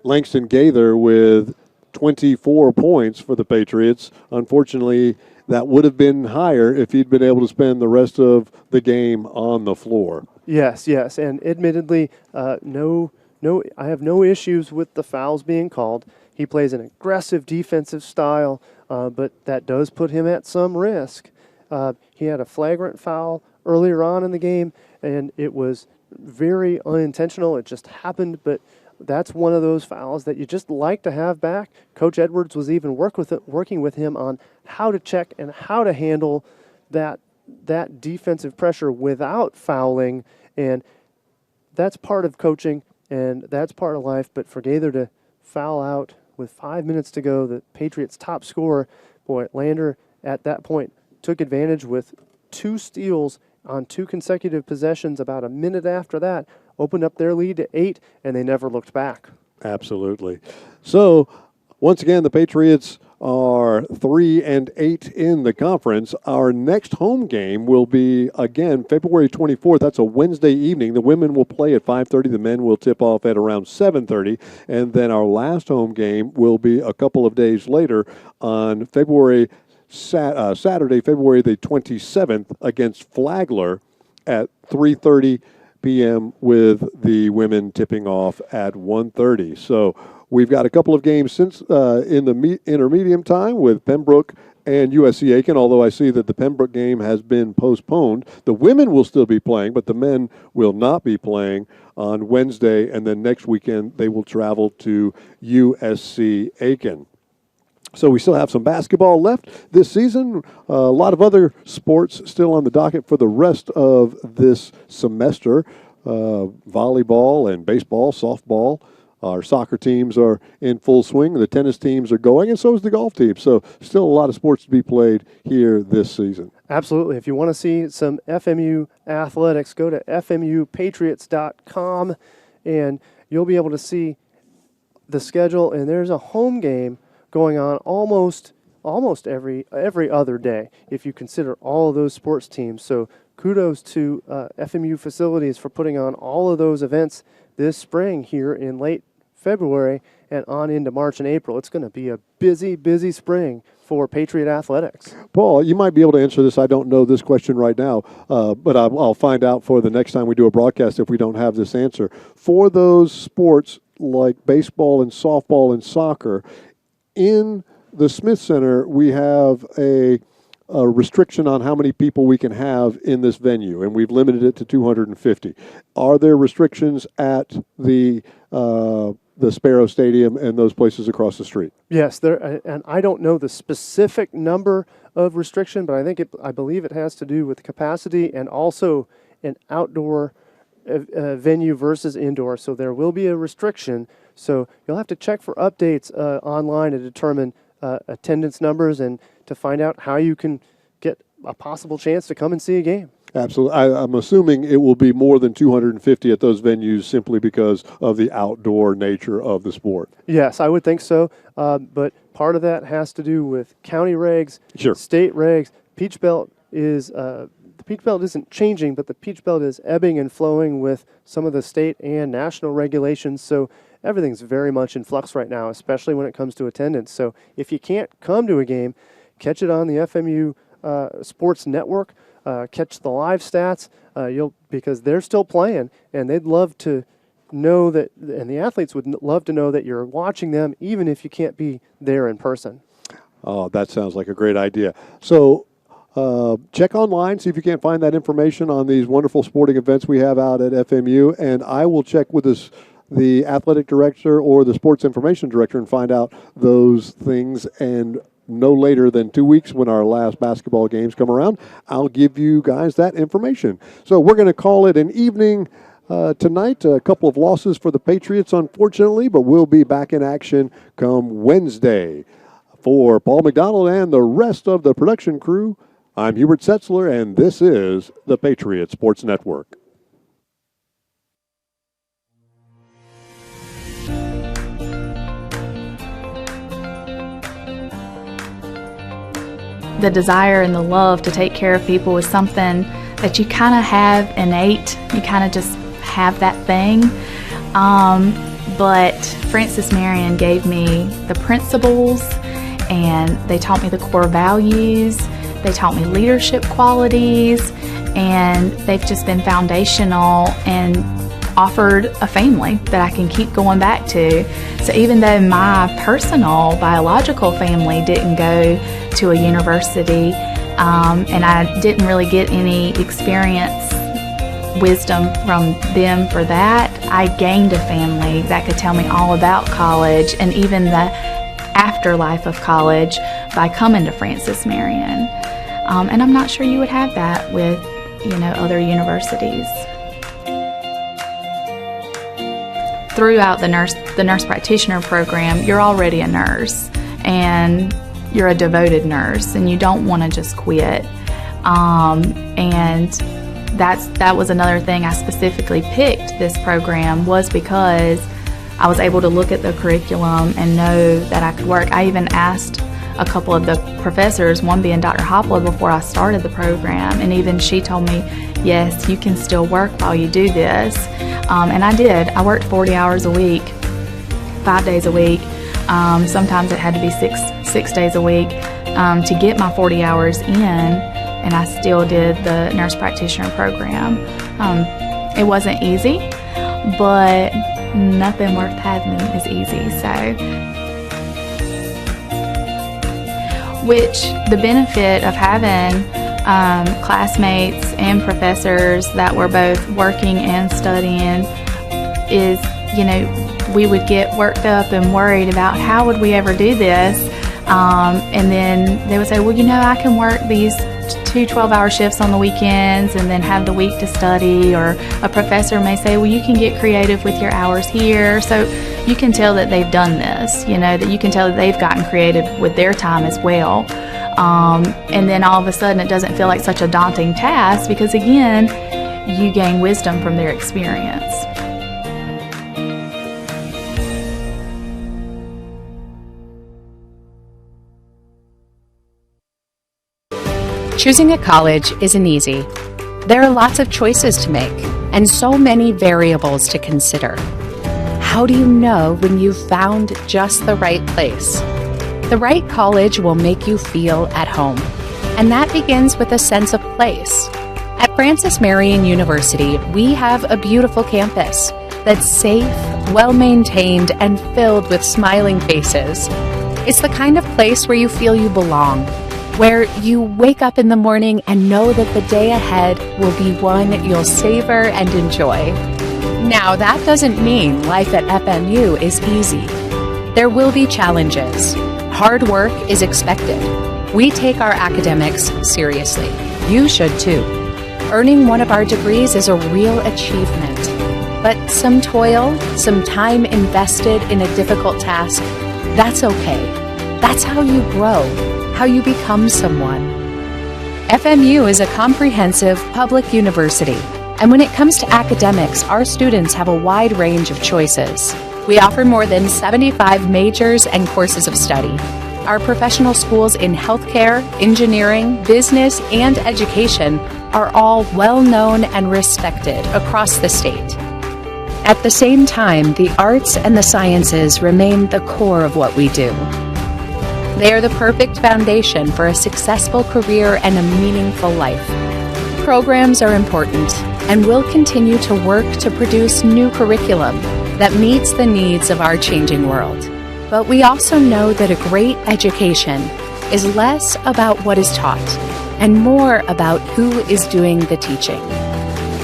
Langston Gaither with 24 points for the Patriots. Unfortunately, that would have been higher if he'd been able to spend the rest of the game on the floor. Yes, and admittedly, I have no issues with the fouls being called. He plays an aggressive defensive style, but that does put him at some risk. He had a flagrant foul earlier on in the game, and it was very unintentional. It just happened, but that's one of those fouls that you just like to have back. Coach Edwards was even working with him on how to check and how to handle that defensive pressure without fouling, and that's part of coaching, and that's part of life. But for Gaither to foul out with 5 minutes to go, the Patriots' top scorer, boy, Lander at that point took advantage with 2 steals on 2 consecutive possessions. About a minute after that, opened up their lead to 8, and they never looked back. Absolutely. So, once again, the Patriots are 3-8 in the conference. Our next home game will be, again, February 24th. That's a Wednesday evening. The women will play at 5:30. The men will tip off at around 7:30. And then our last home game will be a couple of days later on Saturday, February the 27th, against Flagler at 3:30 p.m. with the women tipping off at 1:30. So we've got a couple of games since in the intermediate time with Pembroke and USC Aiken, although I see that the Pembroke game has been postponed. The women will still be playing, but the men will not be playing on Wednesday, and then next weekend they will travel to USC Aiken. So we still have some basketball left this season. A lot of other sports still on the docket for the rest of this semester. Volleyball and baseball, softball. Our soccer teams are in full swing. The tennis teams are going, and so is the golf team. So still a lot of sports to be played here this season. Absolutely. If you want to see some FMU athletics, go to FMUpatriots.com, and you'll be able to see the schedule. And there's a home game going on almost every other day if you consider all of those sports teams. So kudos to FMU facilities for putting on all of those events this spring here in late February, and on into March and April. It's going to be a busy, busy spring for Patriot athletics. Paul, you might be able to answer this. I don't know this question right now, but I'll find out for the next time we do a broadcast if we don't have this answer. For those sports like baseball and softball and soccer, in the Smith Center, we have a restriction on how many people we can have in this venue, and we've limited it to 250. Are there restrictions at the Sparrow Stadium and those places across the street? Yes, there, and I don't know the specific number of restriction, but I believe it has to do with capacity and also an outdoor venue versus indoor. So there will be a restriction. So you'll have to check for updates online to determine attendance numbers and to find out how you can get a possible chance to come and see a game. Absolutely. I'm assuming it will be more than 250 at those venues simply because of the outdoor nature of the sport. Yes, I would think so. But part of that has to do with county regs, sure, state regs. Peach Belt is the Peach Belt isn't changing, but the Peach Belt is ebbing and flowing with some of the state and national regulations. So everything's very much in flux right now, especially when it comes to attendance. So if you can't come to a game, catch it on the FMU Sports Network. Catch the live stats, because they're still playing, and they'd love to know that, and the athletes would love to know that you're watching them, even if you can't be there in person. Oh, that sounds like a great idea. So check online, see if you can't find that information on these wonderful sporting events we have out at FMU, and I will check with the athletic director or the sports information director and find out those things, and no later than 2 weeks when our last basketball games come around, I'll give you guys that information. So we're going to call it an evening tonight. A couple of losses for the Patriots, unfortunately, but we'll be back in action come Wednesday. For Paul McDonald and the rest of the production crew, I'm Hubert Setzler, and this is the Patriot Sports Network. The desire and the love to take care of people is something that you kind of have innate. You kind of just have that thing. But Francis Marion gave me the principles, and they taught me the core values. They taught me leadership qualities, and they've just been foundational and offered a family that I can keep going back to. So even though my personal biological family didn't go to a university, and I didn't really get any experience, wisdom from them for that, I gained a family that could tell me all about college and even the afterlife of college by coming to Francis Marion. And I'm not sure you would have that with, other universities. Throughout the nurse practitioner program, you're already a nurse, and you're a devoted nurse, and you don't want to just quit. And that was another thing I specifically picked this program, was because I was able to look at the curriculum and know that I could work. I even asked a couple of the professors, one being Dr. Hopla, before I started the program, and even she told me, yes, you can still work while you do this. And I did. I worked 40 hours a week, 5 days a week. Sometimes it had to be six days a week to get my 40 hours in, and I still did the nurse practitioner program. It wasn't easy, but nothing worth having is easy. Which the benefit of having classmates and professors that were both working and studying is, we would get worked up and worried about how would we ever do this. And then they would say, well, I can work these 2 12-hour shifts on the weekends and then have the week to study. Or a professor may say, well, you can get creative with your hours here. So you can tell that they've done this, that you can tell that they've gotten creative with their time as well. And then all of a sudden it doesn't feel like such a daunting task because, again, you gain wisdom from their experience. Choosing a college isn't easy. There are lots of choices to make and so many variables to consider. how do you know when you've found just the right place? The right college will make you feel at home, and that begins with a sense of place. At Francis Marion University, we have a beautiful campus that's safe, well-maintained, and filled with smiling faces. It's the kind of place where you feel you belong, where you wake up in the morning and know that the day ahead will be one you'll savor and enjoy. Now, that doesn't mean life at FMU is easy. There will be challenges. Hard work is expected. We take our academics seriously. You should too. Earning one of our degrees is a real achievement. But some toil, some time invested in a difficult task, that's okay. That's how you grow, how you become someone. FMU is a comprehensive public university, and when it comes to academics, our students have a wide range of choices. We offer more than 75 majors and courses of study. Our professional schools in healthcare, engineering, business, and education are all well known and respected across the state. At the same time, the arts and the sciences remain the core of what we do. They are the perfect foundation for a successful career and a meaningful life. Programs are important, and we'll continue to work to produce new curriculum that meets the needs of our changing world. But we also know that a great education is less about what is taught and more about who is doing the teaching.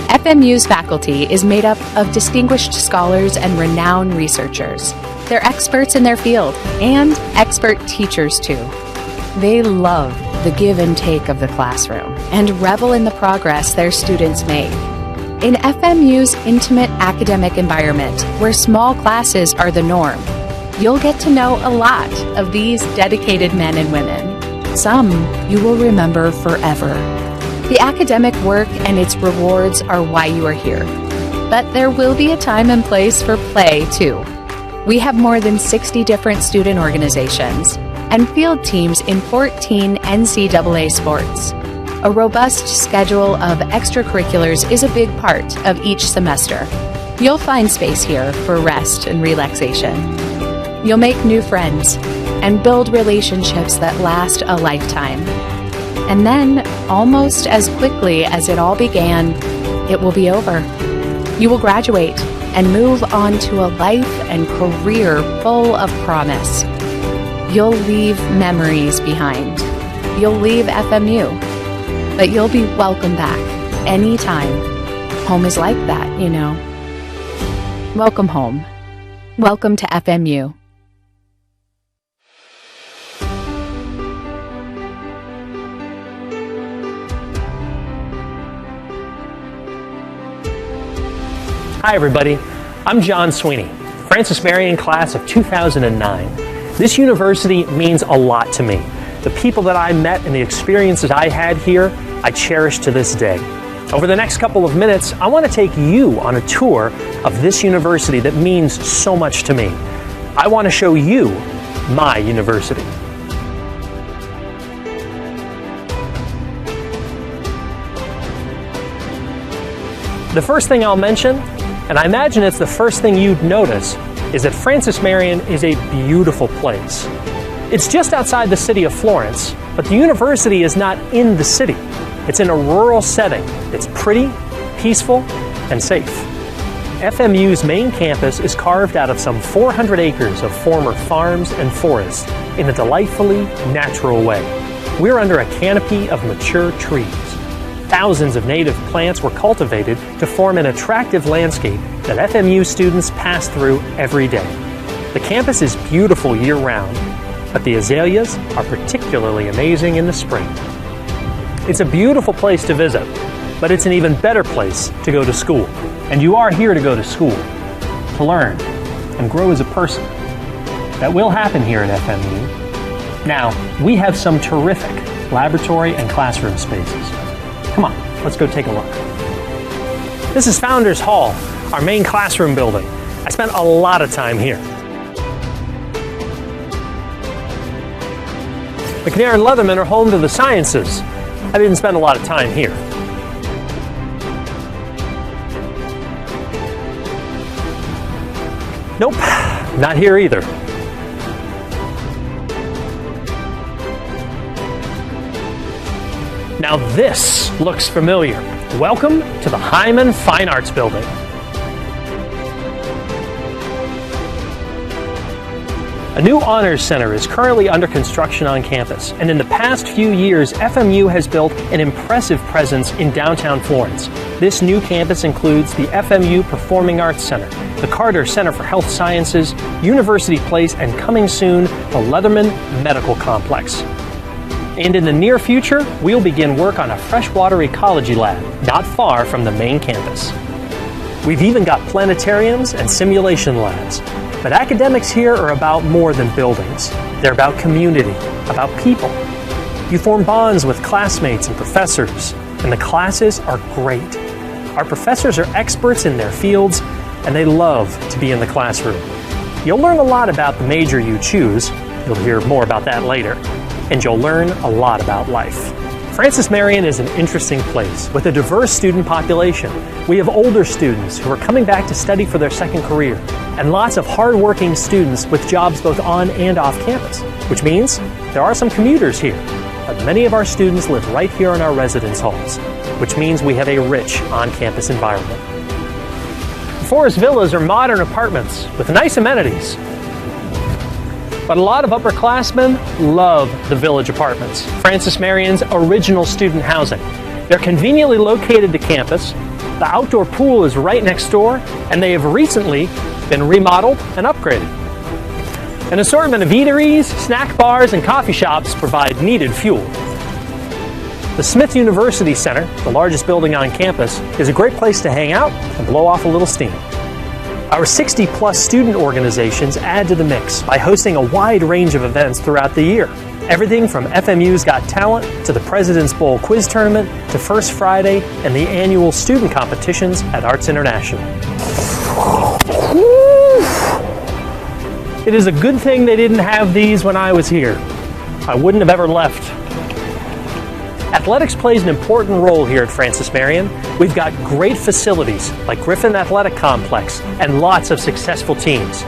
FMU's faculty is made up of distinguished scholars and renowned researchers. They're experts in their field and expert teachers too. They love the give and take of the classroom and revel in the progress their students make. In FMU's intimate academic environment, where small classes are the norm, you'll get to know a lot of these dedicated men and women. Some you will remember forever. The academic work and its rewards are why you are here. But there will be a time and place for play, too. We have more than 60 different student organizations and field teams in 14 NCAA sports. A robust schedule of extracurriculars is a big part of each semester. You'll find space here for rest and relaxation. You'll make new friends and build relationships that last a lifetime. And then, almost as quickly as it all began, it will be over. You will graduate and move on to a life and career full of promise. You'll leave memories behind. You'll leave FMU, but you'll be welcome back anytime. Home is like that, you know. Welcome home. Welcome to FMU. Hi everybody, I'm John Sweeney, Francis Marion class of 2009. This university means a lot to me. The people that I met and the experiences I had here, I cherish to this day. Over the next couple of minutes, I want to take you on a tour of this university that means so much to me. I want to show you my university. The first thing I'll mention, and I imagine it's the first thing you'd notice, is that Francis Marion is a beautiful place. It's just outside the city of Florence, but the university is not in the city. It's in a rural setting. It's pretty, peaceful, and safe. FMU's main campus is carved out of some 400 acres of former farms and forests in a delightfully natural way. We're under a canopy of mature trees. Thousands of native plants were cultivated to form an attractive landscape that FMU students pass through every day. The campus is beautiful year-round, but the azaleas are particularly amazing in the spring. It's a beautiful place to visit, but it's an even better place to go to school. And you are here to go to school, to learn, and grow as a person. That will happen here at FMU. Now, we have some terrific laboratory and classroom spaces. Come on, let's go take a look. This is Founders Hall, our main classroom building. I spent a lot of time here. McNair and Leatherman are home to the sciences. I didn't spend a lot of time here. Nope, not here either. Now this looks familiar. Welcome to the Hyman Fine Arts Building. A new honors center is currently under construction on campus, and in the past few years, FMU has built an impressive presence in downtown Florence. This new campus includes the FMU Performing Arts Center, the Carter Center for Health Sciences, University Place, and coming soon, the Leatherman Medical Complex. And in the near future, we'll begin work on a freshwater ecology lab not far from the main campus. We've even got planetariums and simulation labs. But academics here are about more than buildings. They're about community, about people. You form bonds with classmates and professors, and the classes are great. Our professors are experts in their fields, and they love to be in the classroom. You'll learn a lot about the major you choose. You'll hear more about that later. And you'll learn a lot about life. Francis Marion is an interesting place with a diverse student population. We have older students who are coming back to study for their second career, and lots of hard-working students with jobs both on and off campus, which means there are some commuters here. But many of our students live right here in our residence halls, which means we have a rich on-campus environment. Forest Villas are modern apartments with nice amenities. But a lot of upperclassmen love the Village Apartments, Francis Marion's original student housing. They're conveniently located to campus, the outdoor pool is right next door, and they have recently been remodeled and upgraded. An assortment of eateries, snack bars, and coffee shops provide needed fuel. The Smith University Center, the largest building on campus, is a great place to hang out and blow off a little steam. Our 60-plus student organizations add to the mix by hosting a wide range of events throughout the year. Everything from FMU's Got Talent to the President's Bowl Quiz Tournament to First Friday and the annual student competitions at Arts International. It is a good thing they didn't have these when I was here. I wouldn't have ever left. Athletics plays an important role here at Francis Marion. We've got great facilities like Griffin Athletic Complex and lots of successful teams.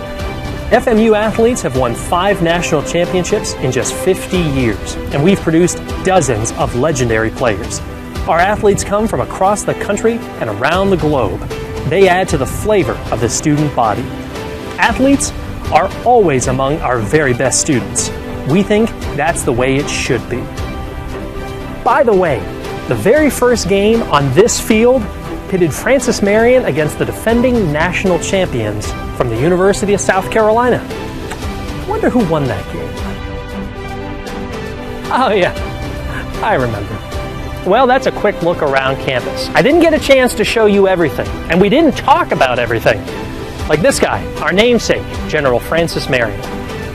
FMU athletes have won 5 national championships in just 50 years, and we've produced dozens of legendary players. Our athletes come from across the country and around the globe. They add to the flavor of the student body. Athletes are always among our very best students. We think that's the way it should be. By the way, the very first game on this field pitted Francis Marion against the defending national champions from the University of South Carolina. I wonder who won that game. Oh yeah, I remember. Well, that's a quick look around campus. I didn't get a chance to show you everything, and we didn't talk about everything. Like this guy, our namesake, General Francis Marion.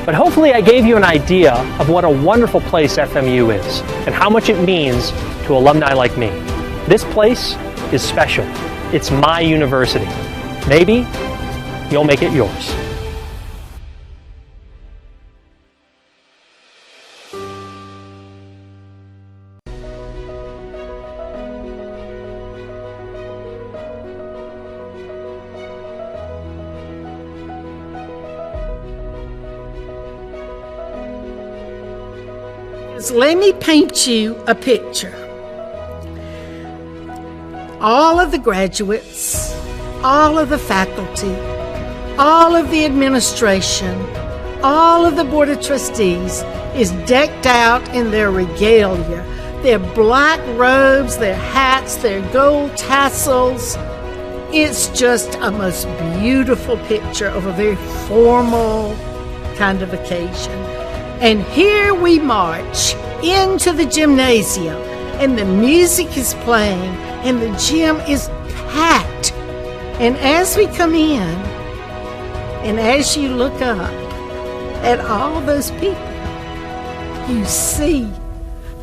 But hopefully I gave you an idea of what a wonderful place FMU is and how much it means to alumni like me. This place is special. It's my university. Maybe you'll make it yours. Let me paint you a picture. All of the graduates, all of the faculty, all of the administration, all of the Board of Trustees is decked out in their regalia. Their black robes, their hats, their gold tassels. It's just a most beautiful picture of a very formal kind of occasion. And here we march into the gymnasium, and the music is playing, and the gym is packed. And as we come in, and as you look up at all those people, you see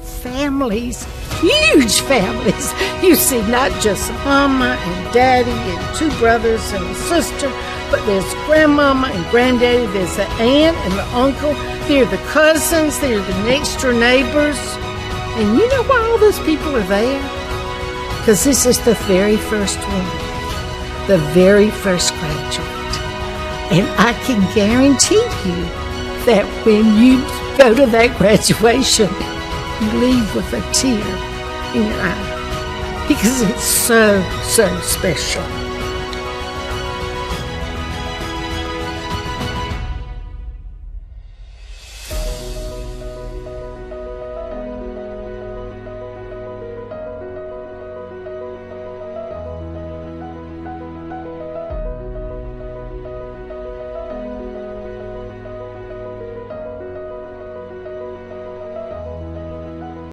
families, huge families. You see not just mama and daddy and 2 brothers and a sister, but there's grandmama and granddaddy, there's the aunt and the uncle, they're the cousins, they're the next door neighbors. And you know why all those people are there? Because this is the very first one, the very first graduate, And I can guarantee you that when you go to that graduation, you leave with a tear in your eye because it's so, so special.